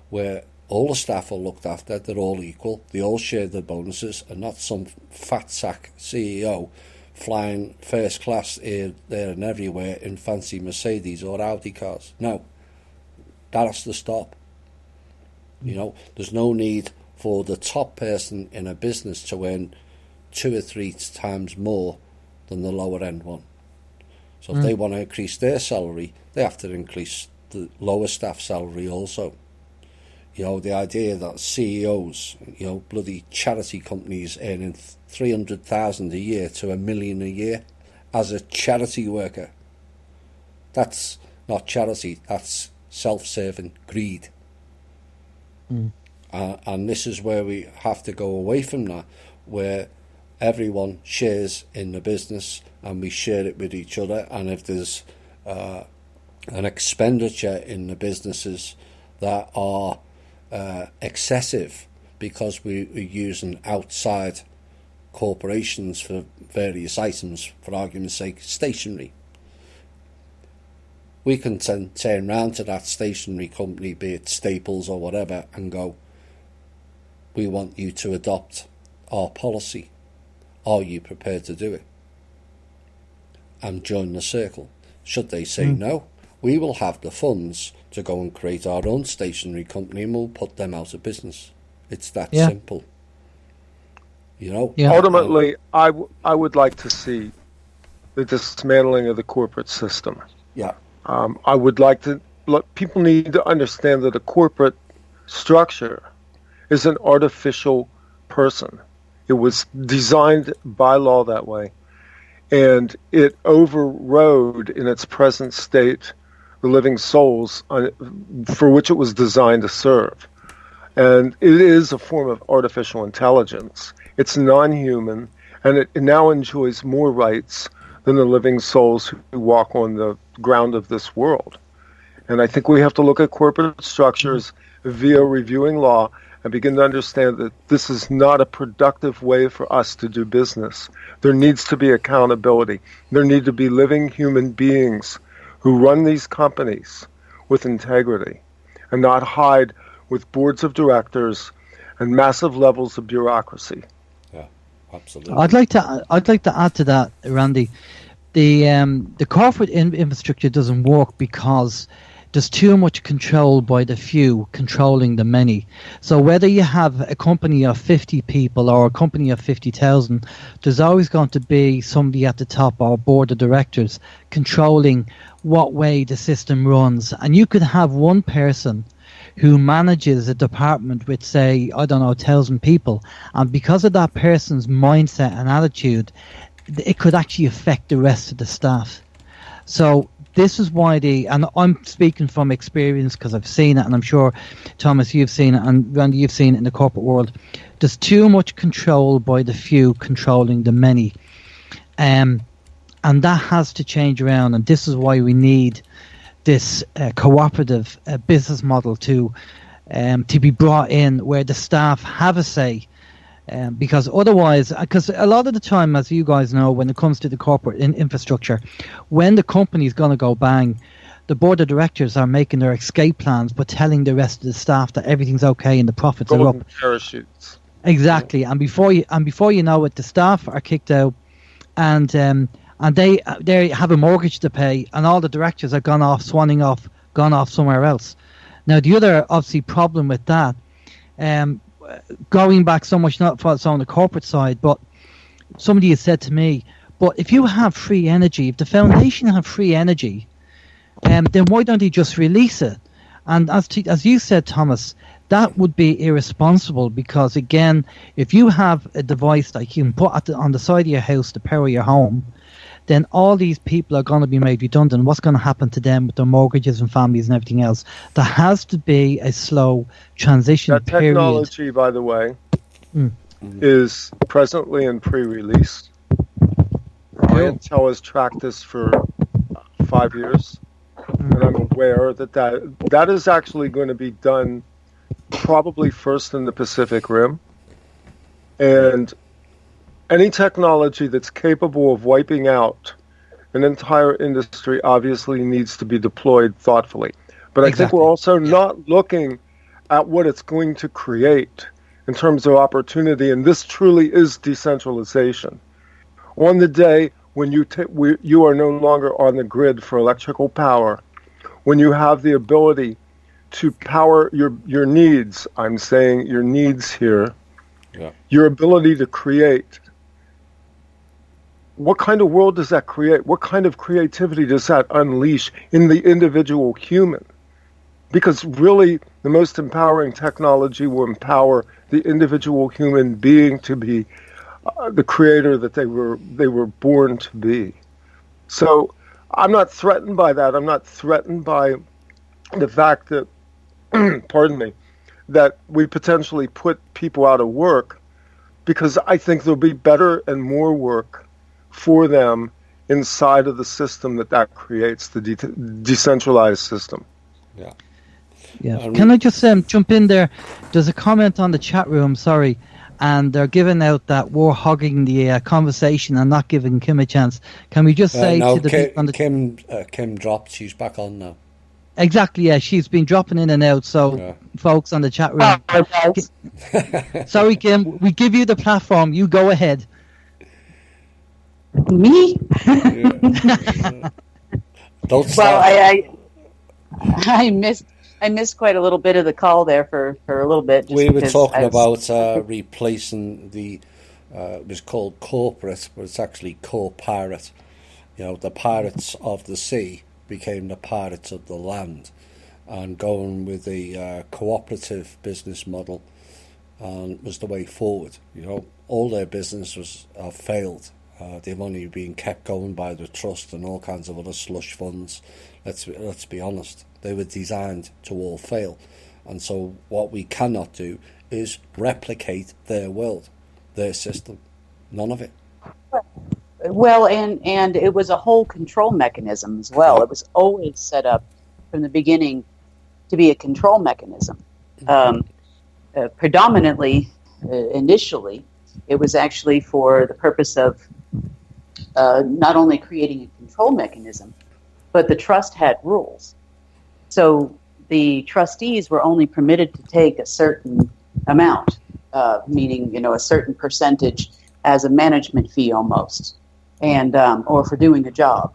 where all the staff are looked after, they're all equal, they all share the bonuses, and not some fat sack CEO flying first class here, there and everywhere in fancy Mercedes or Audi cars. No, that has to stop. You know, there's no need for the top person in a business to earn 2 or 3 times more than the lower end one. So if they want to increase their salary, they have to increase the lower staff salary also. You know, the idea that CEOs, you know, bloody charity companies earning 300,000 a year to $1 million a year as a charity worker, that's not charity, that's self-serving greed. And this is where we have to go away from that, where everyone shares in the business and we share it with each other. And if there's an expenditure in the businesses that are excessive because we're using outside corporations for various items, for argument's sake, stationery, we can turn round to that stationery company, be it Staples or whatever, and go, we want you to adopt our policy. Are you prepared to do it? And join the circle. Should they say no, we will have the funds to go and create our own stationery company, and we'll put them out of business. It's that simple. You know. Yeah. Ultimately, I would like to see the dismantling of the corporate system. Yeah. I would like to. Look, people need to understand that a corporate structure is an artificial person. It was designed by law that way, and it overrode in its present state the living souls for which it was designed to serve. And it is a form of artificial intelligence. It's non-human, and it now enjoys more rights than the living souls who walk on the ground of this world. And I think we have to look at corporate structures via reviewing law and begin to understand that this is not a productive way for us to do business. There needs to be accountability. There need to be living human beings who run these companies with integrity and not hide with boards of directors and massive levels of bureaucracy. Yeah, absolutely. I'd like to add to that, Randy. the corporate infrastructure doesn't work because there's too much control by the few controlling the many. So whether you have a company of 50 people or a company of 50,000, there's always going to be somebody at the top or board of directors controlling what way the system runs. And you could have one person who manages a department with, say, 1,000 people. And because of that person's mindset and attitude, it could actually affect the rest of the staff. So this is why and I'm speaking from experience because I've seen it, and I'm sure, Thomas, you've seen it, and Randy, you've seen it in the corporate world. There's too much control by the few controlling the many. And that has to change around, and this is why we need this cooperative business model to be brought in where the staff have a say. Because otherwise, because a lot of the time, as you guys know, when it comes to the corporate infrastructure, when the company's going to go bang, the board of directors are making their escape plans, but telling the rest of the staff that everything's okay and the profits are up. Parachutes. Exactly, and before you know it, the staff are kicked out, and they have a mortgage to pay, and all the directors are gone off somewhere else. Now, the other obviously problem with that. Going back so much, not so on the corporate side, but somebody has said to me, but if you have free energy, if the foundation have free energy, then why don't they just release it? And as you said, Thomas, that would be irresponsible because, again, if you have a device that you can put on the side of your house to power your home, then all these people are going to be made redundant. What's going to happen to them with their mortgages and families and everything else? There has to be a slow transition that period. Technology, by the way, is presently in pre-release. Intel has tracked this for 5 years, and I'm aware that is actually going to be done probably first in the Pacific Rim. And any technology that's capable of wiping out an entire industry obviously needs to be deployed thoughtfully. But I think we're also not looking at what it's going to create in terms of opportunity, and this truly is decentralization. On the day when you are no longer on the grid for electrical power, when you have the ability to power your needs, I'm saying your needs here, your ability to create, what kind of world does that create? What kind of creativity does that unleash in the individual human? Because really, the most empowering technology will empower the individual human being to be the creator that they were born to be. So I'm not threatened by that. I'm not threatened by the fact that, pardon me, that we potentially put people out of work, because I think there'll be better and more work for them inside of the system that creates, the decentralized system. Yeah. Can I just jump in there? There's a comment on the chat room, sorry, and they're giving out that we're hogging the conversation and not giving Kim a chance. Can we just say to the people on the Kim dropped, she's back on now. Exactly, yeah, she's been dropping in and out, so folks on the chat room. Sorry, Kim, we give you the platform, you go ahead. Me? Don't stop. Well, I missed quite a little bit of the call there for a little bit. We were talking about replacing it was called corporate, but it's actually co-pirate. The pirates of the sea became the pirates of the land, and going with the cooperative business model was the way forward. All their businesses have failed. They've only been kept going by the trust and all kinds of other slush funds. Let's be honest. They were designed to all fail. And so what we cannot do is replicate their world, their system. None of it. Well, and it was a whole control mechanism as well. It was always set up from the beginning to be a control mechanism. Predominantly, initially, it was actually for the purpose of not only creating a control mechanism, but the trust had rules. So the trustees were only permitted to take a certain amount, meaning a certain percentage as a management fee almost. and or for doing a job.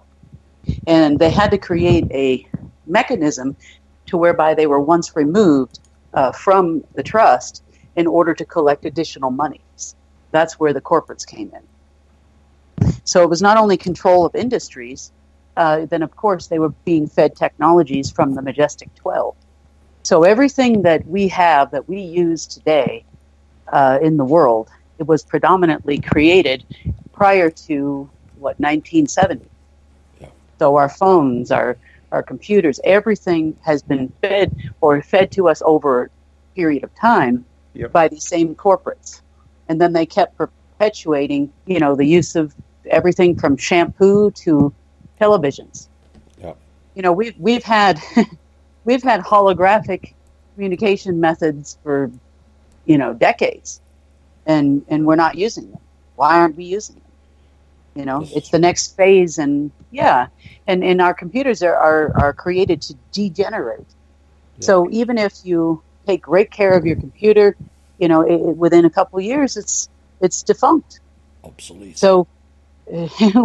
And they had to create a mechanism to whereby they were once removed from the trust in order to collect additional monies. That's where the corporates came in. So it was not only control of industries, then of course they were being fed technologies from the Majestic 12. So everything that we have, that we use today in the world, it was predominantly created prior to, 1970. Yeah. So our phones, our computers, everything has been fed to us over a period of time by these same corporates. And then they kept perpetuating, the use of everything from shampoo to televisions. Yeah. We've had we've had holographic communication methods for decades, and we're not using them. Why aren't we using them? It's the next phase, and our computers are created to degenerate. Yeah. So even if you take great care of your computer, within a couple of years, it's defunct, obsolete. So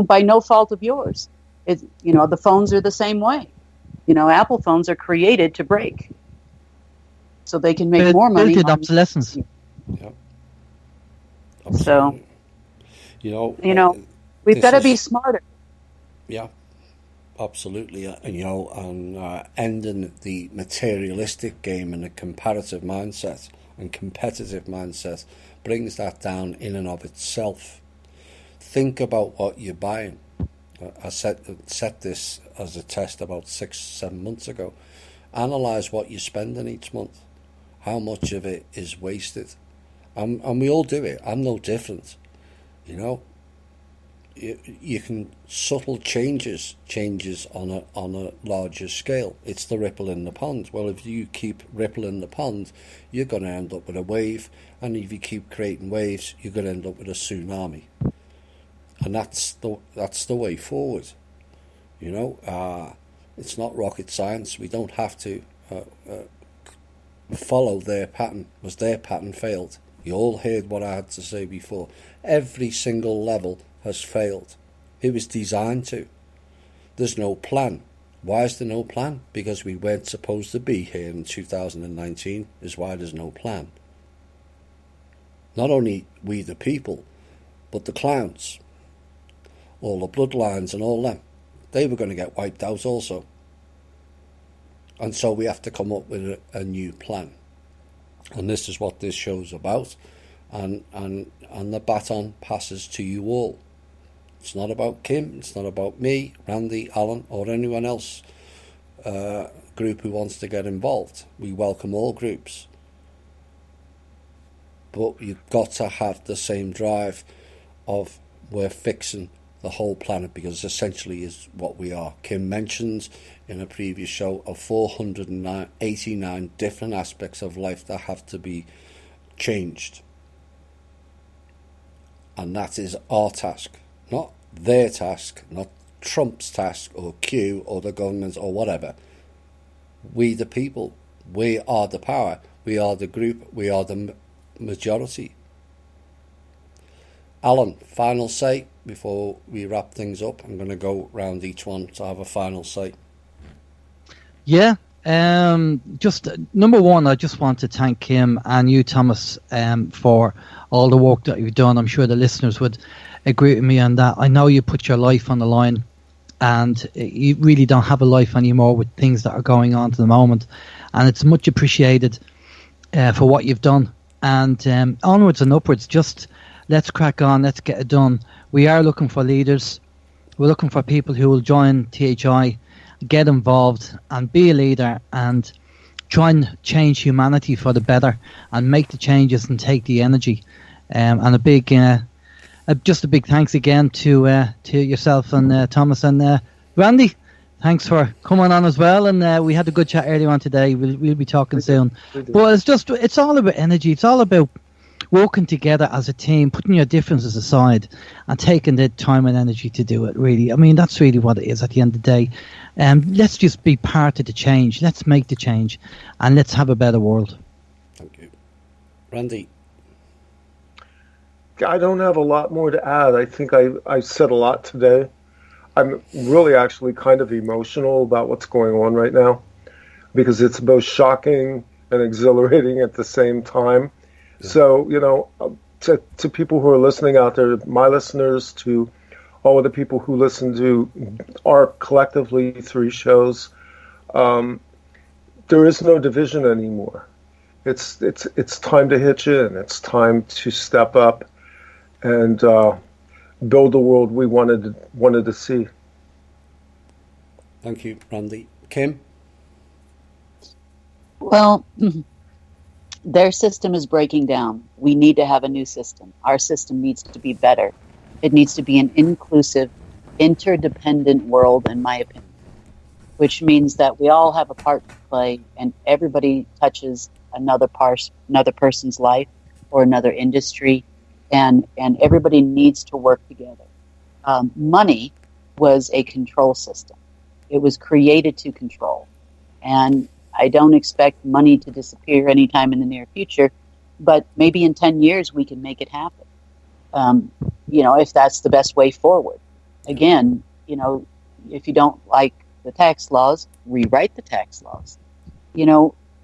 by no fault of yours, the phones are the same way. Apple phones are created to break, so they can make more money. Built-in obsolescence. Yeah. So, we've got to be smarter. Yeah, absolutely. And ending the materialistic game and the comparative mindset and competitive mindset brings that down in and of itself. Think about what you're buying. I set this as a test about 6-7 months ago. Analyze what you're spending each month. How much of it is wasted? And we all do it. I'm no different. You can subtle changes on a larger scale. It's the ripple in the pond. Well, if you keep rippling the pond, you're going to end up with a wave, and if you keep creating waves, you're going to end up with a tsunami. And that's the way forward. It's not rocket science. We don't have to follow their pattern, because their pattern failed. You all heard what I had to say before. Every single level has failed. It was designed to. There's no plan. Why is there no plan? Because we weren't supposed to be here in 2019 is why there's no plan. Not only we the people, but the clowns, all the bloodlines and all them, they were going to get wiped out also. And so we have to come up with a new plan. And this is what this show's about. And the baton passes to you all. It's not about Kim, it's not about me, Randy, Alan, or anyone else group who wants to get involved. We welcome all groups. But you've got to have the same drive of we're fixing the whole planet, because essentially is what we are. Kim mentioned in a previous show of 489 different aspects of life that have to be changed. And that is our task, not their task, not Trump's task or Q or the government or whatever. We the people, we are the power, we are the group, we are the majority. Alan, final say before we wrap things up. I'm going to go round each one to have a final say. Yeah, just number one, I just want to thank Kim and you, Thomas, for all the work that you've done. I'm sure the listeners would agree with me on that. I know you put your life on the line, and you really don't have a life anymore with things that are going on at the moment, and it's much appreciated for what you've done. And onwards and upwards, just let's crack on, let's get it done. We are looking for leaders. We're looking for people who will join THI, get involved and be a leader and try and change humanity for the better and make the changes and take the energy. And a big thanks again to yourself and Thomas and Randy. Thanks for coming on as well. And we had a good chat earlier on today. We'll be talking soon. But it's all about energy. It's all about working together as a team, putting your differences aside and taking the time and energy to do it, really. I mean, that's really what it is at the end of the day. Let's just be part of the change. Let's make the change and let's have a better world. Thank you. Randy? I don't have a lot more to add. I think I said a lot today. I'm really actually kind of emotional about what's going on right now because it's both shocking and exhilarating at the same time. Yeah. So, to people who are listening out there, my listeners, to all of the people who listen to our collectively 3 shows, there is no division anymore. It's time to hitch in. It's time to step up and build the world we wanted to see. Thank you, Randy. Kim? Well, their system is breaking down. We need to have a new system. Our system needs to be better. It needs to be an inclusive, interdependent world, in my opinion, which means that we all have a part to play and everybody touches another person's life or another industry, and everybody needs to work together. Money was a control system. It was created to control. And I don't expect money to disappear anytime in the near future, but maybe in 10 years we can make it happen. If that's the best way forward. Again, if you don't like the tax laws, rewrite the tax laws.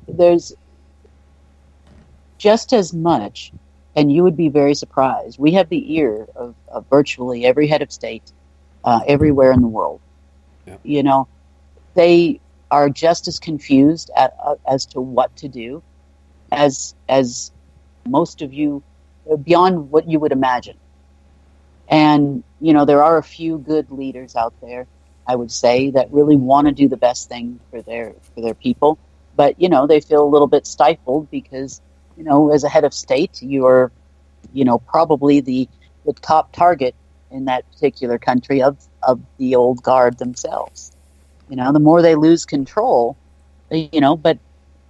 There's just as much, and you would be very surprised, we have the ear of virtually every head of state everywhere in the world. Yeah. They are just as confused as to what to do as most of you, beyond what you would imagine. And, there are a few good leaders out there, I would say, that really want to do the best thing for their people. But, they feel a little bit stifled because, as a head of state, you're, probably the top target in that particular country of the old guard themselves. The more they lose control, but,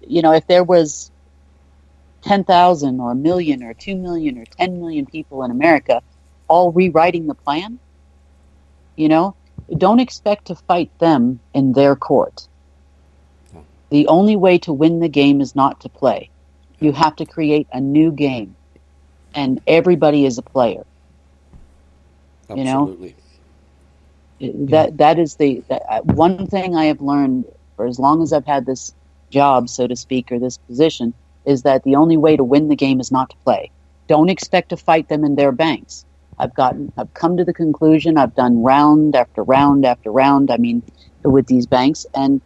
if there was 10,000 or 1 million or 2 million or 10 million people in America all rewriting the plan, don't expect to fight them in their court. The only way to win the game is not to play. You have to create a new game, and everybody is a player. Absolutely. That is the one thing I have learned for as long as I've had this job, so to speak, or this position, is that the only way to win the game is not to play. Don't expect to fight them in their banks. I've come to the conclusion, I've done round after round after round, with these banks, and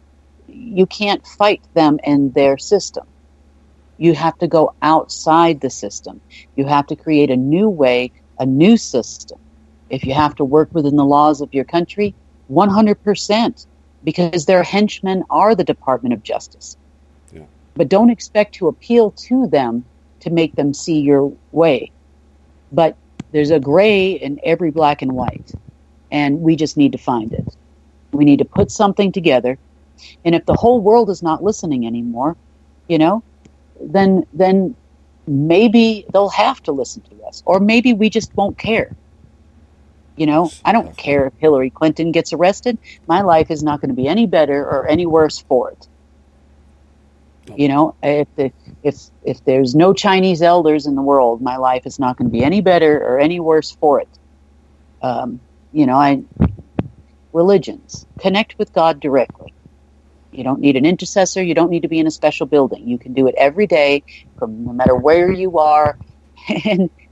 you can't fight them in their system. You have to go outside the system. You have to create a new way, a new system. If you have to work within the laws of your country, 100%, because their henchmen are the Department of Justice. Yeah. But don't expect to appeal to them to make them see your way. But there's a gray in every black and white, and we just need to find it. We need to put something together, and if the whole world is not listening anymore, then maybe they'll have to listen to us, or maybe we just won't care. I don't care if Hillary Clinton gets arrested. My life is not going to be any better or any worse for it. If there's no Chinese elders in the world, my life is not going to be any better or any worse for it. Religions, connect with God directly. You don't need an intercessor. You don't need to be in a special building. You can do it every day, from no matter where you are,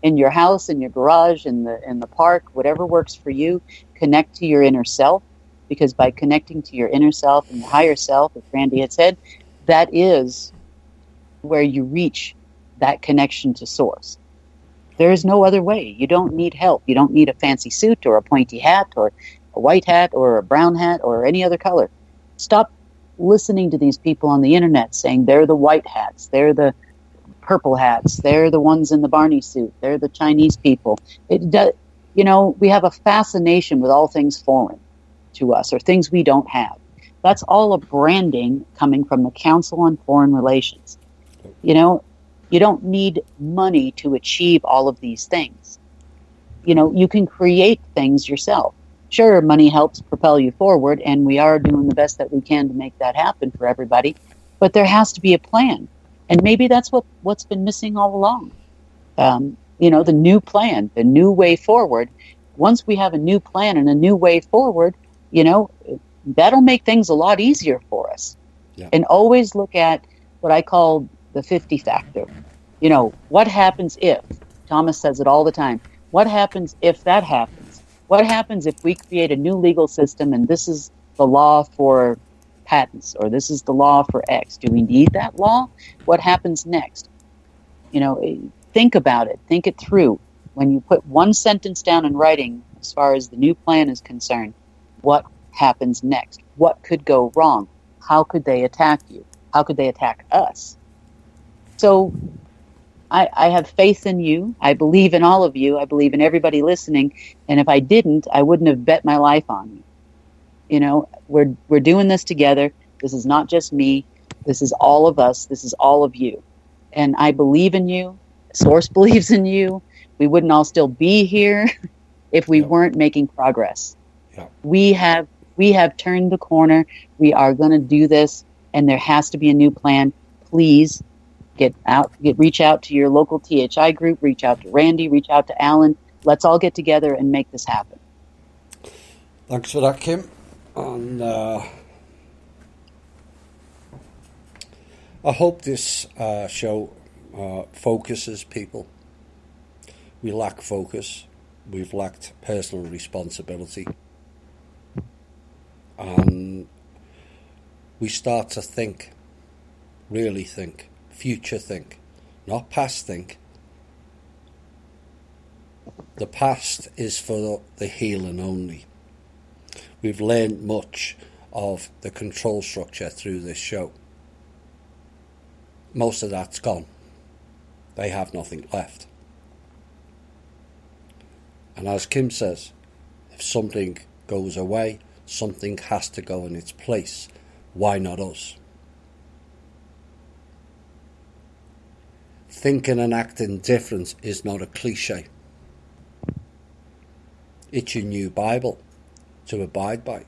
in your house, in your garage, in the park, whatever works for you. Connect to your inner self, because by connecting to your inner self and your higher self, as Randy had said, that is where you reach that connection to source. There is no other way. You don't need help. You don't need a fancy suit or a pointy hat or a white hat or a brown hat or any other color. Stop listening to these people on the internet saying they're the white hats, they're the purple hats, they're the ones in the Barney suit, they're the Chinese people. We have a fascination with all things foreign to us or things we don't have. That's all a branding coming from the Council on Foreign Relations. You don't need money to achieve all of these things. You can create things yourself. Sure, money helps propel you forward, and we are doing the best that we can to make that happen for everybody, but there has to be a plan. And maybe that's what's been missing all along. the new plan, the new way forward. Once we have a new plan and a new way forward, that'll make things a lot easier for us. Yeah. And always look at what I call the 50 factor. What happens if, Thomas says it all the time, what happens if that happens? What happens if we create a new legal system and this is the law for patents, or this is the law for X? Do we need that law? What happens next? Think about it. Think it through. When you put one sentence down in writing, as far as the new plan is concerned, what happens next? What could go wrong? How could they attack you? How could they attack us? So I have faith in you. I believe in all of you. I believe in everybody listening. And if I didn't, I wouldn't have bet my life on you. We're doing this together. This is not just me. This is all of us. This is all of you. And I believe in you. Source believes in you. We wouldn't all still be here if we weren't making progress. Yeah. We have turned the corner. We are going to do this, and there has to be a new plan. Please reach out to your local THI group, reach out to Randy, reach out to Alan. Let's all get together and make this happen. Thanks for that, Kim. And I hope this show focuses people. We lack focus. We've lacked personal responsibility. And we start to think, really think, future think, not past think. The past is for the healing only. We've learned much of the control structure through this show. Most of that's gone. They have nothing left. And as Kim says, if something goes away, something has to go in its place. Why not us? Thinking and acting different is not a cliche. It's your new Bible to abide by.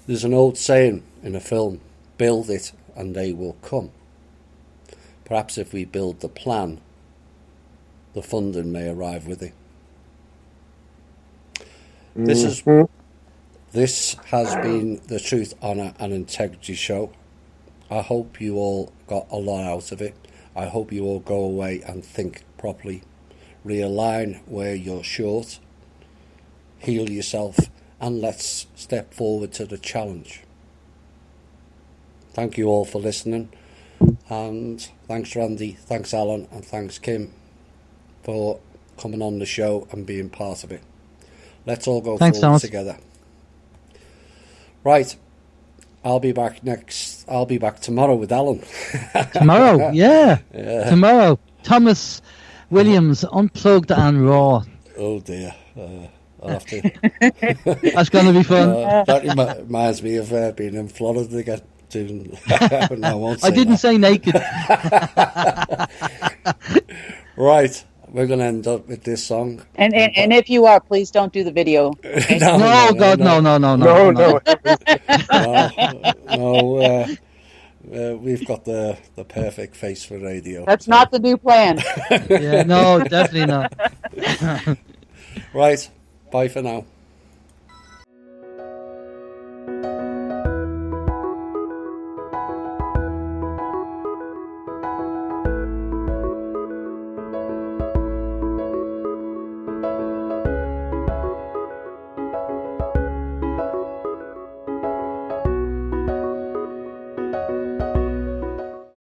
There's an old saying in a film, build it and they will come. Perhaps if we build the plan, the funding may arrive with it. This has been the Truth, Honour and Integrity show. I hope you all got a lot out of it. I hope you all go away and think properly. Realign where you're short. Heal yourself. And let's step forward to the challenge. Thank you all for listening. And thanks Randy, thanks Alan, and thanks Kim for coming on the show and being part of it. Let's all go forward Thomas. Together. Right. I'll be back tomorrow with Alan. Tomorrow, yeah. Tomorrow. Thomas Williams, Unplugged and Raw. Oh dear. I'll have to. That's going to be fun. That reminds me of being in Florida again. No, I won't say I didn't that. say naked. Right. We're going to end up with this song. And if you are, please don't do the video. Okay? No, we've got the perfect face for radio. That's not the new plan. Yeah, no, definitely not. Right. Bye for now.